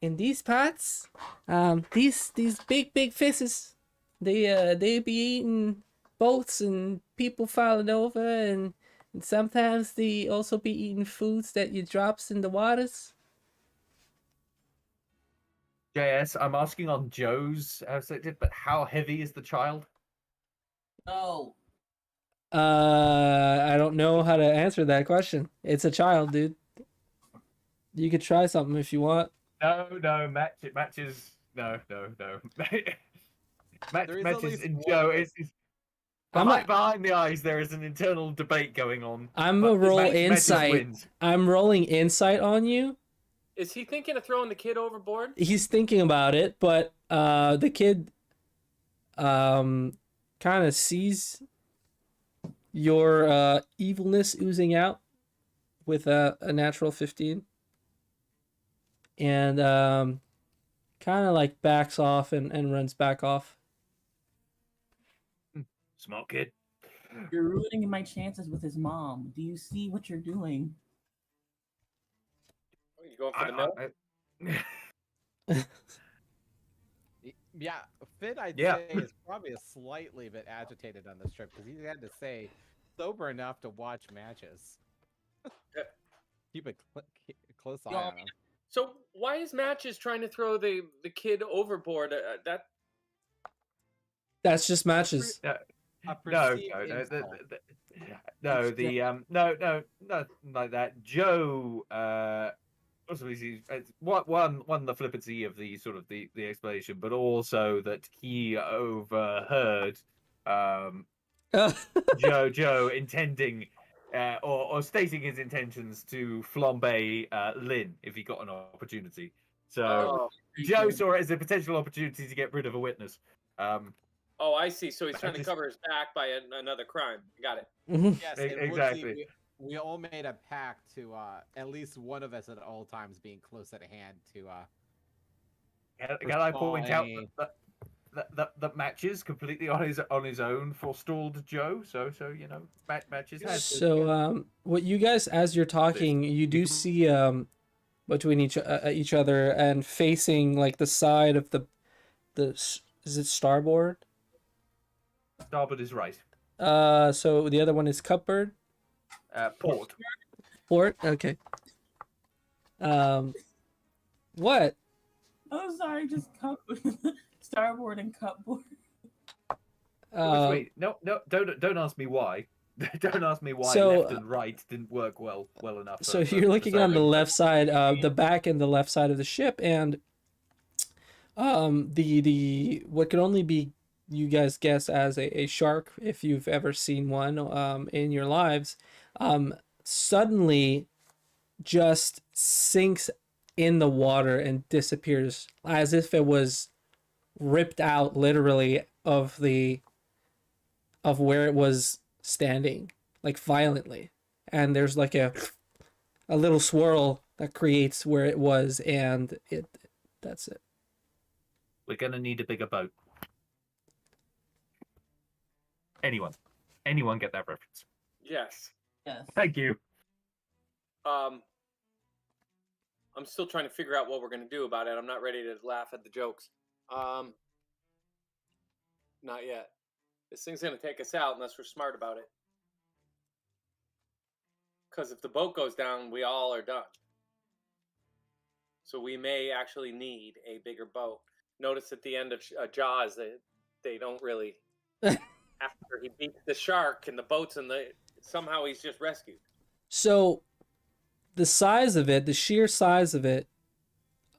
in these parts, these big fishes, they be eating boats and people falling over, and sometimes they also be eating foods that you drops in the waters. JS, I'm asking on Joe's perspective, but how heavy is the child? No. I don't know how to answer that question. It's a child, dude. You could try something if you want. No, matches. No. There is at Matches least in one Joe. that's- Behind the eyes, there is an internal debate going on. I'm but a roll Matches insight. wins. I'm rolling insight on you. Is he thinking of throwing the kid overboard? He's thinking about it, but the kid kind of sees your evilness oozing out with a natural 15, and kind of like backs off and runs back off. Smart kid. You're ruining my chances with his mom. Do you see what you're doing? Are you going for the milk? Yeah, Finn, I'd Yeah. say, is probably a slightly bit agitated on this trip because he had to stay sober enough to watch matches. Keep a close eye Y'all- on him. So why is Matches trying to throw the kid overboard? That's just matches. A No, perceived no, insult. no, nothing like that. Joe, also it's one the flippancy of the sort of the explanation, but also that he overheard Joe intending or stating his intentions to flambe Lynn if he got an opportunity. So Oh, Joe saw it as a potential opportunity to get rid of a witness. I see. So he's trying to cover his back by another crime. Got it. Yes, and Exactly. we all made a pact to at least one of us at all times being close at hand to. Can I point out Any- that Matches completely on his own forestalled Joe? So you know, Matches has. So what you guys, as you're talking, you do see between each other and facing like the side of the is it starboard? Starboard is right. So the other one is cupboard. Port. Port. Okay. What? Oh, sorry, just cup starboard and cupboard. Wait, no, don't ask me why. Don't ask me why So, left and right didn't work well enough. So for you're looking on the sailing. left side, the back and the left side of the ship, and the what could only be, you guys guess, as a shark, if you've ever seen one in your lives, suddenly just sinks in the water and disappears as if it was ripped out literally of where it was standing, like violently, and there's like a little swirl that creates where it was, and that's it. We're gonna need a bigger boat. Anyone get that reference? Yes. Yes. Thank you. I'm still trying to figure out what we're gonna do about it. I'm not ready to laugh at the jokes. Not yet. This thing's gonna take us out unless we're smart about it. Because if the boat goes down, we all are done. So we may actually need a bigger boat. Notice at the end of Jaws, they don't really. After he beats the shark and the boats and somehow he's just rescued. So the size of it, the sheer size of it,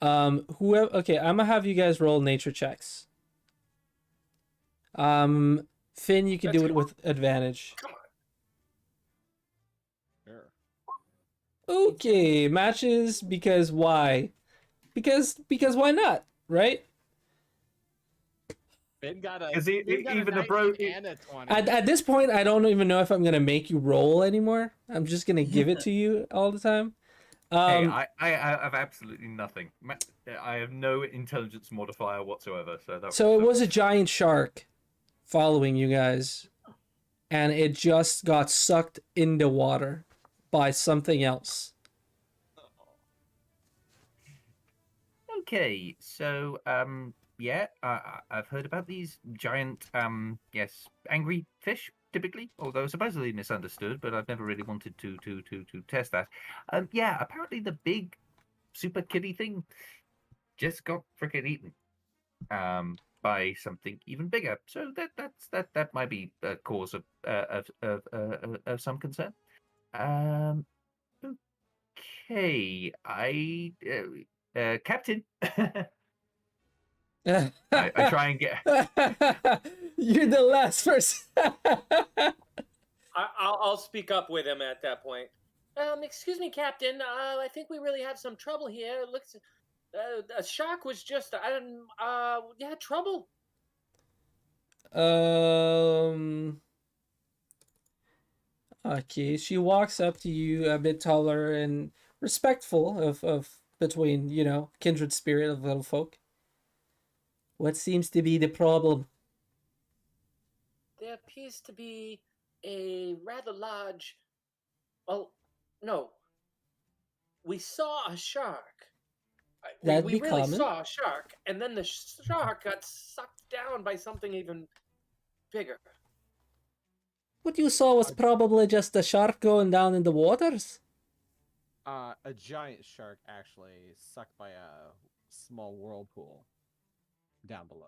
whoever, okay, I'm gonna have you guys roll nature checks. Finn, you can do it with advantage. Come on. Sure. Okay, matches, because why? Because why not, right? Finn got a 'Cause Finn got a even the 19 bro- and a 20. At this point, I don't even know if I'm gonna make you roll anymore. I'm just gonna give it to you all the time. Hey, Um, I have absolutely nothing. I have no intelligence modifier whatsoever. So so it that was a was giant shark following you guys, and it just got sucked in the water by something else. okay. So yeah, I've heard about these giant yes, angry fish typically, although supposedly misunderstood, but I've never really wanted to test that. Yeah, apparently the big super kitty thing just got freaking eaten by something even bigger. So that might be a cause of some concern. Um, okay, Captain. I try and get. You're the last person. I'll speak up with him at that point. Excuse me, Captain. I think we really have some trouble here. It looks, a shark was just, yeah, trouble. um. Okay, she walks up to you, a bit taller and respectful of between, kindred spirit of little folk. What seems to be the problem? There appears to be a rather large. Well, no, we saw a shark. That'd We be really common. saw a shark, and then the shark got sucked down by something even bigger. What you saw was probably just a shark going down in the waters. A giant shark actually sucked by a small whirlpool down below.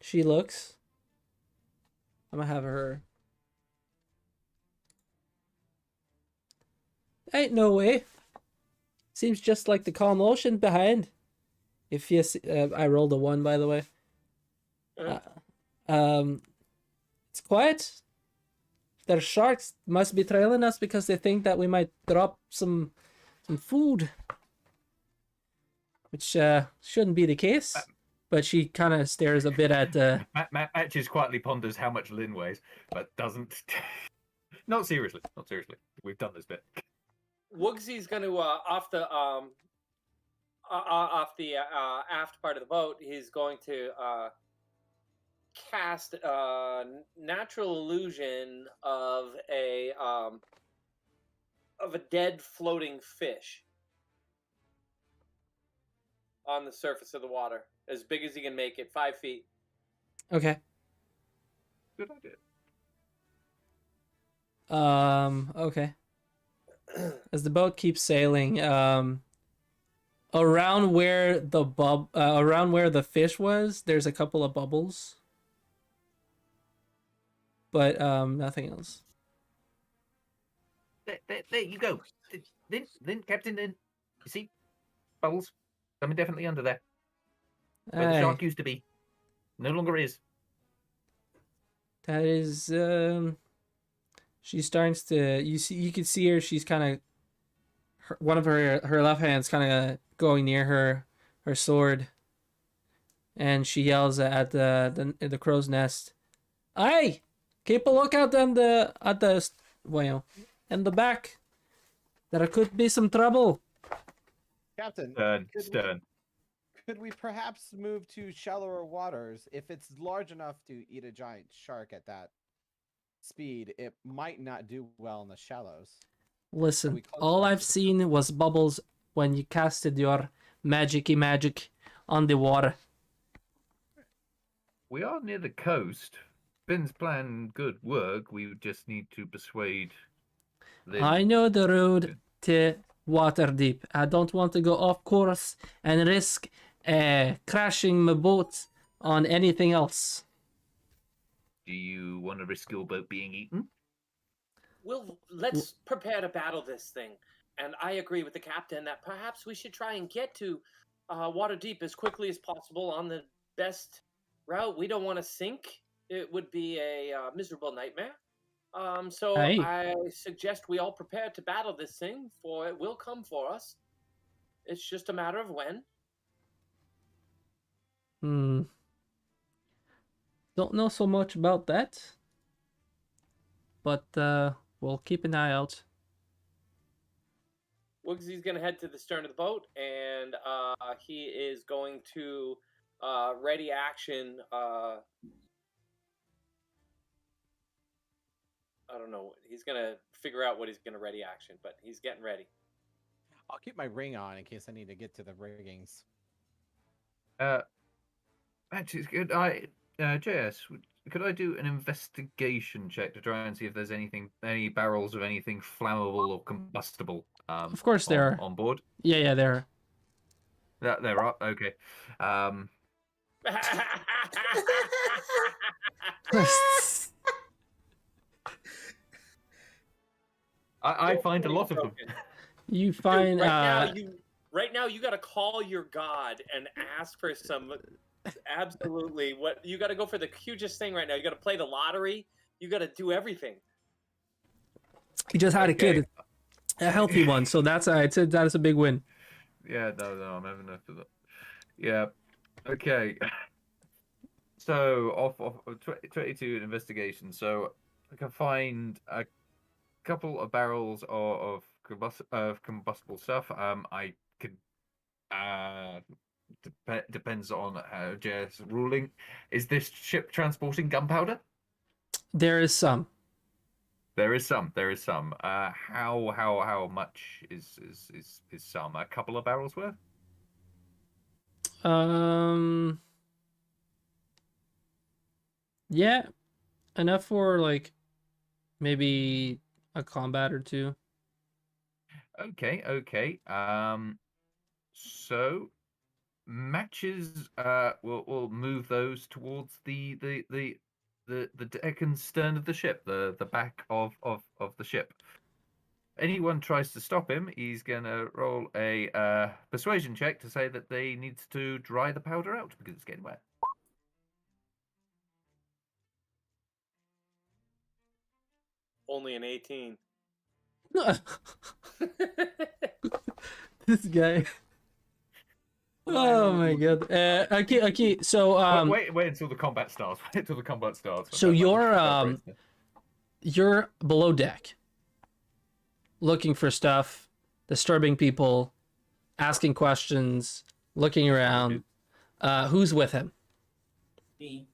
She looks. I'm gonna have her. Ain't no way. Seems just like the calm ocean behind. If you see, I rolled a 1, by the way. Uh, Um, it's quiet. Their sharks must be trailing us because they think that we might drop some food, which shouldn't be the case. But she kind of stares a bit at. Matches quietly ponders how much Lynn weighs, but doesn't. Not seriously. Not seriously. We've done this bit. Woogsy's going to off the aft part of the boat. He's going to cast natural illusion of a dead floating fish on the surface of the water, as big as he can make it, 5 feet. Okay. Good idea. Okay. As the boat keeps sailing, around where the fish was, there's a couple of bubbles, but nothing else. There you go. Lynn, Captain Lynn. You see? Bubbles. Something definitely under there. Where the shark used to be. No longer is. That is she starts to you can see her, she's kind of one of her left hand's kind of going near her sword, and she yells at the crow's nest. Hey, keep a lookout on the in the back. There could be some trouble. Captain, Stern. could we perhaps move to shallower waters? If it's large enough to eat a giant shark at that speed, it might not do well in the shallows. Listen, all I've seen was bubbles when you casted your magic on the water. We are near the coast. Ben's plan good work. We just need to persuade Lynn. I know the road to Waterdeep. I don't want to go off course and risk crashing my boat on anything else. Do you want to risk your boat being eaten? Let's prepare to battle this thing. And I agree with the captain that perhaps we should try and get to Waterdeep as quickly as possible on the best route. We don't want to sink. It would be a miserable nightmare. So Hey. I suggest we all prepare to battle this thing, for it will come for us. It's just a matter of when. Don't know so much about that, but we'll keep an eye out. Woogsy's going to head to the stern of the boat, and he is going to ready action. I don't know. He's going to figure out what he's going to ready action, but he's getting ready. I'll keep my ring on in case I need to get to the riggings. Actually, JS, could I do an investigation check to try and see if there's any barrels of anything flammable or combustible? Of course there are. On board. Yeah, there There are. Okay. are. I find a lot of them. You find right now you got to call your god and ask for some absolutely what you got to go for the hugest thing right now. You got to play the lottery. You got to do everything. you just had a kid, a healthy one, so I'd say that is a big win. Yeah, no, I'm having enough of that. Yeah. Okay. So off 22 in investigation. So I can find a couple of barrels of combustible stuff. I could. Depends on how JS ruling. Is this ship transporting gunpowder? There is some. There is some. How much is some? A couple of barrels worth? Yeah, enough for like maybe a combat or two. Okay. So matches. We'll move those towards the deck and stern of the ship, the back of the ship. Anyone tries to stop him, he's gonna roll a persuasion check to say that they need to dry the powder out because it's getting wet. Only an 18. This guy. Oh my god. Okay. So wait until the combat starts. Wait until the combat starts. So you're below deck, looking for stuff, disturbing people, asking questions, looking around. Who's with him? Me.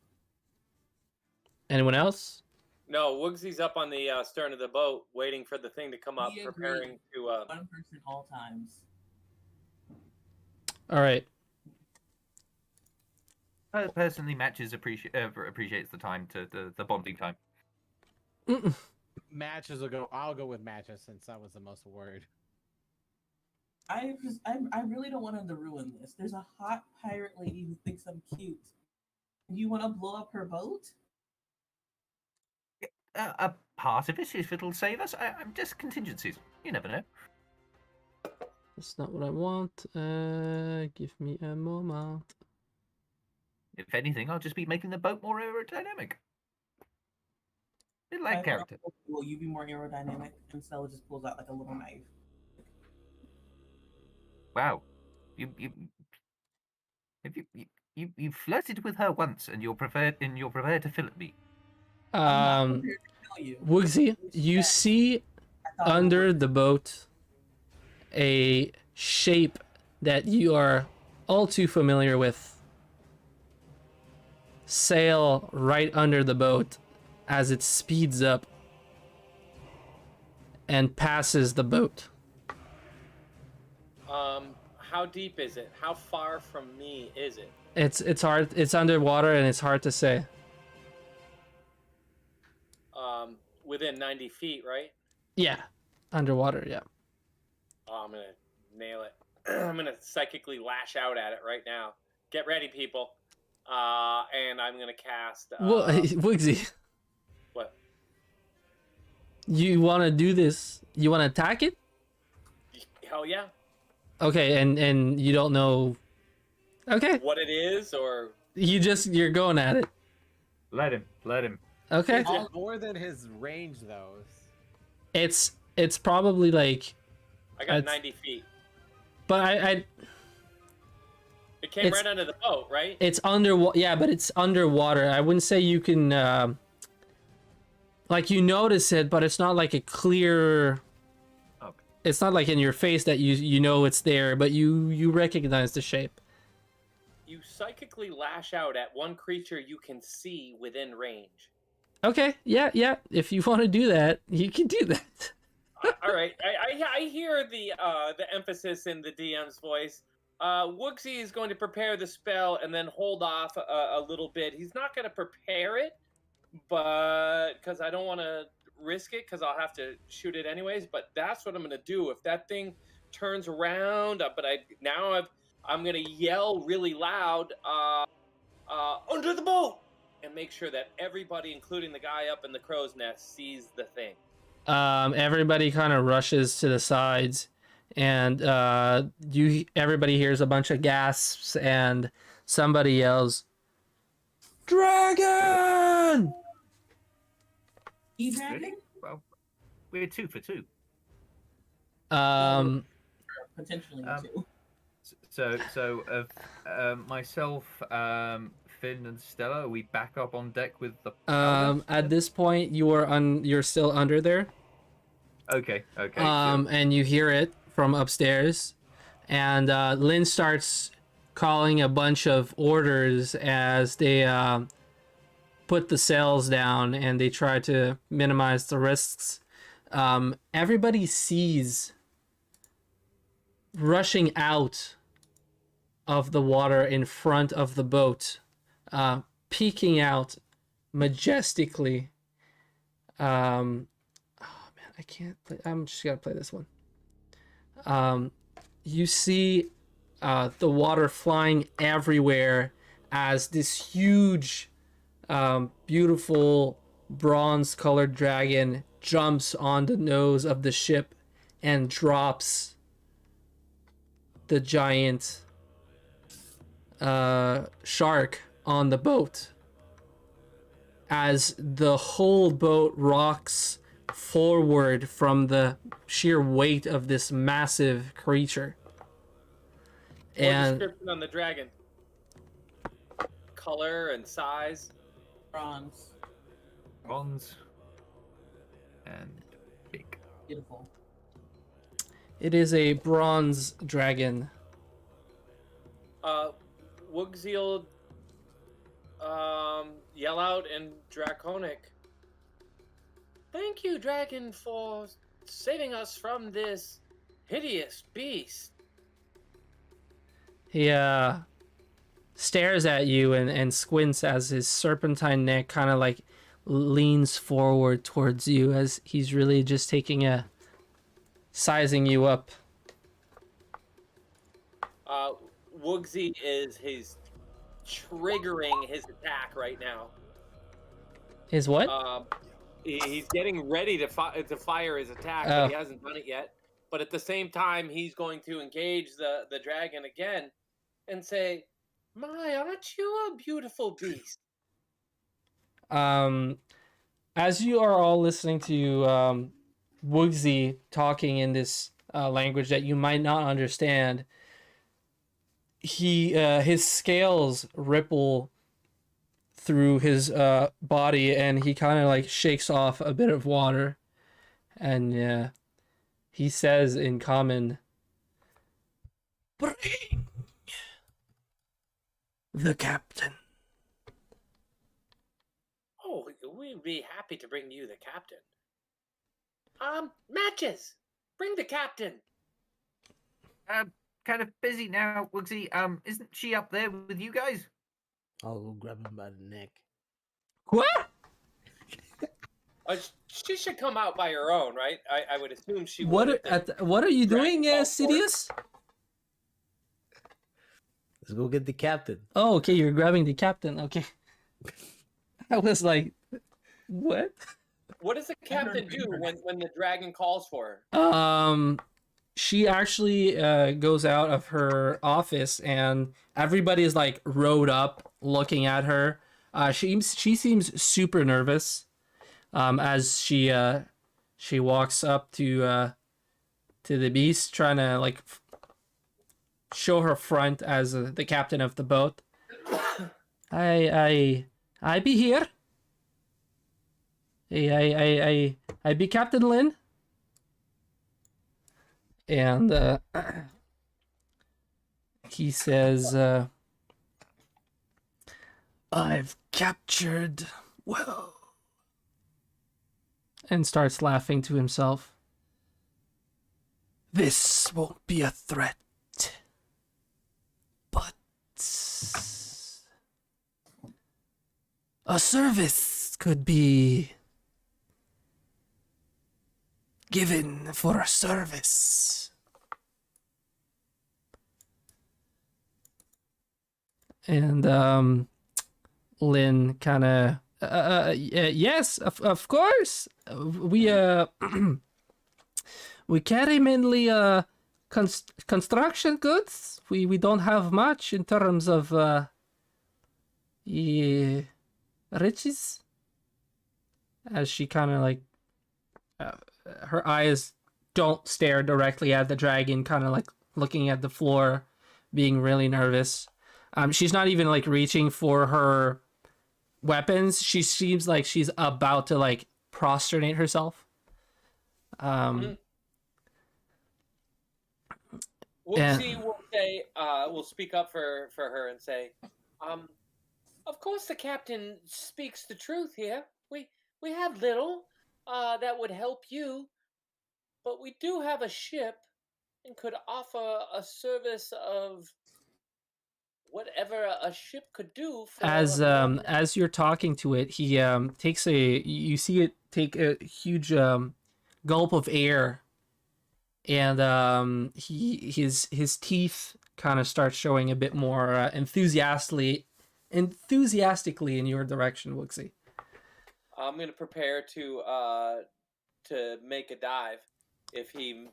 Anyone else? No, Woogsy's up on the stern of the boat, waiting for the thing to come up, We agree. preparing to. One person all times. All right. Personally, matches appreciates the time to the bonding time. Matches will go. I'll go with matches since that was the most word. I really don't want him to ruin this. There's a hot pirate lady who thinks I'm cute. You want to blow up her boat? A part of it, if it'll save us. I'm just contingencies. You never know. That's not what I want. Give me a moment. If anything, I'll just be making the boat more aerodynamic. Bit like character. Will you be more aerodynamic? And Stella just pulls out like a little knife. Wow, you flirted with her once, and you're prepared to fill at me. Woogsy, you see under the boat a shape that you are all too familiar with sail right under the boat as it speeds up and passes the boat. How deep is it? How far from me is it? It's hard. It's underwater and it's hard to say. Within 90 feet, right? Yeah, underwater. Yeah. Oh, I'm gonna nail it. I'm gonna psychically lash out at it right now. Get ready, people. And I'm gonna cast. Woogsy. What? You want to do this? You want to attack it? Hell yeah. Okay, and you don't know. Okay. What it is, or you're going at it. Let him. Okay. It's more than his range, though. It's probably like. I got 90 feet. But I It came right under the boat, right? It's underwater. Yeah, but it's underwater. I wouldn't say you can. Like you notice it, but it's not like a clear. Okay. it's not like in your face that you know it's there, but you recognize the shape. You psychically lash out at one creature you can see within range. Okay, yeah. If you want to do that, you can do that. All right, I hear the emphasis in the DM's voice. Woogsy is going to prepare the spell and then hold off a little bit. He's not going to prepare it, but because I don't want to risk it, because I'll have to shoot it anyways. But that's what I'm going to do. If that thing turns around, I'm going to yell really loud, under the boat, and make sure that everybody, including the guy up in the crow's nest, sees the thing. Everybody kind of rushes to the sides, and everybody hears a bunch of gasps, and somebody yells, "Dragon!" E-Dragon? Well, we're 2 for 2. Potentially two. So myself, Finn, and Stella, are we back up on deck with the? At this point, you're still under there. Okay. And you hear it from upstairs, and Lynn starts calling a bunch of orders as they put the sails down and they try to minimize the risks. Everybody sees rushing out of the water in front of the boat, peeking out majestically. Oh man, I can't play. I'm just gonna play this one. You see the water flying everywhere as this huge, beautiful bronze-colored dragon jumps on the nose of the ship and drops the giant shark on the boat as the whole boat rocks forward from the sheer weight of this massive creature. And description on the dragon. Color and size. Bronze. And big. Beautiful. it is a bronze dragon. Wugziel yell out in Draconic. Thank you, dragon, for saving us from this hideous beast. He stares at you and squints as his serpentine neck kind of like leans forward towards you as he's really just sizing you up. Woogsy is triggering his attack right now. His what? He's getting ready to fire his attack, but he hasn't done it yet. But at the same time, he's going to engage the dragon again and say, "My, aren't you a beautiful beast?" As you are all listening to Woogsy talking in this language that you might not understand, his scales ripple through his body, and he kind of like shakes off a bit of water, and he says in common, "Bring the captain." Oh, we'd be happy to bring you the captain. Matches! Bring the captain! Kind of busy now, Woogsy. Isn't she up there with you guys? I'll go grab him by the neck. What? She should come out by her own, right? I would assume she What would. what are you Dragon doing, Ball Force. Sidious? Let's go get the captain. Oh, okay, you're grabbing the captain. Okay. I was like, what? What does the captain do when the dragon calls for her? She actually goes out of her office, and everybody is like rowed up looking at her. She seems super nervous as she walks up to the beast, trying to like show her front as the captain of the boat. I be here. I be Captain Lin. And he says, I've captured, well, and starts laughing to himself. This won't be a threat, but a service could be given for a service. And Lynn kind of, yes, of course. We we carry mainly construction goods. We don't have much in terms of riches. As she kind of like, her eyes don't stare directly at the dragon, kind of like looking at the floor, being really nervous. She's not even like reaching for her weapons. She seems like she's about to like prostrate herself. Woodsy will say, will speak up for her and say, of course the captain speaks the truth here. We have little that would help you, but we do have a ship and could offer a service of whatever a ship could do. For As you're talking to it, he takes you see it take a huge gulp of air, and his teeth kind of start showing a bit more enthusiastically in your direction, Wooksy. I'm gonna prepare to make a dive. If he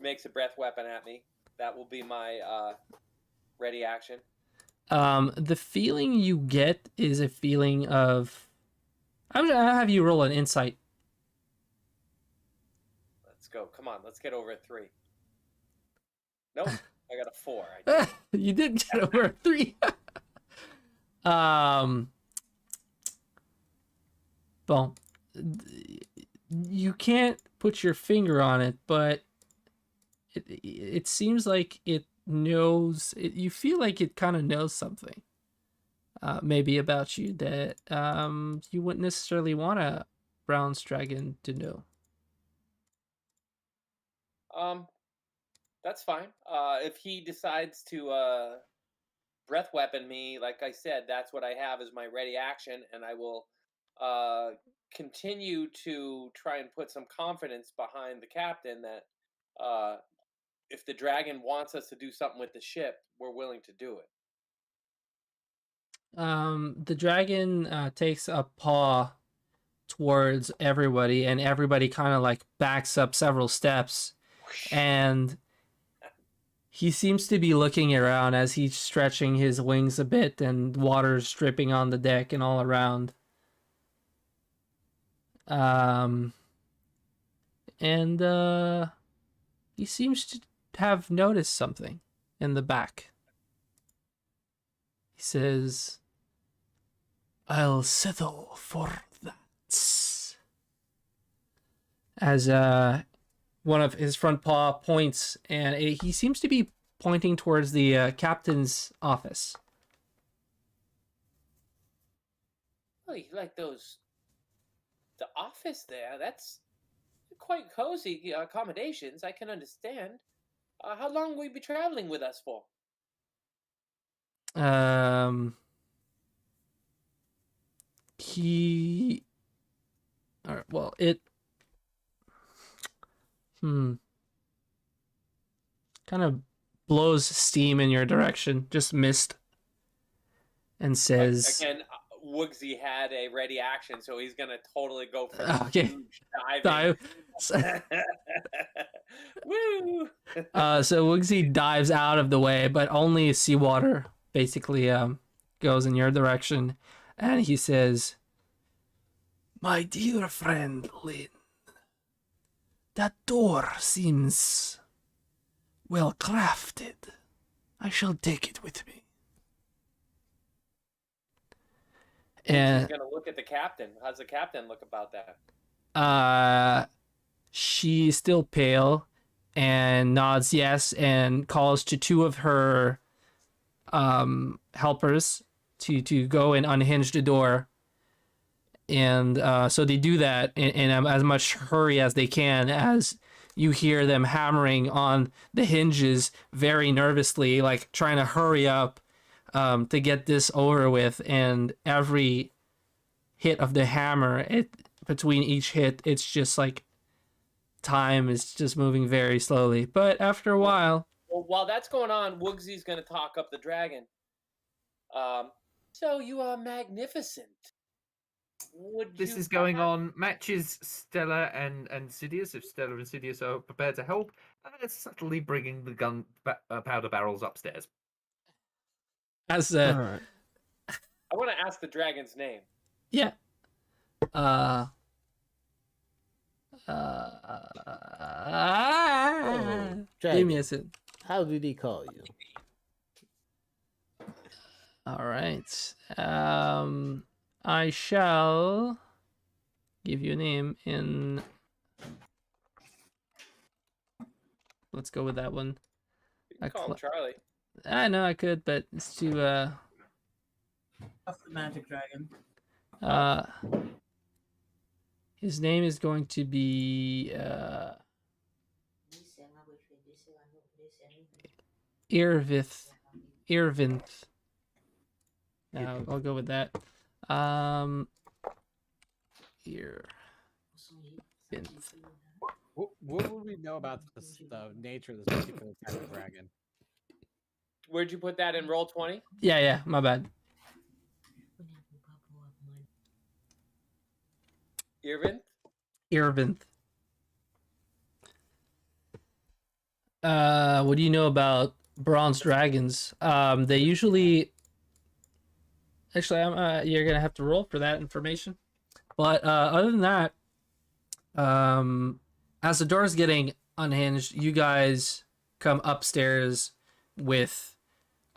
makes a breath weapon at me, that will be my ready action. The feeling you get is a feeling of. I'm gonna have you roll an insight. Let's go. Come on, let's get over a 3. Nope, I got a 4. You did get over a 3. Well, you can't put your finger on it, but it seems like it knows. You feel like it kind of knows something, maybe about you that you wouldn't necessarily want a bronze dragon to know. That's fine. If he decides to breath weapon me, like I said, that's what I have as my ready action, and I will continue to try and put some confidence behind the captain that if the dragon wants us to do something with the ship, we're willing to do it. The dragon takes a paw towards everybody, and everybody kind of like backs up several steps, and he seems to be looking around as he's stretching his wings a bit, and water's dripping on the deck and all around. And he seems to have noticed something in the back. He says, I'll settle for that. As one of his front paw points, and he seems to be pointing towards the captain's office. Oh, you like those? The office there, that's quite cozy accommodations. I can understand. How long will you be traveling with us for? He. All right. Well, it. Kind of blows steam in your direction, just mist, and says. Again, Woogsy had a ready action, so he's gonna totally go for Okay. huge diving. Dive. Woo! So Woogsy dives out of the way, but only seawater basically goes in your direction, and he says, "My dear friend Lynn, that door seems well crafted. I shall take it with me." And And he's gonna look at the captain. How's the captain look about that? she's still pale. and nods yes and calls to two of her helpers to go and unhinge the door. And so they do that in as much hurry as they can, as you hear them hammering on the hinges very nervously, like trying to hurry up to get this over with. And every hit of the hammer, between each hit, it's just like time is just moving very slowly. But after a while, Well, while that's going on, Woogsy's going to talk up the dragon. So you are magnificent. This is going on. Matches Stella and Sidious. If Stella and Sidious are prepared to help, subtly bringing the powder barrels upstairs. as Alright. I want to ask the dragon's name. yeah, give me a second. How do they call you? All right. I shall give you a name in. Let's go with that one. You can call him Charlie. I know I could, but it's too. That's the magic dragon. His name is going to be Irvinth. I'll go with that. Irvinth. What would we know about the nature of this particular type of dragon? Where'd you put that in Roll20? Yeah, my bad. Irvin? What do you know about bronze dragons? They usually. Actually, you're gonna have to roll for that information. But other than that, as the door's getting unhinged, you guys come upstairs with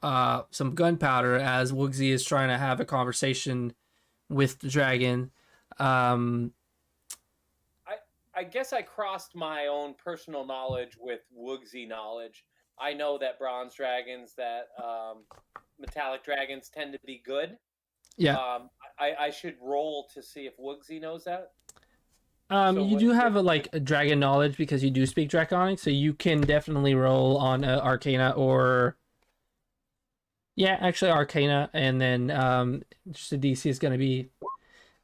some gunpowder as Woogsy is trying to have a conversation with the dragon. I guess I crossed my own personal knowledge with Woogsy knowledge. I know that bronze dragons, that metallic dragons tend to be good. Yeah. I should roll to see if Woogsy knows that. You do have a dragon knowledge because you do speak Draconic, so you can definitely roll on Arcana or. Yeah, actually Arcana, and then just the DC is going to be.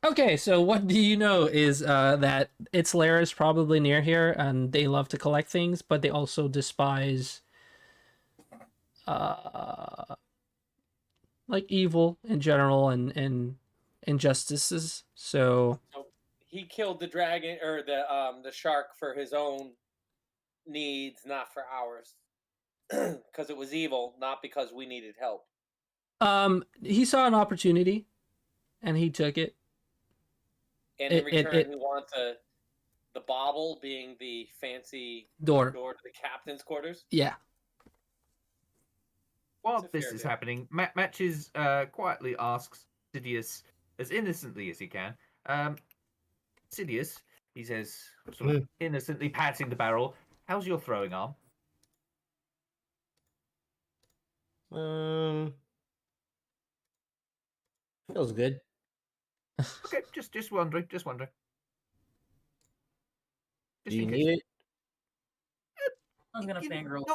Okay, so what do you know is that its lair is probably near here, and they love to collect things, but they also despise like evil in general and injustices. So he killed the dragon or the shark for his own needs, not for ours, because it was evil, not because we needed help. He saw an opportunity, and he took it. And in return, he wants the bauble, being the fancy door to the captain's quarters. Yeah. While this is happening, Matches quietly asks Sidious as innocently as he can. Sidious, he says, sort of innocently patting the barrel, how's your throwing arm? Feels good. Okay, just wondering. Do you need it? I was gonna fangirl.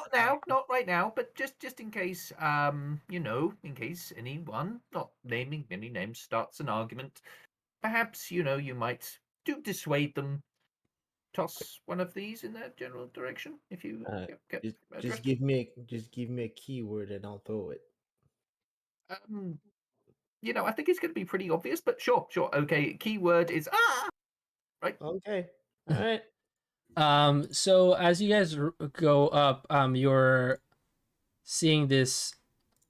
Not right now, but just in case, in case anyone, not naming any names, starts an argument, perhaps, you might dissuade them. Toss one of these in that general direction if you just give me a keyword and I'll throw it. I think it's going to be pretty obvious, but sure. Okay, keyword is right. Okay, all right. So as you guys go up, you're seeing this.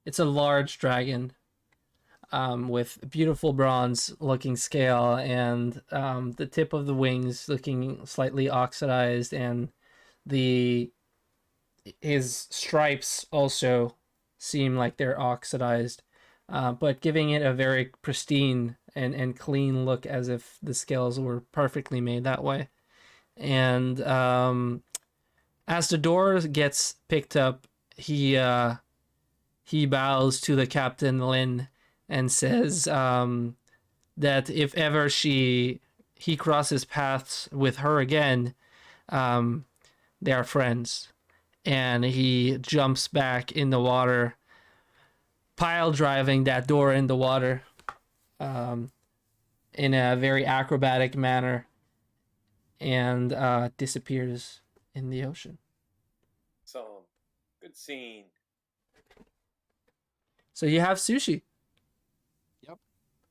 It's a large dragon, with beautiful bronze-looking scale, and the tip of the wings looking slightly oxidized, and his stripes also seem like they're oxidized. But giving it a very pristine and clean look, as if the scales were perfectly made that way. And As the door gets picked up, he bows to the Captain Lin and says that if ever he crosses paths with her again, they are friends. And he jumps back in the water, pile driving that door in the water in a very acrobatic manner, and disappears in the ocean. So, good scene. So you have sushi.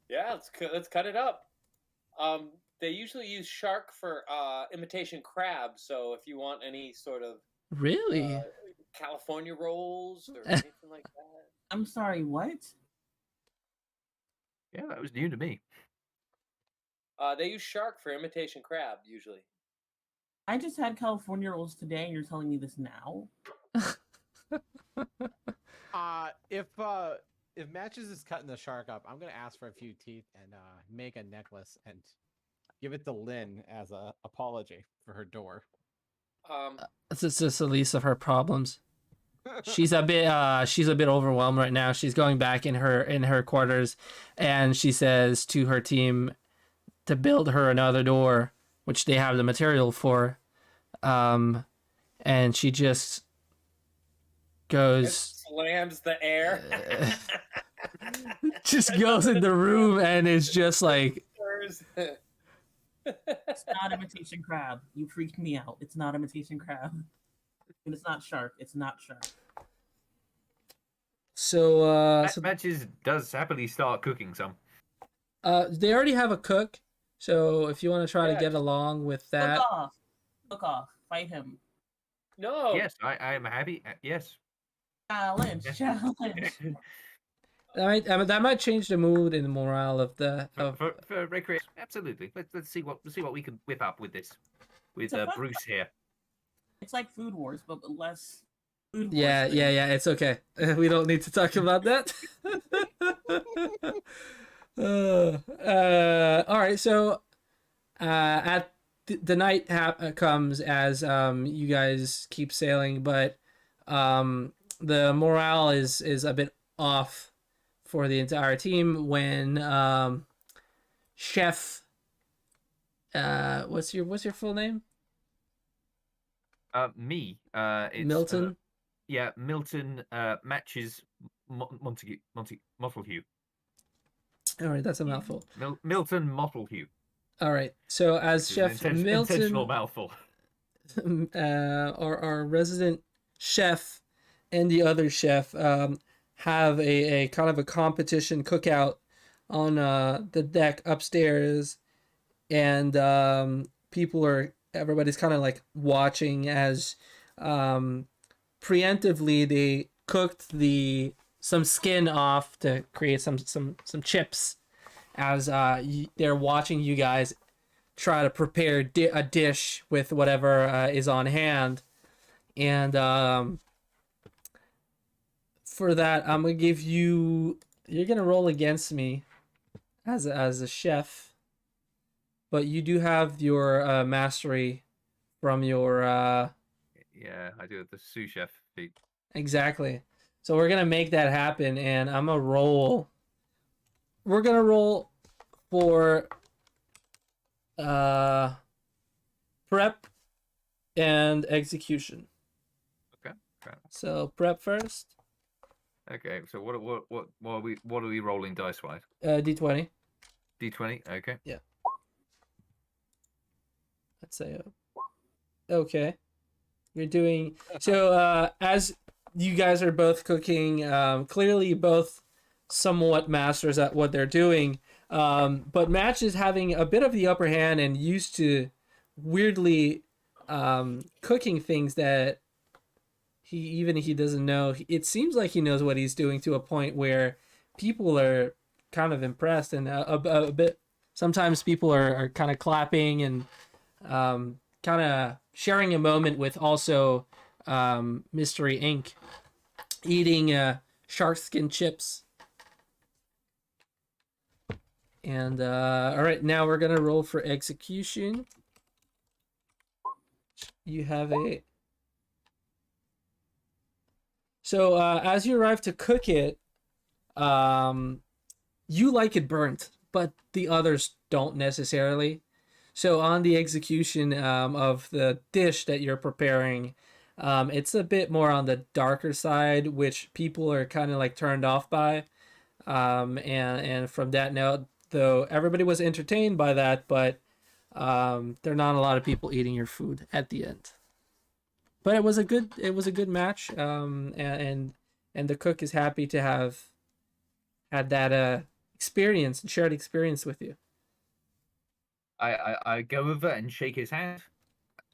Yeah, let's cut it up. They usually use shark for imitation crab. So if you want any sort of Really? California rolls or anything like that, I'm sorry, what? Yeah, that was new to me. they use shark for imitation crab usually. I just had California rolls today, and you're telling me this now? If Matches is cutting the shark up, I'm gonna ask for a few teeth and make a necklace and give it to Lynn as a apology for her door. It's just the least of her problems. She's a bit overwhelmed right now. She's going back in her quarters, and she says to her team to build her another door, which they have the material for. And she just goes, Slams the air. just goes in the room and is just like, It's not imitation crab. You freaked me out. It's not imitation crab. And it's not shark. It's not shark. so Matches does happily start cooking some. they already have a cook, so if you want to try to get along with that. Look off. Look off. Fight him. No. Yes, I am happy. Yes. Challenge. Challenge. That might change the mood and the morale of the For recreation, absolutely. Let's see what we can whip up with this, with It's a fun Bruce here. It's like Food Wars, but less Food Wars. yeah, it's okay. We don't need to talk about that. All right, so at the night comes as you guys keep sailing, but the morale is a bit off for the entire team when Chef what's your full name? Me. It's, Milton. Yeah, Milton Matches Mottlehue. All right, that's a mouthful. Milton Mottlehue. All right, so as Chef Milton, intentional mouthful. our resident chef and the other chef have a kind of a competition cookout on the deck upstairs, and everybody's kind of like watching as preemptively they cooked some skin off to create some chips, as they're watching you guys try to prepare a dish with whatever is on hand. And for that, I'm gonna give you're gonna roll against me as a chef, but you do have your mastery from your Yeah, I do have the sous chef feat. exactly. So we're gonna make that happen, and I'm gonna roll. We're gonna roll for prep and execution. Okay. So prep first. Okay. So what are we rolling dice wise? D20. D20. Okay. Let's say okay. You're doing so as you guys are both cooking, clearly both somewhat masters at what they're doing, but Match is having a bit of the upper hand and used to weirdly cooking things that he doesn't know. It seems like he knows what he's doing to a point where people are kind of impressed, and a bit sometimes people are kind of clapping and kind of sharing a moment with also Mystery Inc. eating shark skin chips. And all right, now we're gonna roll for execution. You have a So as you arrive to cook it, you like it burnt, but the others don't necessarily. So on the execution of the dish that you're preparing, it's a bit more on the darker side, which people are kind of like turned off by. And from that note, though everybody was entertained by that, but there are not a lot of people eating your food at the end. But it was a good match. And the cook is happy to have had that experience and shared experience with you. I go over and shake his hand,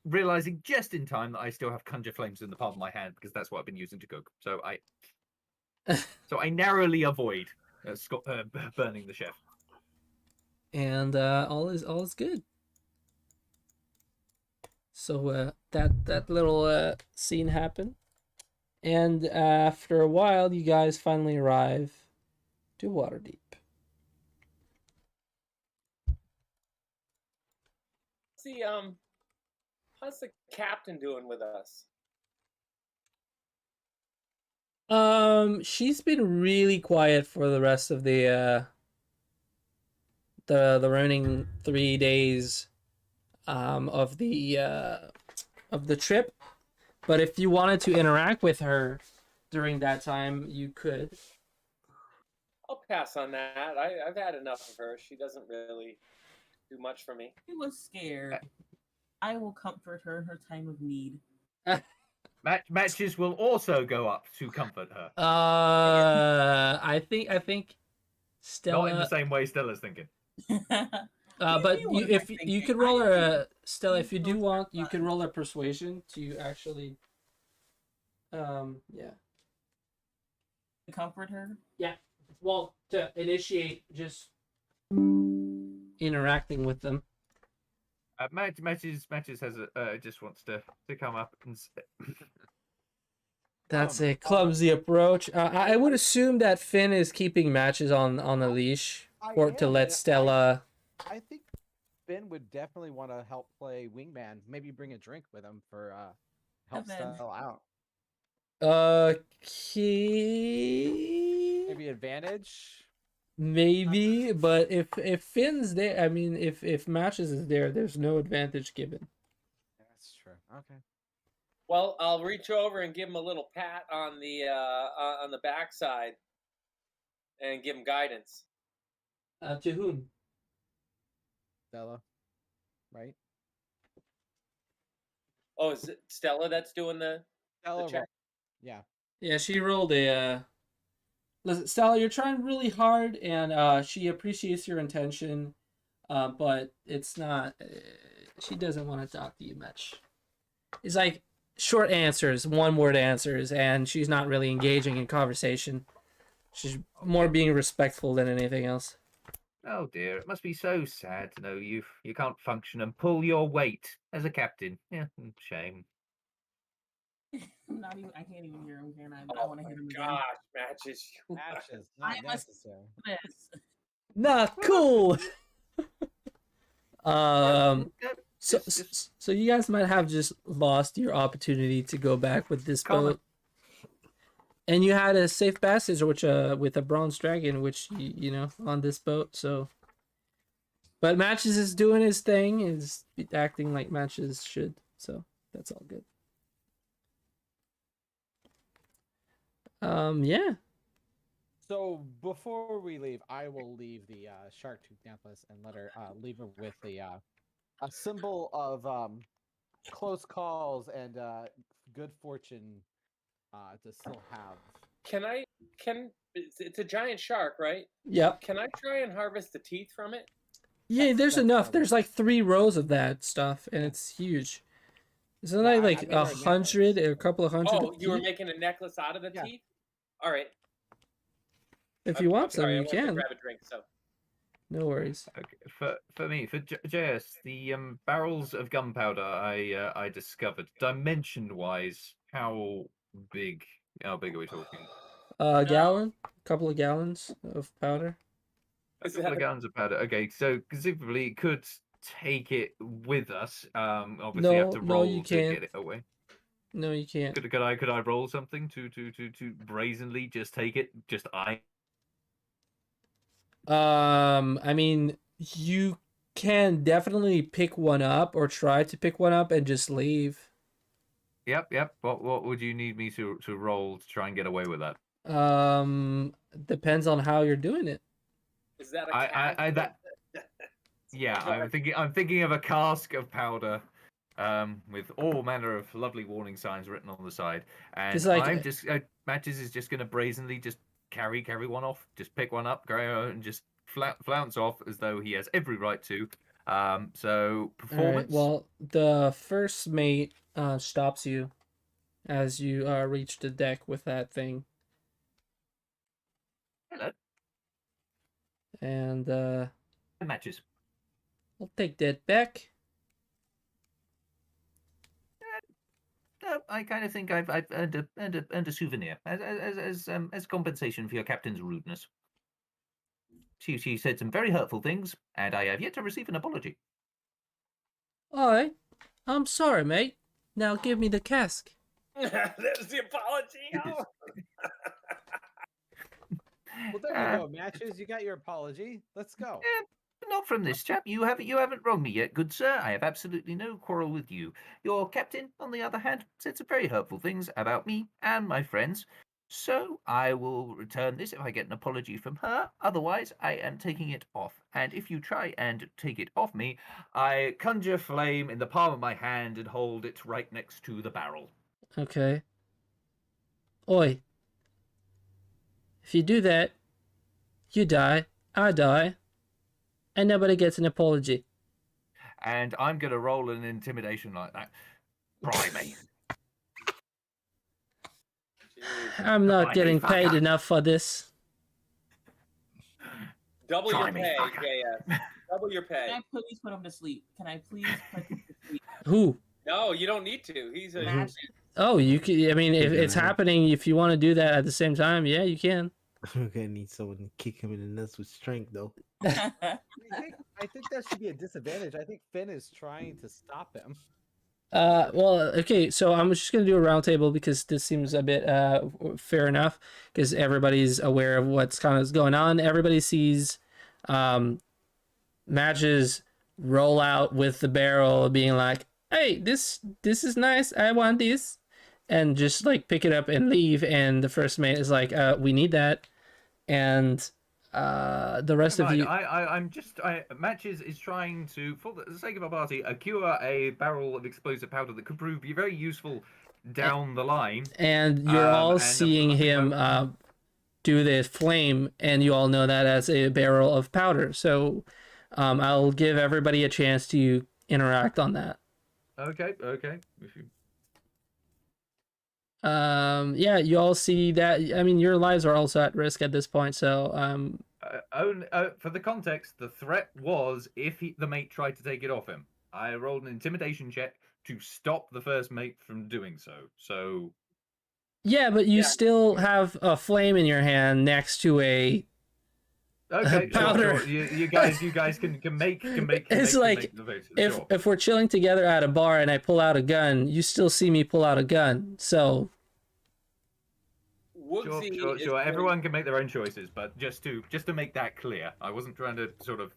realizing just in time that I still have conjure flames in the palm of my hand because that's what I've been using to cook. So I narrowly avoid burning the chef. And all is good. So that little scene happened, and after a while, you guys finally arrive to Waterdeep. See, how's the captain doing with us? She's been really quiet for the rest of the remaining 3 days of the trip. But if you wanted to interact with her during that time, you could. I'll pass on that. I've had enough of her. She doesn't really do much for me. She was scared. I will comfort her in her time of need. Matches will also go up to comfort her. I think Stella. Not in the same way Stella's thinking. But if you could roll her Stella, if you do want, you could roll a persuasion to actually. Yeah. Comfort her. Yeah. Well, to initiate just interacting with them. Matches has just wants to come up and. That's a clumsy approach. I would assume that Finn is keeping Matches on a leash to let Stella. I think Finn would definitely want to help play wingman. Maybe bring a drink with him for help Evan. Stella out. Okay. Maybe advantage. Maybe, but if Finn's there, I mean, if Matches is there, there's no advantage given. That's true. Okay. Well, I'll reach over and give him a little pat on the backside, and give him guidance. To whom? Stella. Right? Oh, is it Stella that's doing the Stella. check? Yeah. Yeah, she rolled a. Listen, Stella, you're trying really hard, and she appreciates your intention, but it's not. She doesn't want to talk to you much. It's like short answers, one-word answers, and she's not really engaging in conversation. She's more being respectful than anything else. Oh dear, it must be so sad to know you can't function and pull your weight as a captain. Yeah, shame. Not even. I can't even hear him. Can I? I Oh want to my hear him again. gosh, Matches. Matches. I Not must- necessary. This. Not cool. So, Just so you guys might have just lost your opportunity to go back with this boat. And you had a safe passage, which with a bronze dragon, which you know on this boat. So, but Matches is doing his thing, is acting like Matches should. So that's all good. Yeah. So before we leave, I will leave the shark tooth necklace and let her leave her with a symbol of close calls and good fortune to still have. It's a giant shark, right? Yep. Can I try and harvest the teeth from it? Yeah, there's That's enough. probably- There's like 3 rows of that stuff, and it's huge. Isn't Yeah, that I like made her a 100 or a couple of hundred? Oh, you were teeth? making a necklace out of the Yeah. teeth? All right. If you want I'm sorry, some, I you went to can. grab a drink. So No worries. Okay, for me, for JS, the barrels of gunpowder I discovered, dimension-wise, how big are we talking? A gallon, a couple of gallons of powder. A Is couple of that- gallons of powder. Okay, so presumably it could take it with us. Obviously, you have to No, roll you to can't. get it away. No, you can't. Could I roll something to brazenly just take it? Just I mean, you can definitely pick one up or try to pick one up and just leave. Yep. What would you need me to roll to try and get away with that? Depends on how you're doing it. Is that a I that yeah, I'm thinking of a cask of powder, with all manner of lovely warning signs written on the side, and I'm just Matches is just gonna brazenly just carry one off, just pick one up, go and just flounce off as though he has every right to. So performance. Right, well, the first mate stops you as you reach the deck with that thing. Hello. And Matches. I'll take that back. I kind of think I've earned a souvenir as compensation for your captain's rudeness. She said some very hurtful things, and I have yet to receive an apology. Alright. I'm sorry, mate. Now give me the cask. There's the apology. Oh. Well, there you go, Matches. You got your apology. Let's go. Not from this chap. You haven't wronged me yet, good sir. I have absolutely no quarrel with you. Your captain, on the other hand, said some very hurtful things about me and my friends. So I will return this if I get an apology from her. Otherwise, I am taking it off. And if you try and take it off me, I conjure flame in the palm of my hand and hold it right next to the barrel. Okay. Oi. If you do that, you die, I die, and nobody gets an apology. And I'm going to roll an intimidation like that. Try me. I'm not getting paid enough for this. Double Try your me, pay, fucker. JS. Double your pay. Can I please put him to sleep? Can I please put him to sleep? Who? No, you don't need to. He's a Matches. Oh, you can. I mean, if it's happening, if you want to do that at the same time, yeah, you can. I'm gonna need someone to kick him in the nuts with strength, though. I think that should be a disadvantage. I think Finn is trying to stop him. Well, okay, so I'm just gonna do a roundtable because this seems a bit fair enough because everybody's aware of what's kind of going on. Everybody sees Matches roll out with the barrel, being like, "Hey, this is nice. I want this," and just like pick it up and leave. And the first mate is like, "We need that," and the rest of you. Matches is trying to, for the sake of our party, accrue a barrel of explosive powder that could prove to be very useful down the line. And you're all and seeing him do the flame, and you all know that as a barrel of powder. So I'll give everybody a chance to interact on that. Okay. Yeah, you all see that. I mean, your lives are also at risk at this point, so for the context, the threat was if the mate tried to take it off him. I rolled an intimidation check to stop the first mate from doing so. So yeah, but you still have a flame in your hand next to a powder. Sure. You guys can make It's like the vote, if we're chilling together at a bar and I pull out a gun, you still see me pull out a gun. So Sure. Everyone can make their own choices, but just to make that clear, I wasn't trying to sort of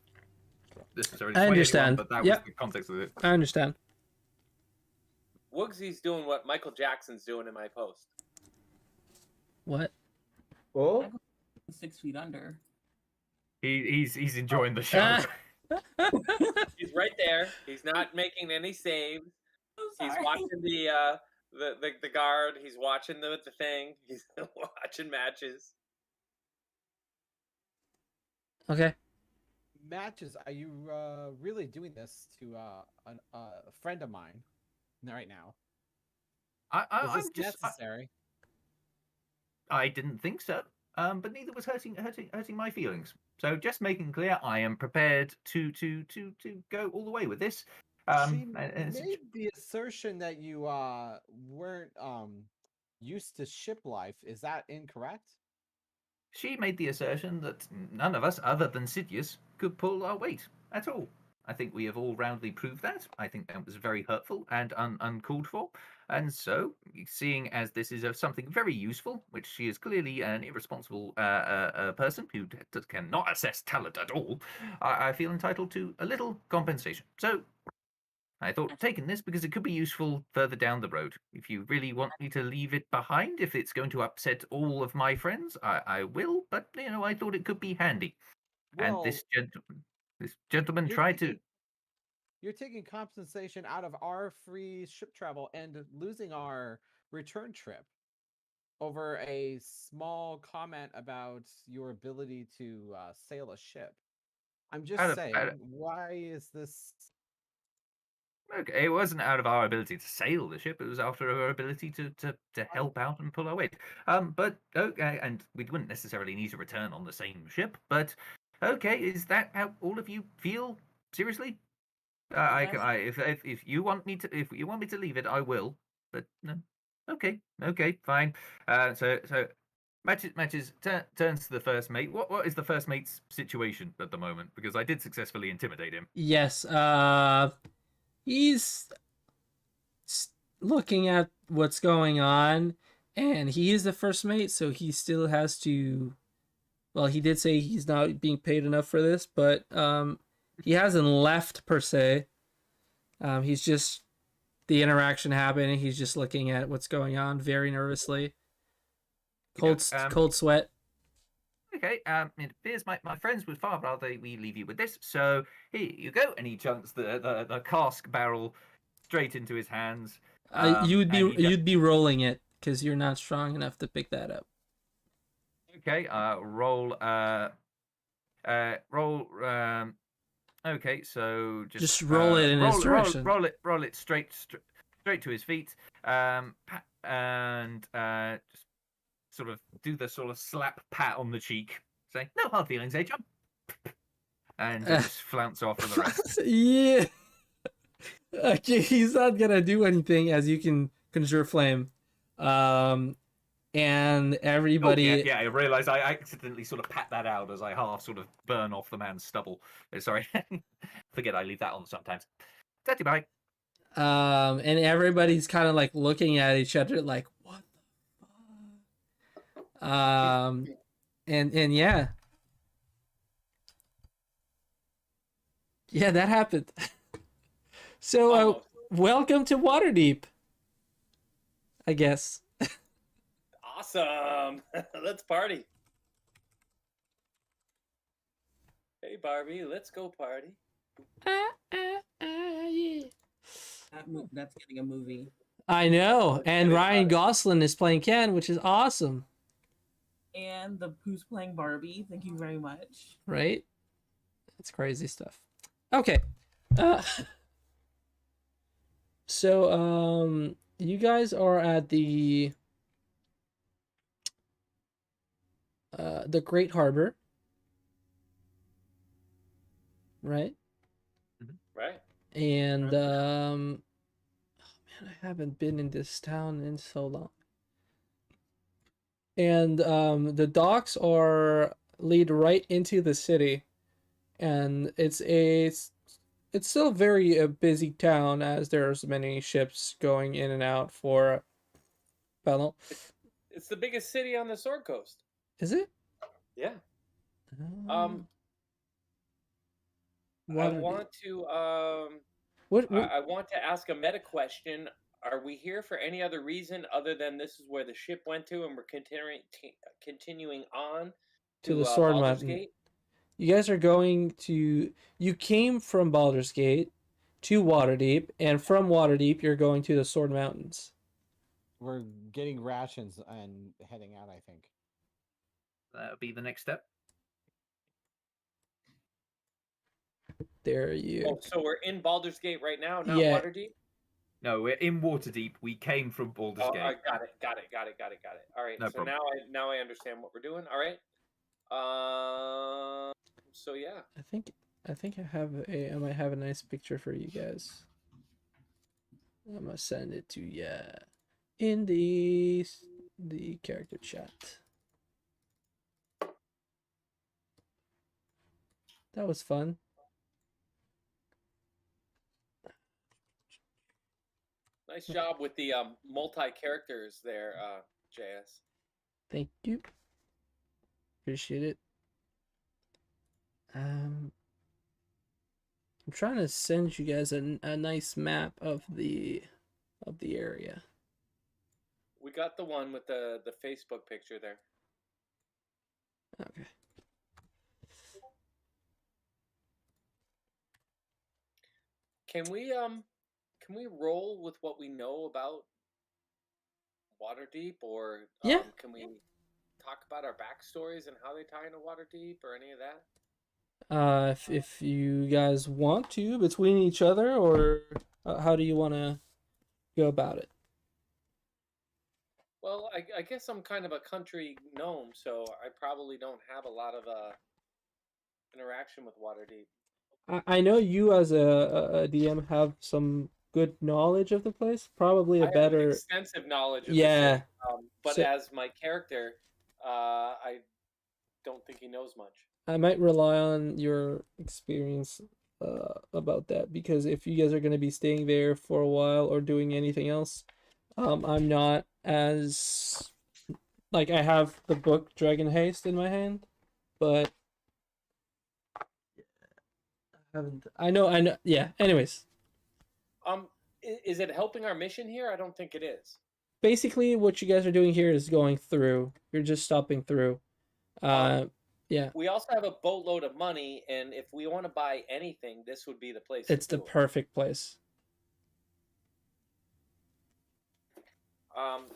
necessarily sway I understand. anyone, but that was the context of it. I understand. Woogsy's doing what Michael Jackson's doing in my post. What? Oh, 6 feet under. He's enjoying the show. He's right there. He's not making any saves. He's watching the guard. He's watching the thing. He's watching Matches. Okay. Matches, are you really doing this to a friend of mine right now? I'm Is this just necessary? I didn't think so. But neither was hurting my feelings. So just making clear, I am prepared to go all the way with this. She made the assertion that you weren't used to ship life. Is that incorrect? She made the assertion that none of us, other than Sidious, could pull our weight at all. I think we have all roundly proved that. I think that was very hurtful and uncalled for. And so, seeing as this is something very useful, which she is clearly an irresponsible person who cannot assess talent at all, I feel entitled to a little compensation. So, I thought taking this because it could be useful further down the road. If you really want me to leave it behind, if it's going to upset all of my friends, I will. But I thought it could be handy. And Well, this gentleman you're tried to. taking you're taking compensation out of our free ship travel and losing our return trip over a small comment about your ability to sail a ship. I'm just Out of, saying, out of- why is this? Okay, it wasn't out of our ability to sail the ship. It was after our ability to help out and pull our weight. But okay, and we wouldn't necessarily need to return on the same ship. But okay, is that how all of you feel? Seriously, I can. If you want me to leave it, I will. But no, okay, fine. So matches turns to the first mate. What is the first mate's situation at the moment? Because I did successfully intimidate him. Yes, he's looking at what's going on, and he is the first mate, so he still has to. Well, he did say he's not being paid enough for this, but he hasn't left per se. He's just the interaction happening. He's just looking at what's going on very nervously. Cold sweat. Okay, it appears my friends would far rather we leave you with this. So here you go, and he chunks the cask barrel straight into his hands. You'd be rolling it because you're not strong enough to pick that up. Okay, roll. Roll. Okay, so just roll it in his direction. Roll it straight to his feet. And just sort of do the sort of slap pat on the cheek, say no hard feelings, jump, and just flounce off for the rest. Yeah. Okay, he's not gonna do anything as you can conjure flame. And everybody. Oh, yeah, I realised I accidentally sort of pat that out as I half sort of burn off the man's stubble. Sorry, forget I leave that on sometimes. Dirty bye. And everybody's kind of like looking at each other like, what the fuck? And yeah. Yeah, that happened. So, welcome to Waterdeep, I guess. Awesome. Let's party. Hey, Barbie, let's go party. Yeah. That's getting a movie. I know. And Ryan Gosling is playing Ken, which is awesome. And who's playing Barbie. Thank you very much. Right? That's crazy stuff. Okay. So, you guys are at the Great Harbor, right? Right. And oh man, I haven't been in this town in so long. And the docks lead right into the city, and it's still very a busy town as there's many ships going in and out for battle. It's the biggest city on the Sword Coast. Is it? Yeah. What I want to what? I want to ask a meta question. Are we here for any other reason other than this is where the ship went to, and we're continuing on to the Sword Baldur's Mountain? Gate? You guys are going to. You came from Baldur's Gate to Waterdeep, and from Waterdeep, you're going to the Sword Mountains. We're getting rations and heading out, I think. That would be the next step. There you. Oh, so we're in Baldur's Gate right now, not Yeah. Waterdeep? No, we're in Waterdeep. We came from Baldur's Gate. I got it. All right. No so problem. now I understand what we're doing. All right. So yeah. I think I might have a nice picture for you guys. I'm gonna send it to you in the character chat. That was fun. Nice job with the multi characters there, JS. Thank you. Appreciate it. I'm trying to send you guys a nice map of the area. We got the one with the Facebook picture there. Okay. Can we roll with what we know about Waterdeep, or Yeah. can we talk about our backstories and how they tie into Waterdeep, or any of that? If you guys want to between each other, or how do you want to go about it? Well, I guess I'm kind of a country gnome, so I probably don't have a lot of interaction with Waterdeep. I know you as a DM have some good knowledge of the place. Probably I a have better. extensive knowledge of Yeah. the city, but So- as my character, I don't think he knows much. I might rely on your experience about that, because if you guys are going to be staying there for a while or doing anything else, I'm not as like, I have the book Dragon Haste in my hand, but I haven't. I know. Yeah. Anyways, Is it helping our mission here? I don't think it is. basically, what you guys are doing here is going through. You're just stopping through. Yeah. We also have a boatload of money, and if we want to buy anything, this would be the place. It's to the do it. perfect place.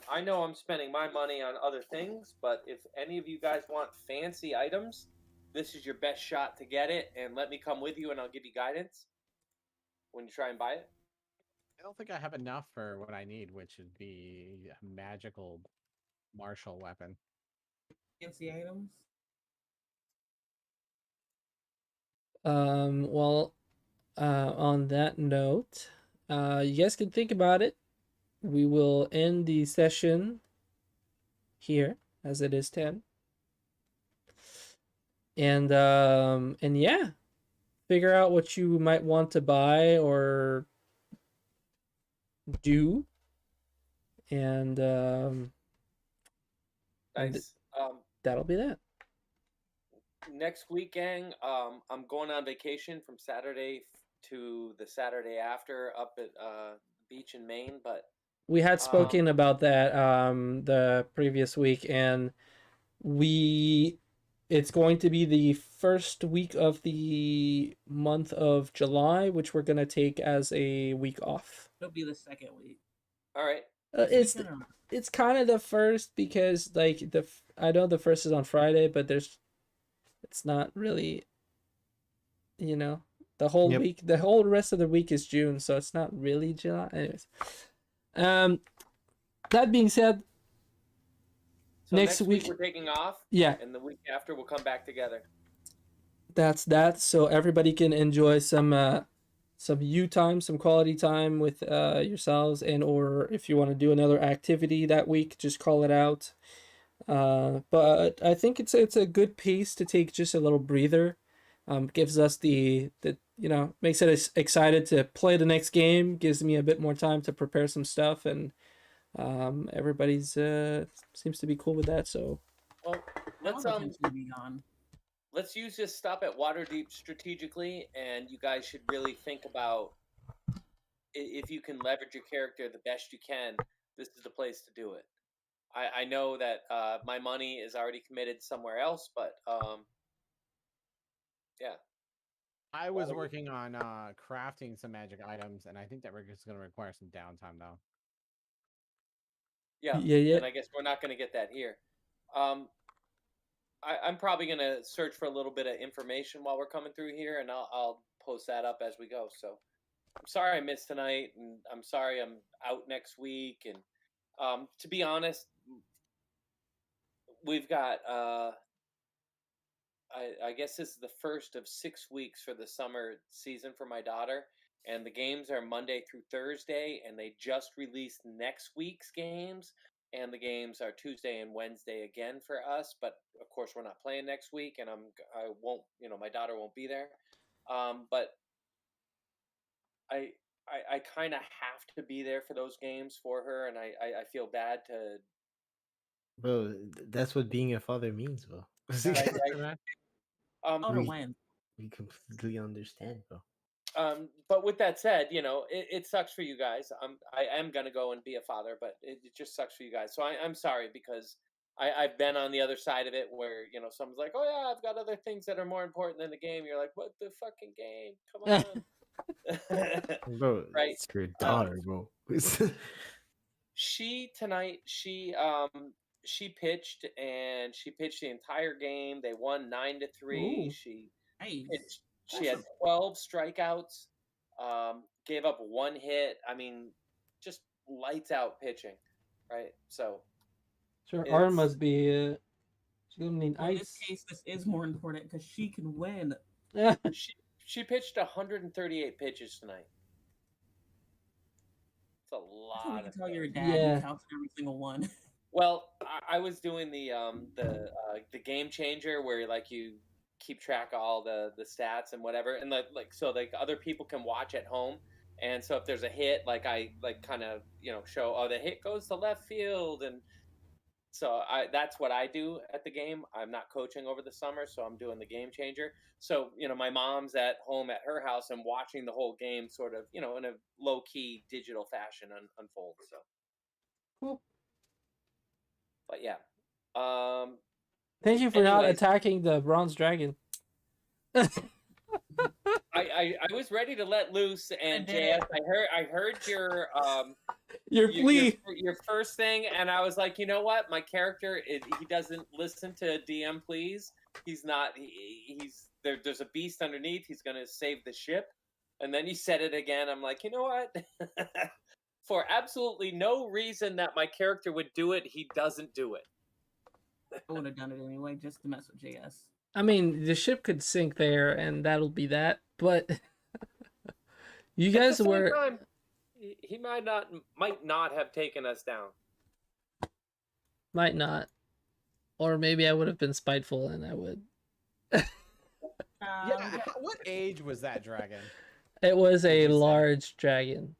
I know I'm spending my money on other things, but if any of you guys want fancy items, this is your best shot to get it. And let me come with you, and I'll give you guidance when you try and buy it. I don't think I have enough for what I need, which would be a magical martial weapon. Fancy items. Well, on that note, you guys can think about it. We will end the session here, as it is 10. And yeah, figure out what you might want to buy or do. And Nice. That'll be that. Next week, gang, I'm going on vacation from Saturday to the Saturday after up at the beach in Maine. But We had spoken about that the previous week, and it's going to be the first week of the month of July, which we're gonna take as a week off. It'll be the second week. all right, It's kind of the first, because like I know the first is on Friday, but it's not really, the whole Yep. week, the whole rest of the week is June, so it's not really July. Anyways, that being said, so next week we're taking off. Yeah, And the week after we'll come back together. that's that. So everybody can enjoy some you time, some quality time with yourselves, and or if you want to do another activity that week, just call it out. But I think it's a good pace to take just a little breather. Gives us the makes it excited to play the next game. Gives me a bit more time to prepare some stuff, and everybody's seems to be cool with that. So Well, let's I'll eventually be gone. let's use this stop at Waterdeep strategically, and you guys should really think about if you can leverage your character the best you can. This is the place to do it. I know that my money is already committed somewhere else, but yeah. I was working on crafting some magic items, and I think that we're just going to require some downtime, though. Yeah, Yeah. and I guess we're not going to get that here. I'm probably going to search for a little bit of information while we're coming through here, and I'll post that up as we go. So I'm sorry I missed tonight, and I'm sorry I'm out next week. And to be honest, we've got I guess this is the first of 6 weeks for the summer season for my daughter, and the games are Monday through Thursday, and they just released next week's games, and the games are Tuesday and Wednesday again for us. But of course, we're not playing next week, and I won't, my daughter won't be there. But I I kind of have to be there for those games for her, and I feel bad to. Bro, that's what being a father means, bro. Oh, we, win. we completely understand, bro. But with that said, it sucks for you guys. I am gonna go and be a father, but it just sucks for you guys. So I'm sorry because I've been on the other side of it where someone's like, oh yeah, I've got other things that are more important than the game. You're like, what the fucking game? Come on. Bro, Right. it's your daughter, bro. She pitched and she pitched the entire game. They won 9-3. Ooh. She Nice. had 12 strikeouts, gave up 1 hit. I mean, just lights out pitching, right? So Her arm must be. She's gonna need Well, in this ice. case, this is more important because she can win. she pitched 138 pitches tonight. It's a That's what we lot can of tell your pitches. dad. Yeah. He counts every single one. Well, I was doing the game changer where like you keep track of all the stats and whatever, and so other people can watch at home. And so if there's a hit, like I kind of show, oh, the hit goes to left field, and so that's what I do at the game. I'm not coaching over the summer, so I'm doing the game changer. So my mom's at home at her house and watching the whole game, sort of in a low key digital fashion unfold. So Cool. But yeah. Thank you for not anyways. attacking the bronze dragon. I was ready to let loose, and JS, I heard your plea. your first thing, and I was like, you know what, my character he doesn't listen to DM please. He's not. He's there. There's a beast underneath. He's gonna save the ship, and then you said it again. I'm like, you know what? For absolutely no reason that my character would do it, he doesn't do it. I would have done it anyway, just to mess with JS. I mean, the ship could sink there, and that'll be that. But you guys At the same were. time, he might not have taken us down. Might not. Or maybe I would have been spiteful, and I would. What age was that dragon? It was a you say? large dragon.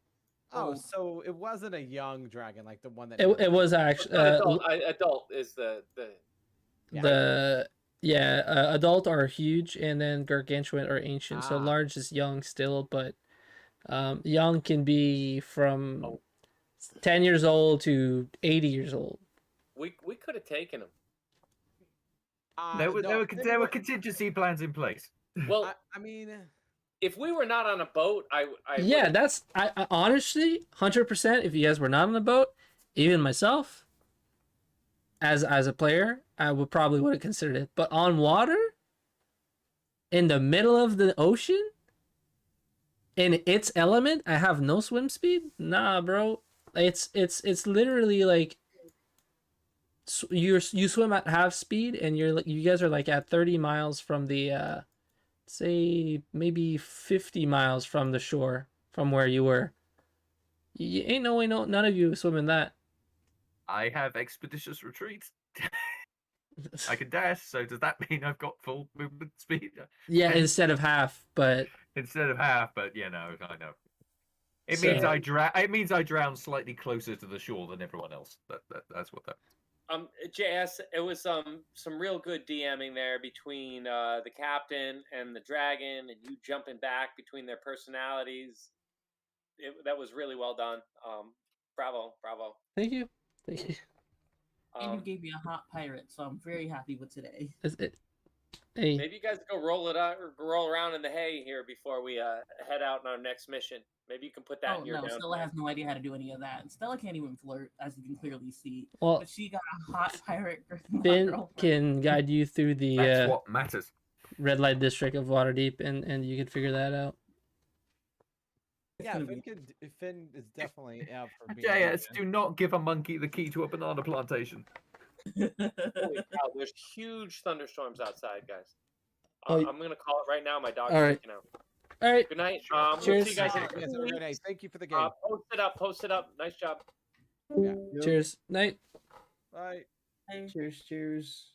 Oh, so it wasn't a young dragon like the one that. It was actually Adult is the adult are huge, and then gargantuan are ancient. So Ah. large is young still, but young can be from 10 years old to 80 years old. We could have taken him. There were contingency plans in place. Well, I mean, if we were not on a boat, I that's I honestly 100%. If you guys were not on the boat, even myself, as a player, I would have considered it. But on water, in the middle of the ocean, in its element, I have no swim speed. Nah, bro. It's literally like you swim at half speed, and you guys are like at 30 miles from the say maybe 50 miles from the shore from where you were. You ain't no way, none of you swimming that. I have expeditious retreat. I can dash, so does that mean I've got full movement speed? Yeah, instead of half, but Instead of half, but I know. It So- means It means I drown slightly closer to the shore than everyone else. That's what that. JS, it was some real good DMing there between the captain and the dragon, and you jumping back between their personalities. That was really well done. Bravo. thank you. And you gave me a hot pirate, so I'm very happy with today. Hey, Maybe you guys go roll around in the hay here before we head out on our next mission. Maybe you can put that Oh in your no, down Stella plan. has no idea how to do any of that. Stella can't even flirt, as you can clearly see. well, But she got a hot pirate Finn girlfriend. can guide you through the That's what matters. red light district of Waterdeep, and you can figure that out. yeah, gonna be- Finn is definitely out for being. JS, do not give a monkey the key to a banana plantation. Holy cow, there's huge thunderstorms outside, guys. Oh, I'm gonna call it right now. My dog's all right. freaking out. All right. Good night. We'll Cheers. see you guys in Yes, have a great night. Thank you for the game. Post it up. Nice job. Yeah. Cheers. Night. Bye. Hey. Cheers.